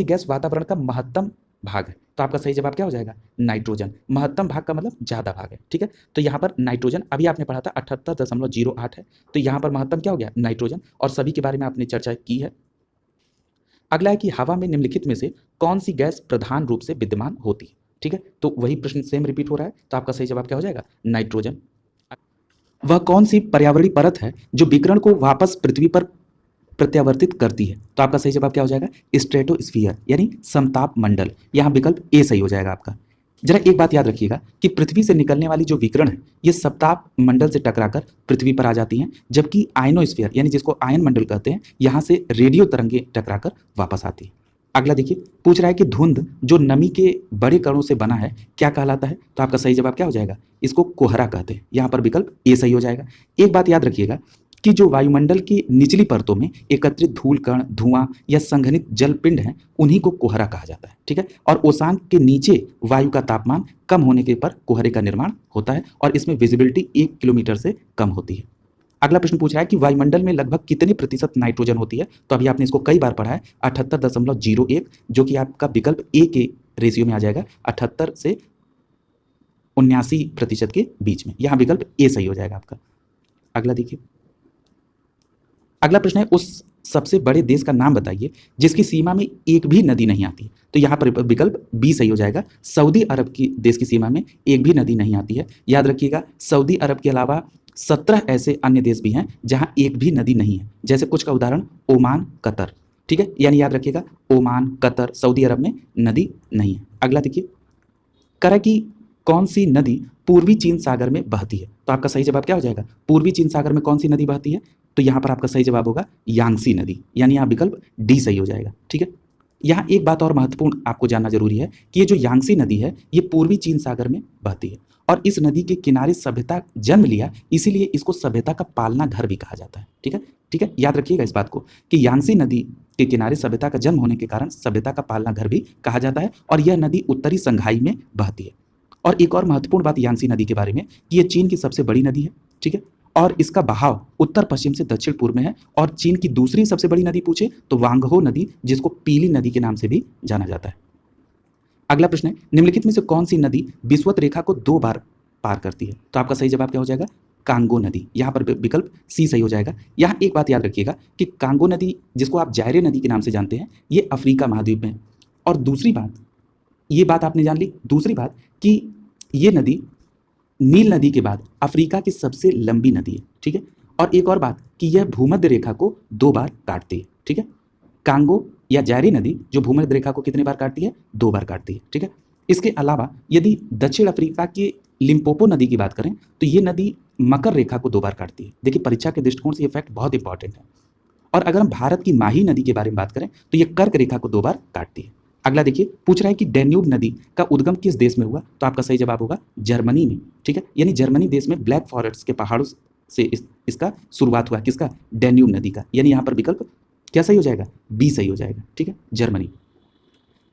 गैस वातावरण का महत्तम भाग है। तो आपका सही जवाब क्या हो जाएगा, नाइट्रोजन। महत्तम भाग का मतलब ज्यादा भाग है। ठीक है, तो यहाँ पर नाइट्रोजन, अभी आपने पढ़ा था 78.08 है, तो यहाँ पर महत्तम क्या हो गया, नाइट्रोजन, और सभी के बारे में आपने चर्चा की है। अगला है कि हवा में निम्नलिखित में से कौन सी गैस प्रधान रूप से विद्यमान होती है। ठीक है, तो वही प्रश्न सेम रिपीट हो रहा है, तो आपका सही जवाब क्या हो जाएगा, नाइट्रोजन। वह कौन सी पर्यावरणीय परत है जो विकिरण को वापस पृथ्वी पर प्रत्यावर्तित करती है। तो आपका सही जवाब क्या हो जाएगा, स्ट्रेटोस्फीयर, यानी समताप मंडल। यहाँ विकल्प ए सही हो जाएगा आपका। जरा एक बात याद रखिएगा कि पृथ्वी से निकलने वाली जो विकिरण है ये समताप मंडल से टकराकर पृथ्वी पर आ जाती हैं, जबकि आयनोस्फीयर यानी जिसको आयन मंडल कहते हैं, यहाँ से रेडियो तरंगें टकराकर वापस आती है। अगला देखिए, पूछ रहा है कि धुंध जो नमी के बड़े कणों से बना है क्या कहलाता है। तो आपका सही जवाब क्या हो जाएगा, इसको कोहरा कहते हैं। यहाँ पर विकल्प ए सही हो जाएगा। एक बात याद रखिएगा कि जो वायुमंडल की निचली परतों में एकत्रित धूल कण, धुआं या संघनित जल पिंड हैं, उन्हीं को कोहरा कहा जाता है। ठीक है, और ओसान के नीचे वायु का तापमान कम होने के पर कोहरे का निर्माण होता है, और इसमें विजिबिलिटी 1 किलोमीटर से कम होती है। अगला प्रश्न पूछ रहा है कि वायुमंडल में लगभग कितनी प्रतिशत नाइट्रोजन होती है। तो अभी आपने इसको कई बार पढ़ा है, 78.01, जो कि आपका विकल्प ए के रेशियो में आ जाएगा, 78 से 79% के बीच में। यहाँ विकल्प ए सही हो जाएगा आपका। अगला देखिए, अगला प्रश्न है, उस सबसे बड़े देश का नाम बताइए जिसकी सीमा में एक भी नदी नहीं आती। तो यहाँ पर विकल्प बी सही हो जाएगा। सऊदी अरब की देश की सीमा में एक भी नदी नहीं आती है। याद रखिएगा, सऊदी अरब के अलावा 17 ऐसे अन्य देश भी हैं जहाँ एक भी नदी नहीं है, जैसे कुछ का उदाहरण ओमान, कतर। ठीक है, यानी याद रखिएगा, ओमान, कतर, सऊदी अरब में नदी नहीं है। अगला देखिए, करा की कौन सी नदी पूर्वी चीन सागर में बहती है। तो आपका सही जवाब क्या हो जाएगा, पूर्वी चीन सागर में कौन सी नदी बहती है। तो यहाँ पर आपका सही जवाब होगा यांगसी नदी, यानी यहाँ विकल्प डी सही हो जाएगा। ठीक है, यहाँ एक बात और महत्वपूर्ण आपको जानना जरूरी है कि ये जो यांगसी नदी है ये पूर्वी चीन सागर में बहती है, और इस नदी के किनारे सभ्यता जन्म लिया, इसीलिए इसको सभ्यता का पालना घर भी कहा जाता है। ठीक है, ठीक है, याद रखिएगा इस बात को कि यांगसी नदी के किनारे सभ्यता का जन्म होने के कारण सभ्यता का पालना घर भी कहा जाता है, और यह नदी उत्तरी संघाई में बहती है। और एक और महत्वपूर्ण बात यांगसी नदी के बारे में कि यह चीन की सबसे बड़ी नदी है। ठीक है, और इसका बहाव उत्तर पश्चिम से दक्षिण पूर्व में है, और चीन की दूसरी सबसे बड़ी नदी पूछे तो वांगहो नदी, जिसको पीली नदी के नाम से भी जाना जाता है। अगला प्रश्न है, निम्नलिखित में से कौन सी नदी विषुवत रेखा को 2 बार पार करती है। तो आपका सही जवाब क्या हो जाएगा, कांगो नदी। यहाँ पर विकल्प सी सही हो जाएगा। यहाँ एक बात याद रखिएगा कि कांगो नदी, जिसको आप जायरे नदी के नाम से जानते हैं, ये अफ्रीका महाद्वीप में है। और दूसरी बात, ये बात आपने जान ली, दूसरी बात कि ये नदी नील नदी के बाद अफ्रीका की सबसे लंबी नदी है। ठीक है, और एक और बात कि यह भूमध्य रेखा को 2 बार काटती है। ठीक है, कांगो या जायरे नदी जो भूमध्य रेखा को कितने बार काटती है, 2 बार काटती है। ठीक है, इसके अलावा यदि दक्षिण अफ्रीका के लिम्पोपो नदी की बात करें तो ये नदी मकर रेखा को 2 बार काटती है। देखिए, परीक्षा के दृष्टिकोण से ये फैक्ट बहुत इंपॉर्टेंट है। और अगर हम भारत की माही नदी के बारे में बात करें तो ये कर्क रेखा को 2 बार काटती है। अगला देखिए, पूछ रहा है कि डैन्यूब नदी का उद्गम किस देश में हुआ। तो आपका सही जवाब होगा जर्मनी में। ठीक है, यानी जर्मनी देश में ब्लैक फॉरेस्ट के पहाड़ों से इसका शुरुआत हुआ, किसका, डैन्यूब नदी का। यानी यहाँ पर विकल्प क्या सही हो जाएगा, बी सही हो जाएगा। ठीक है, जर्मनी।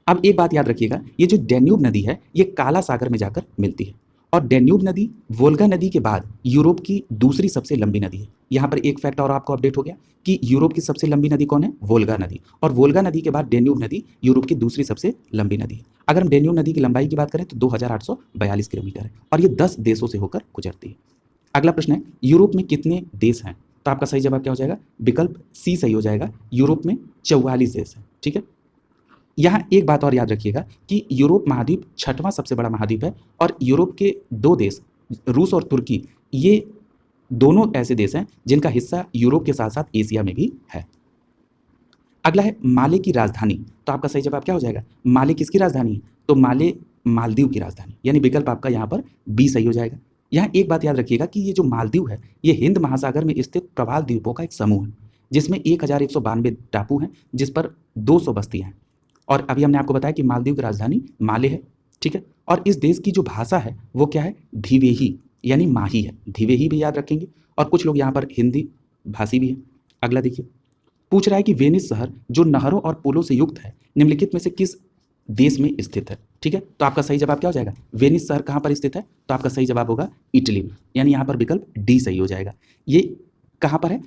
अब एक बात याद रखिएगा, ये जो डैन्यूब नदी है ये काला सागर में जाकर मिलती है, और डैन्यूब नदी वोल्गा नदी के बाद यूरोप की दूसरी सबसे लंबी नदी है। यहाँ पर एक फैक्ट और आपको अपडेट हो गया कि यूरोप की सबसे लंबी नदी कौन है? वोल्गा नदी। और वोल्गा नदी के बाद डैन्यूब नदी यूरोप की दूसरी सबसे लंबी नदी है। अगर हम डैन्यूब नदी की लंबाई की बात करें तो 2842 किलोमीटर है, और ये 10 देशों से होकर गुजरती है। अगला प्रश्न है, यूरोप में कितने देश हैं? तो आपका सही जवाब क्या हो जाएगा? विकल्प सी सही हो जाएगा। यूरोप में 44 देश हैं। ठीक है, यहाँ एक बात और याद रखिएगा कि यूरोप महाद्वीप छठवां सबसे बड़ा महाद्वीप है, और यूरोप के दो देश रूस और तुर्की, ये दोनों ऐसे देश हैं जिनका हिस्सा यूरोप के साथ साथ एशिया में भी है। अगला है माले की राजधानी। तो आपका सही जवाब क्या हो जाएगा? माले किसकी राजधानी है? तो माले मालदीव की राजधानी, यानी विकल्प आपका यहाँ पर बी सही हो जाएगा। यहाँ एक बात याद रखिएगा कि ये जो मालदीव है ये हिंद महासागर में स्थित प्रवाल द्वीपों का एक समूह है, जिसमें 1192 टापू हैं, जिस पर 200 बस्तियाँ हैं। और अभी हमने आपको बताया कि मालदीव की राजधानी माले है। ठीक है, और इस देश की जो भाषा है वो क्या है? धिवेही, यानी माही है। धिवेही भी याद रखेंगे, और कुछ लोग यहाँ पर हिंदी भाषी भी हैं। अगला देखिए, पूछ रहा है कि वेनिस शहर जो नहरों और पुलों से युक्त है निम्नलिखित में से किस देश में स्थित है? ठीक है, तो आपका सही जवाब क्या हो जाएगा? वेनिस शहर कहाँ पर स्थित है? तो आपका सही जवाब होगा इटली में, यानी यहाँ पर विकल्प डी सही हो जाएगा। ये कहाँ पर है?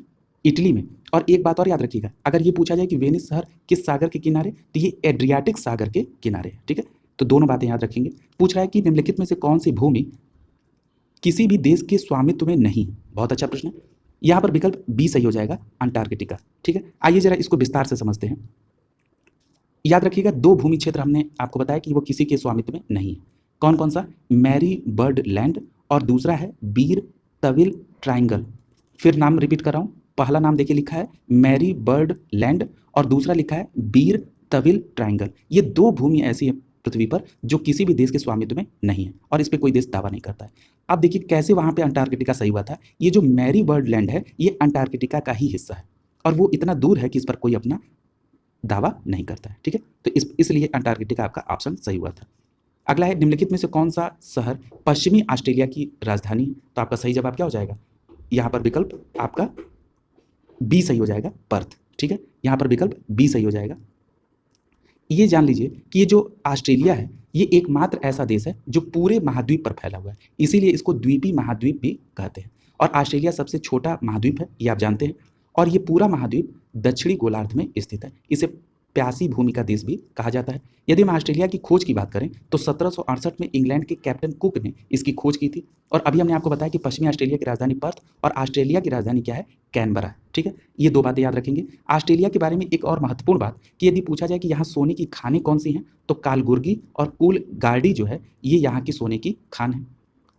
इटली में। और एक बात और याद रखिएगा, अगर ये पूछा जाए कि वेनिस शहर किस सागर के किनारे, तो ये एड्रियाटिक सागर के किनारे है। ठीक है, तो दोनों बातें याद रखेंगे। पूछ रहा है कि निम्नलिखित में से कौन सी भूमि किसी भी देश के स्वामित्व में नहीं? बहुत अच्छा प्रश्न है। यहाँ पर विकल्प बी सही हो जाएगा, अंटार्कटिका। ठीक है, आइए जरा इसको विस्तार से समझते हैं। याद रखिएगा, दो भूमि क्षेत्र हमने आपको बताया कि वो किसी के स्वामित्व में नहीं है। कौन कौन सा? मैरी बर्ड लैंड, और दूसरा है बीर तविल ट्राइंगल। फिर नाम रिपीट कर रहा हूँ, पहला नाम देखिए लिखा है मैरी बर्ड लैंड, और दूसरा लिखा है बीर तविल ट्राइंगल। ये दो भूमि ऐसी है पृथ्वी पर जो किसी भी देश के स्वामित्व में नहीं है, और इस पर कोई देश दावा नहीं करता है। अब देखिए कैसे वहाँ पे अंटार्कटिका सही हुआ था। ये जो मैरी बर्ड लैंड है ये अंटार्कटिका का ही हिस्सा है, और वो इतना दूर है कि इस पर कोई अपना दावा नहीं करता है। ठीक है, तो इसलिए अंटार्कटिका आपका ऑप्शन सही हुआ था। अगला है, निम्नलिखित में से कौन सा शहर पश्चिमी ऑस्ट्रेलिया की राजधानी? तो आपका सही जवाब क्या हो जाएगा? यहाँ पर विकल्प आपका बी सही हो जाएगा, पर्थ। ठीक है, यहाँ पर विकल्प बी सही हो जाएगा। ये जान लीजिए कि ये जो ऑस्ट्रेलिया है ये एकमात्र ऐसा देश है जो पूरे महाद्वीप पर फैला हुआ है, इसीलिए इसको द्वीपीय महाद्वीप भी कहते हैं। और ऑस्ट्रेलिया सबसे छोटा महाद्वीप है, ये आप जानते हैं। और ये पूरा महाद्वीप दक्षिणी गोलार्ध में स्थित है। इसे प्यासी भूमि का देश भी कहा जाता है। यदि हम ऑस्ट्रेलिया की खोज की बात करें तो 1768 में इंग्लैंड के कैप्टन कुक ने इसकी खोज की थी। और अभी हमने आपको बताया कि पश्चिमी ऑस्ट्रेलिया की राजधानी पर्थ और ऑस्ट्रेलिया की राजधानी क्या है? कैनबरा है। ठीक है, ये दो बातें याद रखेंगे। ऑस्ट्रेलिया के बारे में एक और महत्वपूर्ण बात कि यदि पूछा जाए कि यहाँ सोने की खानें कौन सी हैं, तो कालगुर्गी और कूल गार्डी जो है ये यहाँ की सोने की खान है।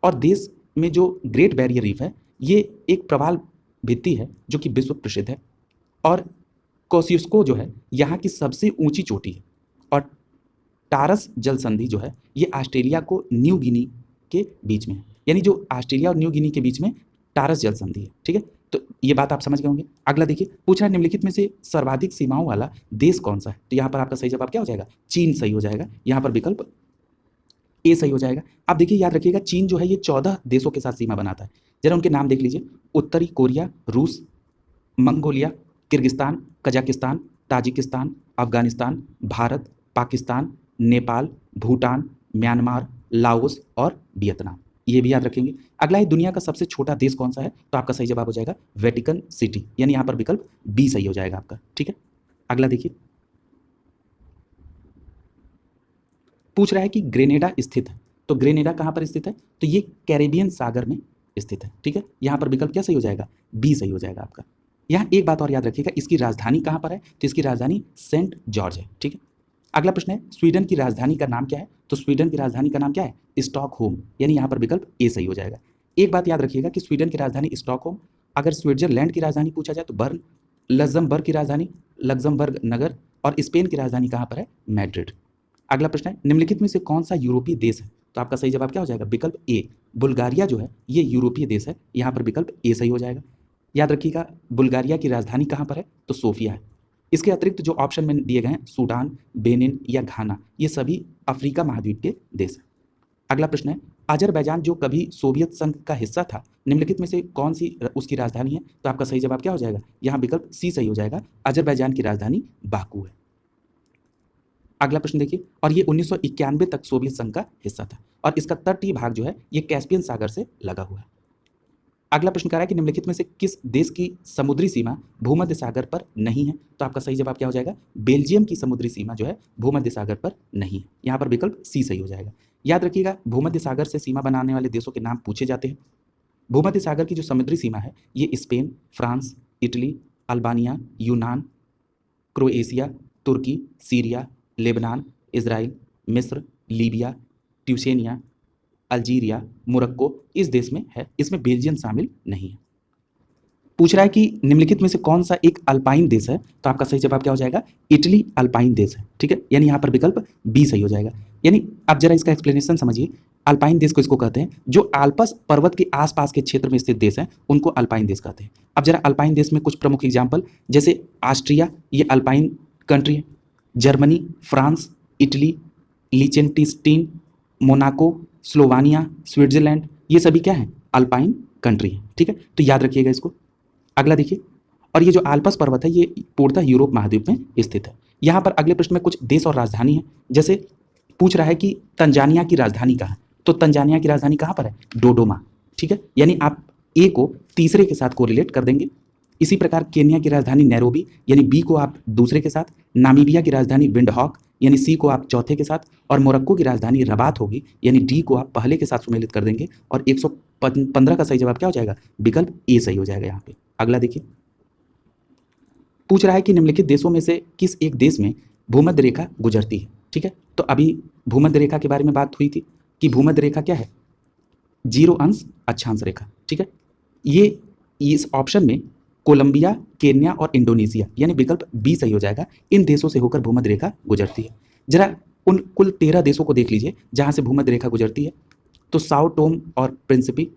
और देश में जो ग्रेट बैरियर रीफ है ये एक प्रवाल भित्ति है जो कि विश्व प्रसिद्ध है। और कोसियुस्को जो है यहाँ की सबसे ऊंची चोटी है। और टारस जल संधि जो है ये ऑस्ट्रेलिया को न्यू गिनी के बीच में है, यानी जो ऑस्ट्रेलिया और न्यू गिनी के बीच में टारस जल संधि है। ठीक है, तो ये बात आप समझ गए होंगे। अगला देखिए, पूछ रहा है निम्नलिखित में से सर्वाधिक सीमाओं वाला देश कौन सा है? तो यहाँ पर आपका सही जवाब क्या हो जाएगा? चीन सही हो जाएगा। यहाँ पर विकल्प ए सही हो जाएगा। अब देखिए याद रखिएगा, चीन जो है ये 14 देशों के साथ सीमा बनाता है। जरा उनके नाम देख लीजिए, उत्तरी कोरिया, रूस, Mongolia, Kyrgyzstan, Kazakhstan, Tajikistan, Afghanistan, Bharat, Pakistan, Nepal, Bhutan, Myanmar, Laos और वियतनाम। ये भी याद रखेंगे। अगला है, दुनिया का सबसे छोटा देश कौन सा है? तो आपका सही जवाब हो जाएगा वेटिकन सिटी, यानी यहाँ पर विकल्प बी सही हो जाएगा आपका। ठीक है, अगला देखिए, पूछ रहा है कि ग्रेनेडा स्थित है। तो ग्रेनेडा कहाँ पर स्थित है? तो ये कैरेबियन सागर में स्थित है। ठीक है, यहाँ पर विकल्प क्या सही हो जाएगा? बी सही हो जाएगा आपका। यहाँ एक बात और याद रखिएगा, इसकी राजधानी कहाँ पर है? तो इसकी राजधानी सेंट जॉर्ज है। ठीक है, अगला प्रश्न है, स्वीडन की राजधानी का नाम क्या है? तो स्वीडन की राजधानी का नाम क्या है? स्टॉकहोम, यानी यहाँ पर विकल्प ए सही हो जाएगा। एक बात याद रखिएगा कि स्वीडन की राजधानी स्टॉकहोम, अगर स्विट्जरलैंड की राजधानी पूछा जाए तो बर्न, लग्जमबर्ग की राजधानी लग्जमबर्ग नगर, और स्पेन की राजधानी कहाँ पर है? मैड्रिड। अगला प्रश्न है, निम्नलिखित में से कौन सा यूरोपीय देश है? तो आपका सही जवाब क्या हो जाएगा? विकल्प ए, बुल्गारिया जो है ये यूरोपीय देश है। यहाँ पर विकल्प ए सही हो जाएगा। याद रखिएगा, बुल्गारिया की राजधानी कहाँ पर है? तो सोफिया है। इसके अतिरिक्त जो ऑप्शन में दिए गए हैं, सूडान, बेनिन या घाना, ये सभी अफ्रीका महाद्वीप के देश हैं। अगला प्रश्न है, अजरबैजान जो कभी सोवियत संघ का हिस्सा था, निम्नलिखित में से कौन सी उसकी राजधानी है? तो आपका सही जवाब क्या हो जाएगा? यहाँ विकल्प सी सही हो जाएगा, अजरबैजान की राजधानी बाकू है। अगला प्रश्न देखिए, और ये 1991 तक सोवियत संघ का हिस्सा था और इसका तटीय भाग जो है ये कैस्पियन सागर से लगा हुआ है। अगला प्रश्न कह रहा है कि निम्नलिखित में से किस देश की समुद्री सीमा भूमध्य सागर पर नहीं है? तो आपका सही जवाब क्या हो जाएगा? बेल्जियम की समुद्री सीमा जो है भूमध्य सागर पर नहीं है। यहाँ पर विकल्प सी सही हो जाएगा। याद रखिएगा, भूमध्य सागर से सीमा बनाने वाले देशों के नाम पूछे जाते हैं। भूमध्य सागर की जो समुद्री सीमा है ये स्पेन, फ्रांस, इटली, अल्बानिया, यूनान, क्रोएशिया, तुर्की, सीरिया, लेबनान, इजराइल, मिस्र, लीबिया, ट्यूशेनिया, अल्जीरिया, मोरक्को इस देश में है। इसमें बेल्जियम शामिल नहीं है। पूछ रहा है कि निम्नलिखित में से कौन सा एक अल्पाइन देश है? तो आपका सही जवाब क्या हो जाएगा? इटली अल्पाइन देश है। ठीक है, यानी यहाँ पर विकल्प बी सही हो जाएगा। यानी अब जरा इसका एक्सप्लेनेशन समझिए। अल्पाइन देश को इसको कहते हैं जो आल्पस पर्वत के आसपास के क्षेत्र में स्थित देश हैं उनको अल्पाइन देश कहते हैं। अब जरा अल्पाइन देश में कुछ प्रमुख एग्जाम्पल, जैसे ऑस्ट्रिया ये अल्पाइन कंट्री है, Germany, France, Italy, Liechtenstein, Monaco, Slovenia, Switzerland, ये सभी क्या है? अल्पाइन कंट्री है। ठीक है, तो याद रखिएगा इसको। अगला देखिए, और ये जो आल्पस पर्वत है ये पूर्णतः यूरोप महाद्वीप में स्थित है। यहाँ पर अगले प्रश्न में कुछ देश और राजधानी है। जैसे पूछ रहा है कि तंजानिया की राजधानी कहाँ है? तो तंजानिया की राजधानी कहाँ पर है? डोडोमा। ठीक है, यानी आप ए को तीसरे के साथ कोरिलेट कर देंगे। इसी प्रकार केन्या की राजधानी नैरोबी, यानी बी को आप दूसरे के साथ। नामीबिया की राजधानी विंडहॉक, यानी सी को आप चौथे के साथ। और मोरक्को की राजधानी रबात होगी, यानी डी को आप पहले के साथ सुमेलित कर देंगे। और 115 का सही जवाब क्या हो जाएगा? विकल्प ए सही हो जाएगा यहाँ पे। अगला देखिए, पूछ रहा है कि निम्नलिखित देशों में से किस एक देश में भूमध्य रेखा गुजरती है? ठीक है, तो अभी भूमध्य रेखा के बारे में बात हुई थी कि भूमध्य रेखा क्या है? 0 अंश अक्षांश रेखा। ठीक है, ये इस ऑप्शन में कोलंबिया, केन्या और इंडोनेशिया, यानी विकल्प बी सही हो जाएगा। इन देशों से होकर भूमध्य रेखा गुजरती है। जरा उन कुल 13 देशों को देख लीजिए जहां से भूमध्य रेखा गुजरती है। तो साओ टोम और प्रिंसिपी,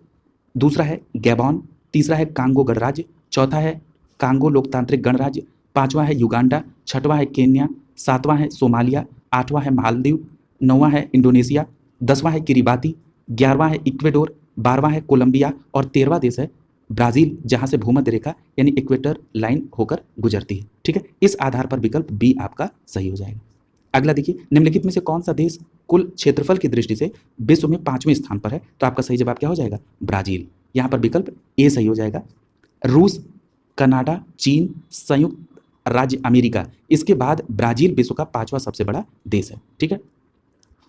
दूसरा है गैबॉन, तीसरा है कांगो गणराज्य, चौथा है कांगो लोकतांत्रिक गणराज्य, पांचवा है युगांडा, छठवां है केन्या, सातवां है सोमालिया, आठवां है मालदीव, नौवां है इंडोनेशिया, 10वां है किरिबाती, 11वां है इक्वेडोर, 12वां है कोलंबिया और 13वां देश है ब्राजील, जहां से भूमध्य रेखा यानी इक्वेटर लाइन होकर गुजरती है। ठीक है, इस आधार पर विकल्प बी आपका सही हो जाएगा। अगला देखिए, निम्नलिखित में से कौन सा देश कुल क्षेत्रफल की दृष्टि से विश्व में 5वें स्थान पर है? तो आपका सही जवाब क्या हो जाएगा? ब्राजील। यहाँ पर विकल्प ए सही हो जाएगा। रूस, कनाडा, चीन, संयुक्त राज्य अमेरिका, इसके बाद ब्राजील विश्व का 5वां सबसे बड़ा देश है। ठीक है,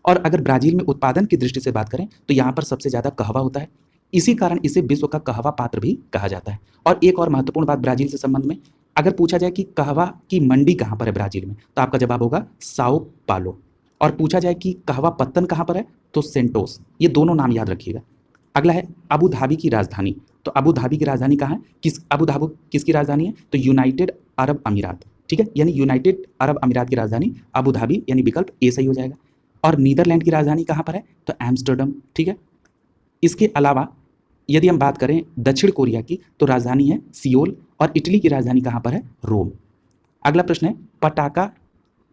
और अगर ब्राजील में उत्पादन की दृष्टि से बात करें तो यहाँ पर सबसे ज़्यादा कहवा होता है। इसी कारण इसे विश्व का कहवा पात्र भी कहा जाता है। और एक और महत्वपूर्ण बात ब्राजील से संबंध में, अगर पूछा जाए कि कहवा की मंडी कहाँ पर है ब्राजील में, तो आपका जवाब होगा साओ पालो। और पूछा जाए कि कहवा पत्तन कहाँ पर है, तो सेंटोस। ये दोनों नाम याद रखिएगा। अगला है अबू धाबी की राजधानी। तो अबू धाबी की राजधानी कहाँ है? अबू धाबी किसकी राजधानी है? तो यूनाइटेड अरब अमीरात। ठीक है, यानी यूनाइटेड अरब अमीरात की राजधानी अबू धाबी, यानी विकल्प ए सही हो जाएगा। और नीदरलैंड की राजधानी कहाँ पर है? तो एम्स्टर्डम। ठीक है, इसके अलावा यदि हम बात करें दक्षिण कोरिया की, तो राजधानी है सियोल। और इटली की राजधानी कहाँ पर है? रोम। अगला प्रश्न है पटाका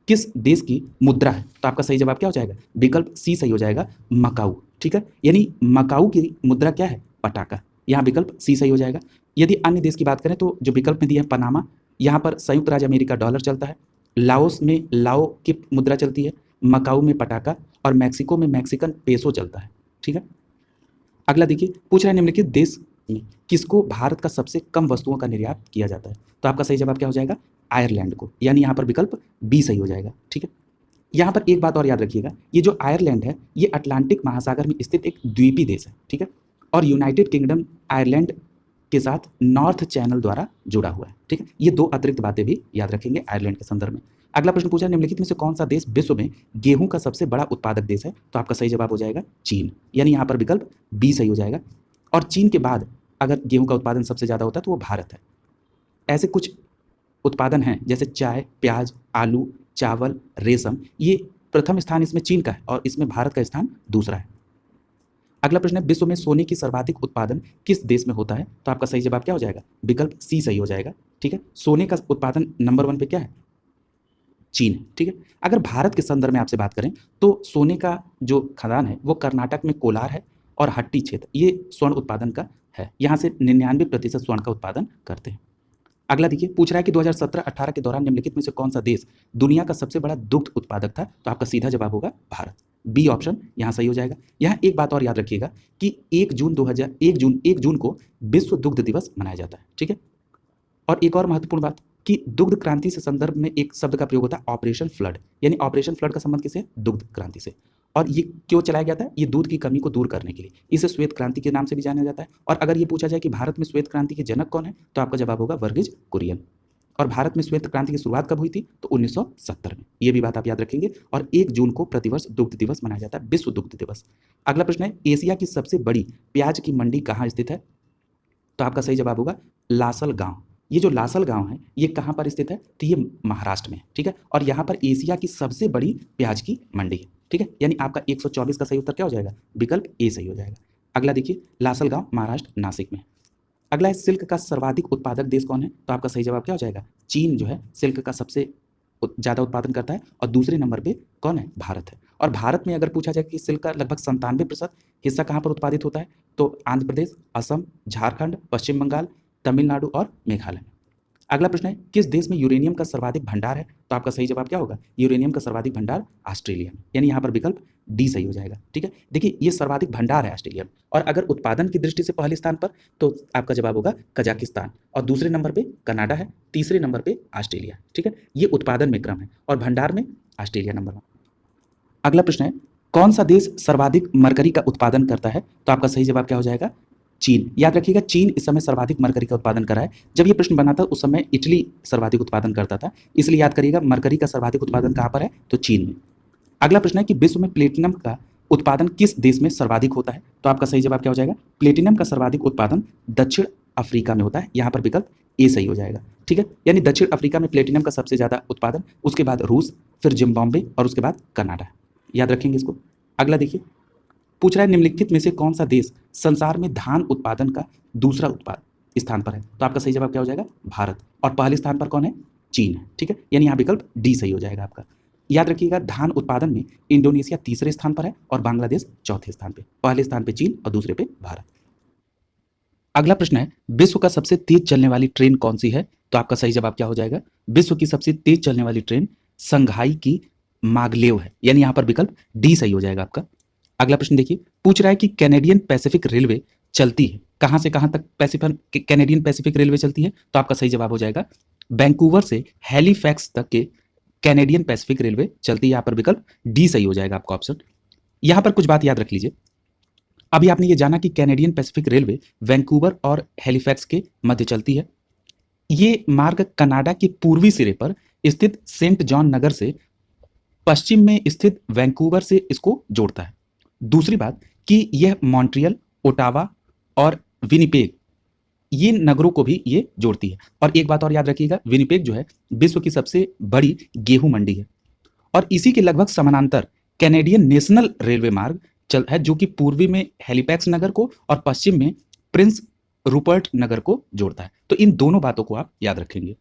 किस देश की मुद्रा है? तो आपका सही जवाब क्या हो जाएगा? विकल्प सी सही हो जाएगा, मकाऊ। ठीक है, यानी मकाऊ की मुद्रा क्या है? पटाका। यहाँ विकल्प सी सही हो जाएगा। यदि अन्य देश की बात करें तो जो विकल्प में दिया है पनामा, यहाँ पर संयुक्त राज्य अमेरिका डॉलर चलता है। लाओस में लाओ की मुद्रा चलती है, मकाऊ में पटाका, और मैक्सिको में मैक्सिकन पेसो चलता है। ठीक है, अगला देखिए, पूछ रहा है निम्नलिखित देश में किसको भारत का सबसे कम वस्तुओं का निर्यात किया जाता है? तो आपका सही जवाब क्या हो जाएगा? आयरलैंड को, यानी यहाँ पर विकल्प बी सही हो जाएगा। ठीक है, यहाँ पर एक बात और याद रखिएगा, ये जो आयरलैंड है ये अटलांटिक महासागर में स्थित एक द्वीपीय देश है। ठीक है, और यूनाइटेड किंगडम आयरलैंड के साथ नॉर्थ चैनल द्वारा जुड़ा हुआ है। ठीक है, ये दो अतिरिक्त बातें भी याद रखेंगे आयरलैंड के संदर्भ में। अगला प्रश्न पूछा, निम्नलिखित में से कौन सा देश विश्व में गेहूं का सबसे बड़ा उत्पादक देश है? तो आपका सही जवाब हो जाएगा चीन, यानी यहाँ पर विकल्प बी सही हो जाएगा। और चीन के बाद अगर गेहूं का उत्पादन सबसे ज़्यादा होता है तो वो भारत है। ऐसे कुछ उत्पादन हैं जैसे चाय, प्याज, आलू, चावल, रेशम, ये प्रथम स्थान इसमें चीन का है और इसमें भारत का स्थान दूसरा है। अगला प्रश्न है, विश्व में सोने की सर्वाधिक उत्पादन किस देश में होता है? तो आपका सही जवाब क्या हो जाएगा? विकल्प सी सही हो जाएगा। ठीक है, सोने का उत्पादन नंबर 1 पे क्या है? चीन है। ठीक है, अगर भारत के संदर्भ में आपसे बात करें तो सोने का जो खदान है वो कर्नाटक में कोलार है और हट्टी क्षेत्र, ये स्वर्ण उत्पादन का है। यहाँ से 99% स्वर्ण का उत्पादन करते हैं। अगला देखिए, पूछ रहा है कि 2017-18 के दौरान निम्नलिखित में से कौन सा देश दुनिया का सबसे बड़ा दुग्ध उत्पादक था? तो आपका सीधा जवाब होगा भारत। बी ऑप्शन यहाँ सही हो जाएगा। यहाँ एक बात और याद रखिएगा कि 1 जून को विश्व दुग्ध दिवस मनाया जाता है, ठीक है। और एक और महत्वपूर्ण बात कि दुग्ध क्रांति से संदर्भ में एक शब्द का प्रयोग होता है ऑपरेशन फ्लड, यानी ऑपरेशन फ्लड का संबंध किससे? दुग्ध क्रांति से। और ये क्यों चलाया गया था? ये दूध की कमी को दूर करने के लिए। इसे श्वेत क्रांति के नाम से भी जाना जाता है। और अगर ये पूछा जाए कि भारत में श्वेत क्रांति के जनक कौन है, तो आपका जवाब होगा वर्गीज कुरियन। और भारत में श्वेत क्रांति की शुरुआत कब हुई थी? तो 1970 में। ये भी बात आप याद रखेंगे। और 1 जून को प्रतिवर्ष दुग्ध दिवस मनाया जाता है, विश्व दुग्ध दिवस। अगला प्रश्न है, एशिया की सबसे बड़ी प्याज की मंडी कहाँ स्थित है? तो आपका सही जवाब होगा लासल गांव। ये जो लासल गांव है ये कहाँ पर स्थित है? तो ये महाराष्ट्र में है, ठीक है। और यहाँ पर एशिया की सबसे बड़ी प्याज की मंडी है, ठीक है। यानी आपका 124 का सही उत्तर क्या हो जाएगा? विकल्प ए सही हो जाएगा। अगला देखिए, लासल गांव महाराष्ट्र नासिक में है। अगला है, सिल्क का सर्वाधिक उत्पादक देश कौन है? तो आपका सही जवाब क्या हो जाएगा? चीन जो है सिल्क का सबसे ज़्यादा उत्पादन करता है। और दूसरे नंबर पे कौन है? भारत है। और भारत में अगर पूछा जाए कि सिल्क का लगभग 97% हिस्सा कहाँ पर उत्पादित होता है, तो आंध्र प्रदेश, असम, झारखंड, पश्चिम बंगाल, तमिलनाडु और मेघालय में। अगला प्रश्न है, किस देश में यूरेनियम का सर्वाधिक भंडार है? तो आपका सही जवाब क्या होगा? यूरेनियम का सर्वाधिक भंडार ऑस्ट्रेलिया में, यानी यहाँ पर विकल्प डी सही हो जाएगा, ठीक है। देखिए, ये सर्वाधिक भंडार है ऑस्ट्रेलिया में। और अगर उत्पादन की दृष्टि से पहले स्थान पर, तो आपका जवाब होगा कजाकिस्तान। और दूसरे नंबर पे कनाडा है, तीसरे नंबर पे ऑस्ट्रेलिया, ठीक है। ये उत्पादन में क्रम है और भंडार में ऑस्ट्रेलिया नंबर 1। अगला प्रश्न है, कौन सा देश सर्वाधिक मरकरी का उत्पादन करता है? तो आपका सही जवाब क्या हो जाएगा? चीन। याद रखिएगा, चीन इस समय सर्वाधिक मरकरी का उत्पादन कर रहा है। जब ये प्रश्न बना था उस समय इटली सर्वाधिक उत्पादन करता था, इसलिए याद करिएगा मरकरी का सर्वाधिक उत्पादन कहाँ पर है? तो चीन में। अगला प्रश्न है कि विश्व में प्लेटिनम का उत्पादन किस देश में सर्वाधिक होता है? तो आपका सही जवाब क्या हो जाएगा? प्लेटिनम का सर्वाधिक उत्पादन दक्षिण अफ्रीका में होता है। यहाँ पर विकल्प ए सही हो जाएगा, ठीक है। यानी दक्षिण अफ्रीका में प्लेटिनम का सबसे ज़्यादा उत्पादन, उसके बाद रूस, फिर जिम्बाब्वे और उसके बाद कनाडा। याद रखेंगे इसको। अगला देखिए, पूछ रहा है निम्नलिखित में से कौन सा देश संसार में धान उत्पादन का दूसरा स्थान पर है? तो आपका सही जवाब क्या हो जाएगा? भारत। और पहले स्थान पर कौन है? चीन है, ठीक है। यानी यहाँ विकल्प डी सही हो जाएगा आपका। याद रखिएगा, धान उत्पादन में इंडोनेशिया तीसरे स्थान पर है और बांग्लादेश चौथे स्थान पे। पहले स्थान पे चीन और दूसरे पे भारत। अगला प्रश्न है, विश्व का सबसे तेज चलने वाली ट्रेन कौन सी है? तो आपका सही जवाब क्या हो जाएगा? विश्व की सबसे तेज चलने वाली ट्रेन संघाई की मागलेव है, यानी यहाँ पर विकल्प डी सही हो जाएगा आपका। अगला प्रश्न देखिए, पूछ रहा है कि कैनेडियन पैसिफिक रेलवे चलती है कहां से कहां तक? कैनेडियन पैसिफिक रेलवे चलती है, तो आपका सही जवाब हो जाएगा वैंकूवर से हैलिफैक्स तक के कैनेडियन पैसिफिक रेलवे चलती है। यहाँ पर विकल्प डी सही हो जाएगा आपका ऑप्शन। यहाँ पर कुछ बात याद रख लीजिए। अभी आपने ये जाना कि कैनेडियन पैसिफिक रेलवे वैंकूवर और हैलिफैक्स के मध्य चलती है। ये मार्ग कनाडा के पूर्वी सिरे पर स्थित सेंट जॉन नगर से पश्चिम में स्थित वैंकूवर से इसको जोड़ता है। दूसरी बात कि यह मॉन्ट्रियल, ओटावा और विनिपेग ये नगरों को भी ये जोड़ती है। और एक बात और याद रखिएगा, विनिपेग जो है विश्व की सबसे बड़ी गेहूं मंडी है। और इसी के लगभग समानांतर कैनेडियन नेशनल रेलवे मार्ग चल है, जो कि पूर्वी में हैलिफैक्स नगर को और पश्चिम में प्रिंस रूपर्ट नगर को जोड़ता है। तो इन दोनों बातों को आप याद रखेंगे।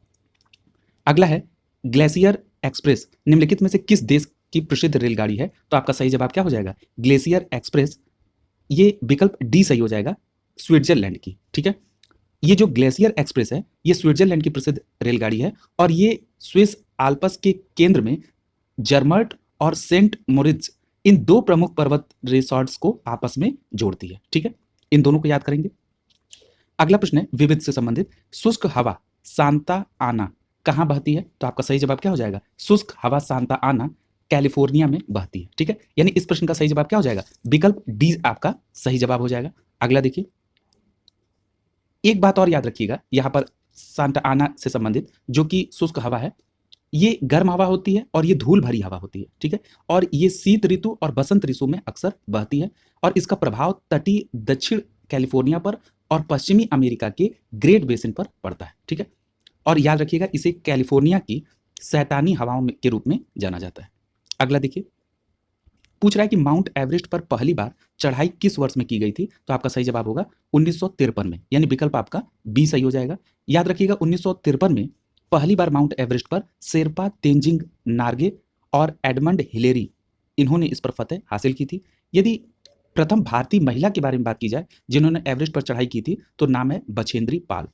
अगला है, ग्लेशियर एक्सप्रेस निम्नलिखित में से किस देश की प्रसिद्ध रेलगाड़ी है? तो आपका सही जवाब क्या हो जाएगा? Glacier express. ये विकल्प डी सही हो जाएगा, स्विट्जरलैंड की, ठीक है। ये जो ग्लेशियर एक्सप्रेस है ये स्विट्जरलैंड की प्रसिद्ध रेलगाड़ी है और ये स्विस आल्प्स के केंद्र में जर्मर्ट और सेंट मोरिट्ज इन दो प्रमुख पर्वत रिसॉर्ट्स को आपस में जोड़ती है, ठीक है। इन दोनों को याद करेंगे। अगला प्रश्न है विविध से संबंधित, शुष्क हवा सांता आना कहाँ बहती है? तो आपका सही जवाब क्या हो जाएगा? शुष्क हवा सांता आना कैलिफोर्निया में बहती है, ठीक है। यानी इस प्रश्न का सही जवाब क्या हो जाएगा? विकल्प डी आपका सही जवाब हो जाएगा। अगला देखिए, एक बात और याद रखिएगा यहाँ पर सांता आना से संबंधित, जो कि शुष्क हवा है, ये गर्म हवा होती है और ये धूल भरी हवा होती है, ठीक है। और ये शीत ऋतु और बसंत ऋतु में अक्सर बहती है और इसका प्रभाव तटीय दक्षिण कैलिफोर्निया पर और पश्चिमी अमेरिका के ग्रेट बेसिन पर पड़ता है, ठीक है। और याद रखिएगा, इसे कैलिफोर्निया की शैतानी हवाओं के रूप में जाना जाता है। अगला देखिए, पूछ रहा है कि माउंट एवरेस्ट पर पहली बार चढ़ाई किस वर्ष में की गई थी? तो आपका सही जवाब होगा 1953 में, यानी विकल्प आपका बी सही हो जाएगा। याद रखिएगा, 1953 में पहली बार माउंट एवरेस्ट पर शेरपा तेंजिंग नार्गे और एडमंड हिलेरी इन्होंने इस पर फतेह हासिल की थी। यदि प्रथम भारतीय महिला के बारे में बात की जाए जिन्होंने एवरेस्ट पर चढ़ाई की थी, तो नाम है बछेंद्री पाल।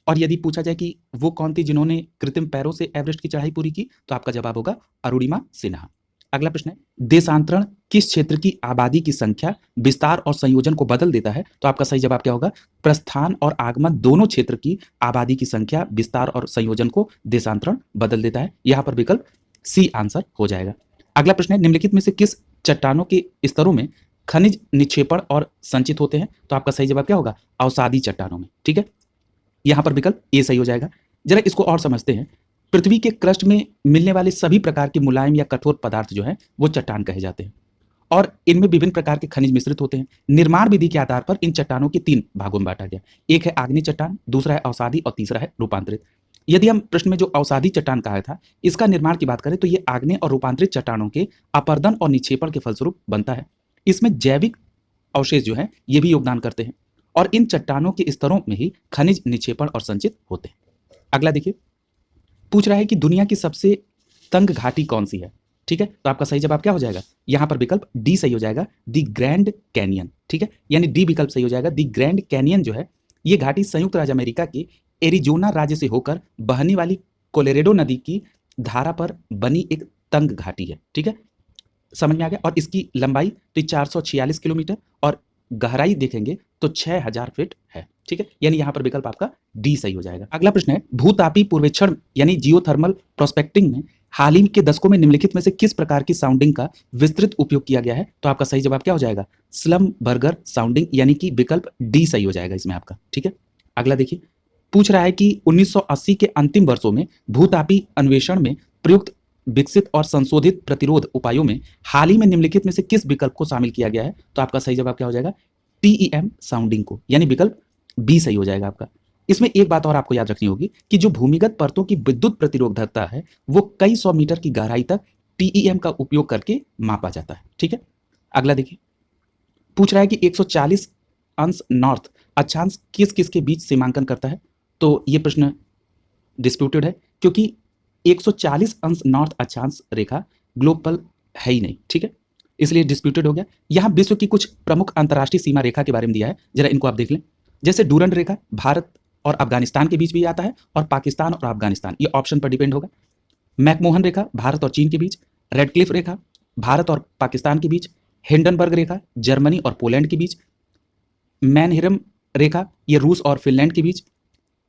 और यदि पूछा जाए कि वो कौन थी जिन्होंने कृत्रिम पैरों से एवरेस्ट की चढ़ाई पूरी की, तो आपका जवाब होगा अरुणिमा सिन्हा। अगला प्रश्न है, देशांतरण किस क्षेत्र की आबादी की संख्या, विस्तार और संयोजन को बदल देता है? तो आपका सही जवाब क्या होगा? प्रस्थान और आगमन दोनों क्षेत्र की आबादी की संख्या, विस्तार और संयोजन को देशांतरण बदल देता है। यहाँ पर विकल्प सी आंसर हो जाएगा। अगला प्रश्न है, निम्नलिखित में से किस चट्टानों के स्तरों में खनिज निक्षेपण और संचित होते हैं? तो आपका सही जवाब क्या होगा? अवसादी चट्टानों में। ठीक है, यहाँ पर विकल्प ए सही हो जाएगा। जरा इसको और समझते हैं। पृथ्वी के क्रस्ट में मिलने वाले सभी प्रकार के मुलायम या कठोर पदार्थ जो हैं वो चट्टान कहे जाते हैं और इनमें विभिन्न प्रकार के खनिज मिश्रित होते हैं। निर्माण विधि के आधार पर इन चट्टानों के 3 भागों में बांटा गया। एक है आग्नेय चट्टान, दूसरा है अवसादी और तीसरा है रूपांतरित। यदि हम प्रश्न में जो अवसादी चट्टान कहा था, इसका निर्माण की बात करें तो ये आग्नेय और रूपांतरित चट्टानों के अपरदन और निक्षेपण के फलस्वरूप बनता है। इसमें जैविक अवशेष जो है ये भी योगदान करते हैं और इन चट्टानों के स्तरों में ही खनिज निक्षेपण और संचित होते हैं। अगला देखिए, पूछ रहा है कि दुनिया की सबसे तंग घाटी कौन सी है? ठीक है, तो आपका सही जवाब क्या हो जाएगा? यहां पर विकल्प डी सही हो जाएगा, द ग्रैंड कैनियन। ठीक है, यानी डी विकल्प सही हो जाएगा। द ग्रैंड कैनियन जो है ये घाटी संयुक्त राज्य अमेरिका के एरिजोना राज्य से होकर बहने वाली कोलोराडो नदी की धारा पर बनी एक तंग घाटी है। ठीक है, समझ में आ गया। और इसकी लंबाई तो 446 किलोमीटर और गहराई देखेंगे तो 6000 फीट है। ठीक है, यानी यहां पर विकल्प आपका डी सही हो जाएगा। अगला प्रश्न है, भूतापी पूर्वेक्षण यानी जियोथर्मल प्रोस्पेक्टिंग में हाल ही के दशकों में निम्नलिखित में से किस प्रकार की साउंडिंग का विस्तृत उपयोग किया गया है? तो आपका सही जवाब क्या हो जाएगा? स्लमबर्गर साउंडिंग, यानी कि विकल्प डी सही हो जाएगा इसमें आपका। ठीक है, अगला देखिए, पूछ रहा है कि 1980 के अंतिम वर्षों में भूतापी अन्वेषण में प्रयुक्त विकसित और संशोधित प्रतिरोध उपायों में हाल ही में निम्नलिखित में से किस विकल्प को शामिल किया गया है? तो आपका सही जवाब क्या हो जाएगा? टीईएम साउंडिंग को, यानी विकल्प बी सही हो जाएगा आपका। इसमें एक बात और आपको याद रखनी होगी कि जो भूमिगत परतों की विद्युत प्रतिरोधकता है वो कई 100 मीटर की गहराई तक टीईएम का उपयोग करके मापा जाता है। ठीक है, अगला देखिए, पूछ रहा है कि 140 अंश नॉर्थ अक्षांश किस किस के बीच सीमांकन करता है? तो ये प्रश्न डिस्प्यूटेड है क्योंकि 140 अंश नॉर्थ अक्षांश रेखा ग्लोबल है ही नहीं। ठीक है, इसलिए डिस्प्यूटेड हो गया। यहां विश्व की कुछ प्रमुख अंतर्राष्ट्रीय सीमा रेखा के बारे में दिया है, जरा इनको आप देख लें। जैसे डूरंड रेखा भारत और अफगानिस्तान के बीच भी आता है और पाकिस्तान और अफगानिस्तान, ये ऑप्शन पर डिपेंड होगा। मैकमोहन रेखा भारत और चीन के बीच, रेडक्लिफ रेखा भारत और पाकिस्तान के बीच, हिंडनबर्ग रेखा जर्मनी और पोलैंड के बीच, मैनहिरम रेखा ये रूस और फिनलैंड के बीच,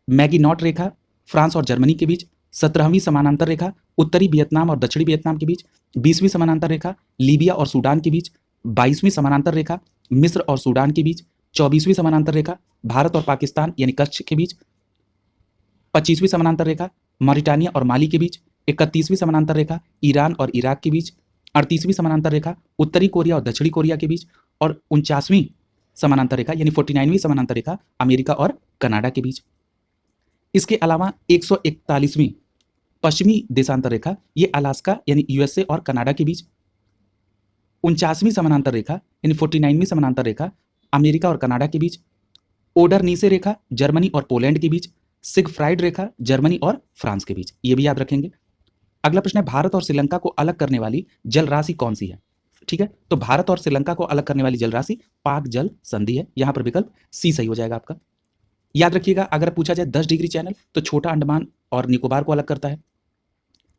मैगिनॉट रेखा फ्रांस और जर्मनी के बीच, 17वीं समानांतर रेखा उत्तरी वियतनाम और दक्षिणी वियतनाम के बीच, 20वीं समानांतर रेखा लीबिया और सूडान के बीच, 22वीं समानांतर रेखा मिस्र और सूडान के बीच, 24वीं समानांतर रेखा भारत और पाकिस्तान यानी कच्छ के बीच, 25वीं समानांतर रेखा मॉरिटानिया और माली के बीच, 31वीं समानांतर रेखा ईरान और इराक के बीच, 38वीं समानांतर रेखा उत्तरी कोरिया और दक्षिणी कोरिया के बीच और 49वीं समानांतर रेखा यानी 49वीं समानांतर रेखा अमेरिका और कनाडा के बीच। इसके अलावा 141वीं पश्चिमी देशांतर रेखा ये अलास्का यानी यूएसए और कनाडा के बीच, 49वीं समानांतर रेखा यानी 49वीं समानांतर रेखा अमेरिका और कनाडा के बीच, ओडरनीसे रेखा जर्मनी और पोलैंड के बीच, सिगफ्राइड रेखा जर्मनी और फ्रांस के बीच, ये भी याद रखेंगे। अगला प्रश्न है, भारत और श्रीलंका को अलग करने वाली जल राशि कौन सी है? ठीक है, तो भारत और श्रीलंका को अलग करने वाली जल राशि पाक जल संधि है। यहां पर विकल्प सी सही हो जाएगा आपका। याद रखिएगा, अगर पूछा जाए 10 डिग्री चैनल तो छोटा अंडमान और निकोबार को अलग करता है।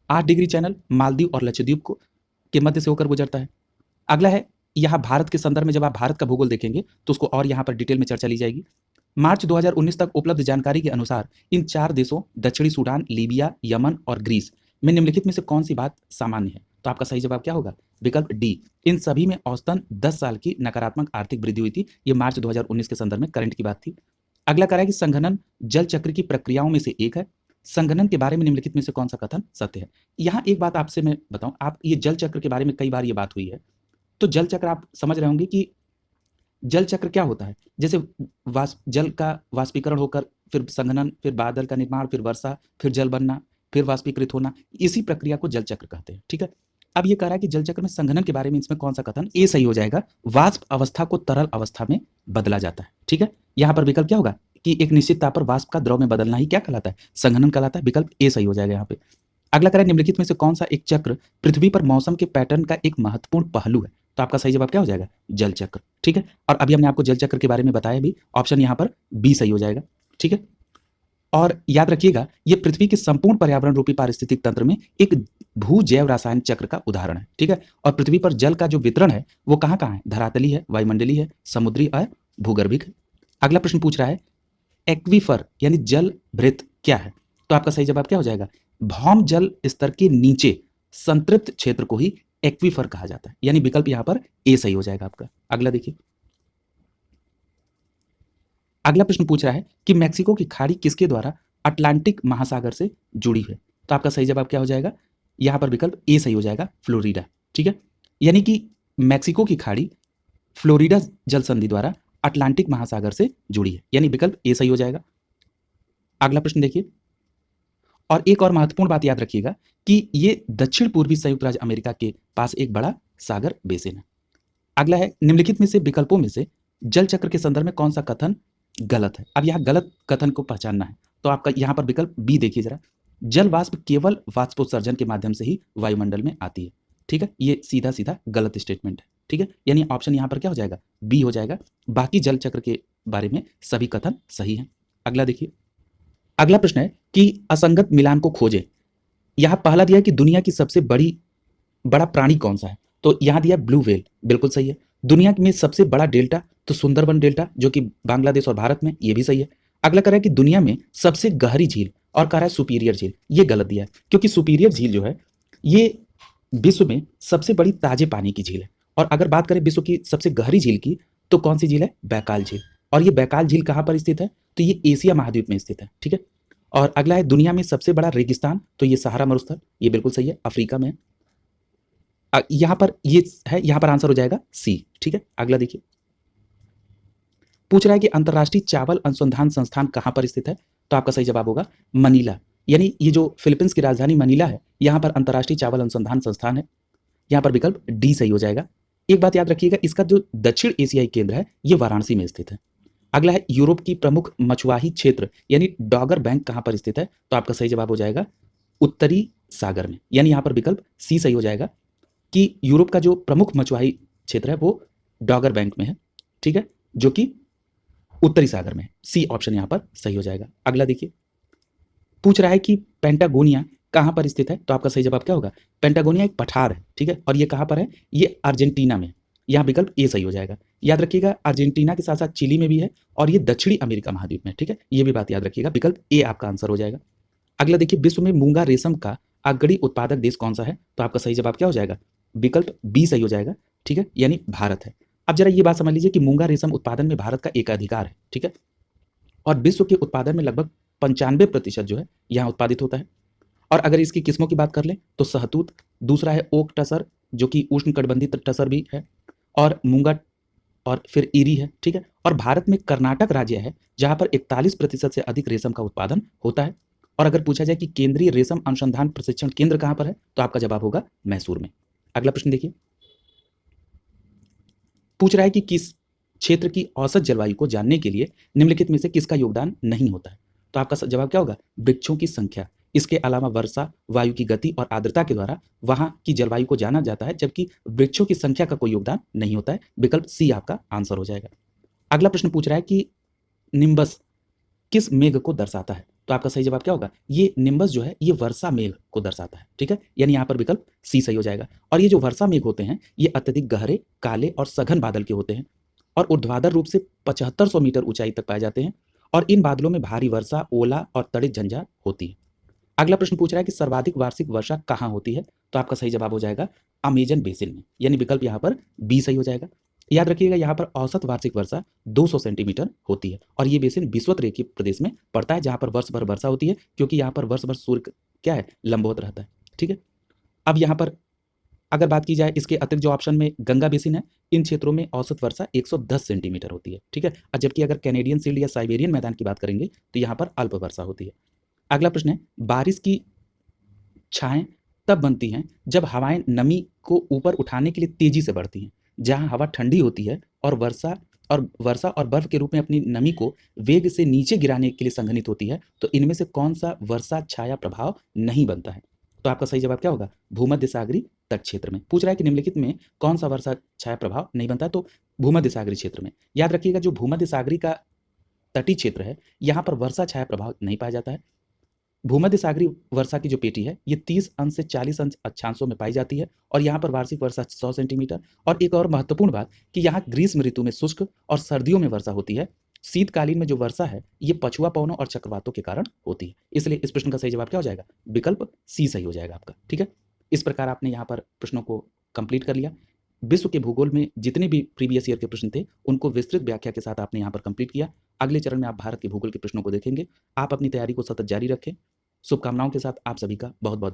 8 डिग्री चैनल मालदीव और लक्षद्वीप को के मध्य से होकर गुजरता है। अगला है, यहाँ भारत के संदर्भ में जब आप भारत का भूगोल देखेंगे तो उसको और यहाँ पर डिटेल में चर्चा ली जाएगी। मार्च 2019 तक उपलब्ध जानकारी के अनुसार इन 4 देशों दक्षिणी सूडान, लीबिया, यमन और ग्रीस में निम्नलिखित में से कौन सी बात सामान्य है? तो आपका सही जवाब क्या होगा? विकल्प डी, इन सभी में औसतन 10 साल की नकारात्मक आर्थिक वृद्धि हुई थी। ये मार्च 2019 के संदर्भ में करंट की बात थी। अगला कह रहा है कि संघनन जल चक्र की प्रक्रियाओं में से एक है। संघनन के बारे में निम्नलिखित में से कौन सा कथन सत्य है? यहाँ एक बात आपसे मैं बताऊं, आप ये जल चक्र के बारे में कई बार ये बात हुई है, तो जल चक्र आप समझ रहे होंगे कि जल चक्र क्या होता है। जैसे जल का वाष्पीकरण होकर फिर संघनन, फिर बादल का निर्माण, फिर वर्षा, फिर जल बनना, फिर वाष्पीकृत होना, इसी प्रक्रिया को जल चक्र कहते हैं। ठीक है, अब ये कह रहा है कि जल चक्र में संघनन के बारे में इसमें कौन सा कथन ए सही हो जाएगा? वाष्प अवस्था को तरल अवस्था में बदला जाता है। ठीक है, यहाँ पर विकल्प क्या होगा कि एक निश्चित ताप पर वाष्प का द्रव में बदलना ही क्या कहलाता है? संघनन कहलाता है। विकल्प ए सही हो जाएगा यहाँ पे। अगला करें, निम्नलिखित में से कौन सा एक चक्र पृथ्वी पर मौसम के पैटर्न का एक महत्वपूर्ण पहलू है? तो आपका सही जवाब क्या हो जाएगा? जल चक्र। ठीक है, और अभी हमने आपको जल चक्र के बारे में बताया भी, ऑप्शन यहाँ पर बी सही हो जाएगा। ठीक है, और याद रखिएगा ये पृथ्वी के संपूर्ण पर्यावरण रूपी पारिस्थितिक तंत्र में एक भू जैव रसायन चक्र का उदाहरण है, ठीक है। और पृथ्वी पर जल का जो वितरण है वो कहाँ कहाँ है, धरातली है, वायुमंडलीय है, समुद्री और भूगर्भिक है। अगला प्रश्न पूछ रहा है एक्वीफर यानी जल भृत क्या है, तो आपका सही जवाब क्या हो जाएगा, भौम जल स्तर के नीचे संतृप्त क्षेत्र को ही एक्वीफर कहा जाता है, यानी विकल्प यहां पर ए सही हो जाएगा आपका। अगला देखिए, अगला प्रश्न पूछ रहा है कि मैक्सिको की खाड़ी किसके द्वारा अटलांटिक महासागर से जुड़ी है, तो आपका सही जवाब क्या हो जाएगा, यहां पर विकल्प ए सही हो जाएगा, फ्लोरिडा, ठीक है। यानी कि मैक्सिको की खाड़ी फ्लोरिडा जल संधि द्वारा अटलांटिक महासागर से जुड़ी है, यानी विकल्प ए सही हो जाएगा। अगला प्रश्न देखिए, और एक और महत्वपूर्ण बात याद रखिएगा कि ये दक्षिण पूर्वी संयुक्त राज्य अमेरिका के पास एक बड़ा सागर बेसिन है। अगला है निम्नलिखित में से विकल्पों में से जल चक्र के संदर्भ में कौन सा कथन गलत है। अब यहाँ गलत कथन को पहचानना है, तो आपका यहाँ पर विकल्प बी देखिए जरा, जल वाष्प केवल वाष्पोत्सर्जन के माध्यम से ही वायुमंडल में आती है, ठीक है। ये सीधा सीधा गलत स्टेटमेंट है, ठीक है। यानी ऑप्शन यहाँ पर क्या हो जाएगा, बी हो जाएगा। बाकी जल चक्र के बारे में सभी कथन सही है। अगला देखिए, अगला प्रश्न है कि असंगत मिलान को खोजें। यहाँ पहला दिया है कि दुनिया की सबसे बड़ा प्राणी कौन सा है, तो यहाँ दिया ब्लू व्हेल, बिल्कुल सही है। दुनिया में सबसे बड़ा डेल्टा, तो सुंदरबन डेल्टा जो कि बांग्लादेश और भारत में, ये भी सही है। अगला कह रहा है कि दुनिया में सबसे गहरी झील, और कह रहा है सुपीरियर झील, ये गलत दिया है, क्योंकि सुपीरियर झील जो है ये विश्व में सबसे बड़ी ताजे पानी की झील है। और अगर बात करें विश्व की सबसे गहरी झील की, तो कौन सी झील है, बैकाल झील। और ये बैकाल झील कहाँ पर स्थित है, तो ये एशिया महाद्वीप में स्थित है, ठीक है। और अगला है दुनिया में सबसे बड़ा रेगिस्तान, तो ये सहारा मरुस्थल, ये बिल्कुल सही है, अफ्रीका में है। यहाँ पर ये है, यहाँ पर आंसर हो जाएगा सी, ठीक है। अगला देखिए, पूछ रहा है कि अंतर्राष्ट्रीय चावल अनुसंधान संस्थान कहाँ पर स्थित है, तो आपका सही जवाब होगा मनीला, यानी ये जो फिलीपींस की राजधानी मनीला है, यहाँ पर अंतर्राष्ट्रीय चावल अनुसंधान संस्थान है। यहाँ पर विकल्प डी सही हो जाएगा। एक बात याद रखिएगा, इसका जो दक्षिण एशियाई केंद्र है ये वाराणसी में स्थित है। अगला है यूरोप की प्रमुख मछुआही क्षेत्र यानी डॉगर बैंक कहाँ पर स्थित है, तो आपका सही जवाब हो जाएगा उत्तरी सागर में, यानी यहाँ पर विकल्प सी सही हो जाएगा कि यूरोप का जो प्रमुख मछुआही क्षेत्र है वो डॉगर बैंक में है, ठीक है, जो कि उत्तरी सागर में है। सी ऑप्शन यहाँ पर सही हो जाएगा। अगला देखिए, पूछ रहा है कि पेंटागोनिया कहाँ पर स्थित है, तो आपका सही जवाब क्या होगा, पेंटागोनिया एक पठार है, ठीक है। और ये कहाँ पर है, ये अर्जेंटीना में, यहाँ विकल्प ए सही हो जाएगा। याद रखिएगा अर्जेंटीना के साथ साथ चिली में भी है, और ये दक्षिणी अमेरिका महाद्वीप में, ठीक है। ये भी बात याद रखिएगा, विकल्प ए आपका आंसर हो जाएगा। अगला देखिए, विश्व में मूंगा रेशम का अग्रणी उत्पादक देश कौन सा है, तो आपका सही जवाब क्या हो जाएगा, विकल्प बी सही हो जाएगा, ठीक है, यानी भारत है। अब जरा ये बात समझ लीजिए कि मूंगा रेशम उत्पादन में भारत का एकाधिकार है, ठीक है। और विश्व के उत्पादन में लगभग 95% जो है यहाँ उत्पादित होता है। और अगर इसकी किस्मों की बात कर लें तो सहतूत, दूसरा है ओक टसर जो कि उष्णकटिबंधीय टसर भी है, और मूंगा, और फिर ईरी है, ठीक है। और भारत में कर्नाटक राज्य है जहां पर 41% से अधिक रेशम का उत्पादन होता है। और अगर पूछा जाए कि केंद्रीय रेशम अनुसंधान प्रशिक्षण केंद्र कहां पर है, तो आपका जवाब होगा मैसूर में। अगला प्रश्न देखिए, पूछ रहा है कि किस क्षेत्र की औसत जलवायु को जानने के लिए निम्नलिखित में से किसका योगदान नहीं होता है, तो आपका जवाब क्या होगा, वृक्षों की संख्या। इसके अलावा वर्षा, वायु की गति और आर्द्रता के द्वारा वहां की जलवायु को जाना जाता है, जबकि वृक्षों की संख्या का कोई योगदान नहीं होता है। विकल्प सी आपका आंसर हो जाएगा। अगला प्रश्न पूछ रहा है कि निम्बस किस मेघ को दर्शाता है, तो आपका सही जवाब क्या होगा, ये निम्बस जो है ये वर्षा मेघ को दर्शाता है, ठीक है, यानी यहाँ पर विकल्प सी सही हो जाएगा। और ये जो वर्षा मेघ होते हैं ये अत्यधिक गहरे, काले और सघन बादल के होते हैं, और ऊर्ध्वाधर रूप से 7500 मीटर ऊंचाई तक पाए जाते हैं, और इन बादलों में भारी वर्षा, ओला और तड़ित झंझार होती है। अगला प्रश्न पूछ रहा है कि सर्वाधिक वार्षिक वर्षा कहाँ होती है, तो आपका सही जवाब हो जाएगा अमेजन बेसिन में, यानी विकल्प यहाँ पर बी सही हो जाएगा। याद रखिएगा यहाँ पर औसत वार्षिक वर्षा 200 सेंटीमीटर होती है, और ये बेसिन विषुवत-रेखीय प्रदेश में पड़ता है जहाँ पर वर्ष भर वर्षा होती है, क्योंकि यहाँ पर वर्ष भर सूर्य क्या है, लंबवत रहता है, ठीक है। अब यहाँ पर अगर बात की जाए इसके अतिरिक्त जो ऑप्शन में गंगा बेसिन है, इन क्षेत्रों में औसत वर्षा 110 सेंटीमीटर होती है, ठीक है। और जबकि अगर कैनेडियन शील्ड या साइबेरियन मैदान की बात करेंगे तो यहाँ पर अल्प वर्षा होती है। अगला प्रश्न है, बारिश की छाएं तब बनती हैं जब हवाएं नमी को ऊपर उठाने के लिए तेजी से बढ़ती हैं। जहां हवा ठंडी होती है और वर्षा और बर्फ के रूप में अपनी नमी को वेग से नीचे गिराने के लिए संघनित होती है, तो इनमें से कौन सा वर्षा छाया प्रभाव नहीं बनता है, तो आपका सही जवाब क्या होगा, भूमध्य सागरीय तट क्षेत्र में। पूछ रहा है कि निम्नलिखित में कौन सा वर्षा छाया प्रभाव नहीं बनता, तो भूमध्य सागरीय क्षेत्र में। याद रखिएगा जो भूमध्य सागरीय का तटीय क्षेत्र है, यहाँ पर वर्षा छाया प्रभाव नहीं पाया जाता है। भूमध्य सागरीय वर्षा की जो पेटी है ये 30 अंश से 40 अंश अक्षांशों में पाई जाती है और यहाँ पर वार्षिक वर्षा 100 सेंटीमीटर। और एक और महत्वपूर्ण बात कि यहाँ ग्रीष्म ऋतु में शुष्क और सर्दियों में वर्षा होती है। शीतकालीन में जो वर्षा है ये पछुआ पवनों और चक्रवातों के कारण होती है। इसलिए इस प्रश्न का सही जवाब क्या हो जाएगा? विकल्प सी सही हो जाएगा आपका। ठीक है, इस प्रकार आपने यहाँ पर प्रश्नों को कंप्लीट कर लिया। विश्व के भूगोल में जितने भी प्रीवियस ईयर के प्रश्न थे उनको विस्तृत व्याख्या के साथ आपने यहाँ पर कंप्लीट किया। अगले चरण में आप भारत के भूगोल के प्रश्नों को देखेंगे। आप अपनी तैयारी को सतत जारी रखें। शुभकामनाओं के साथ आप सभी का बहुत बहुत धन्यवाद।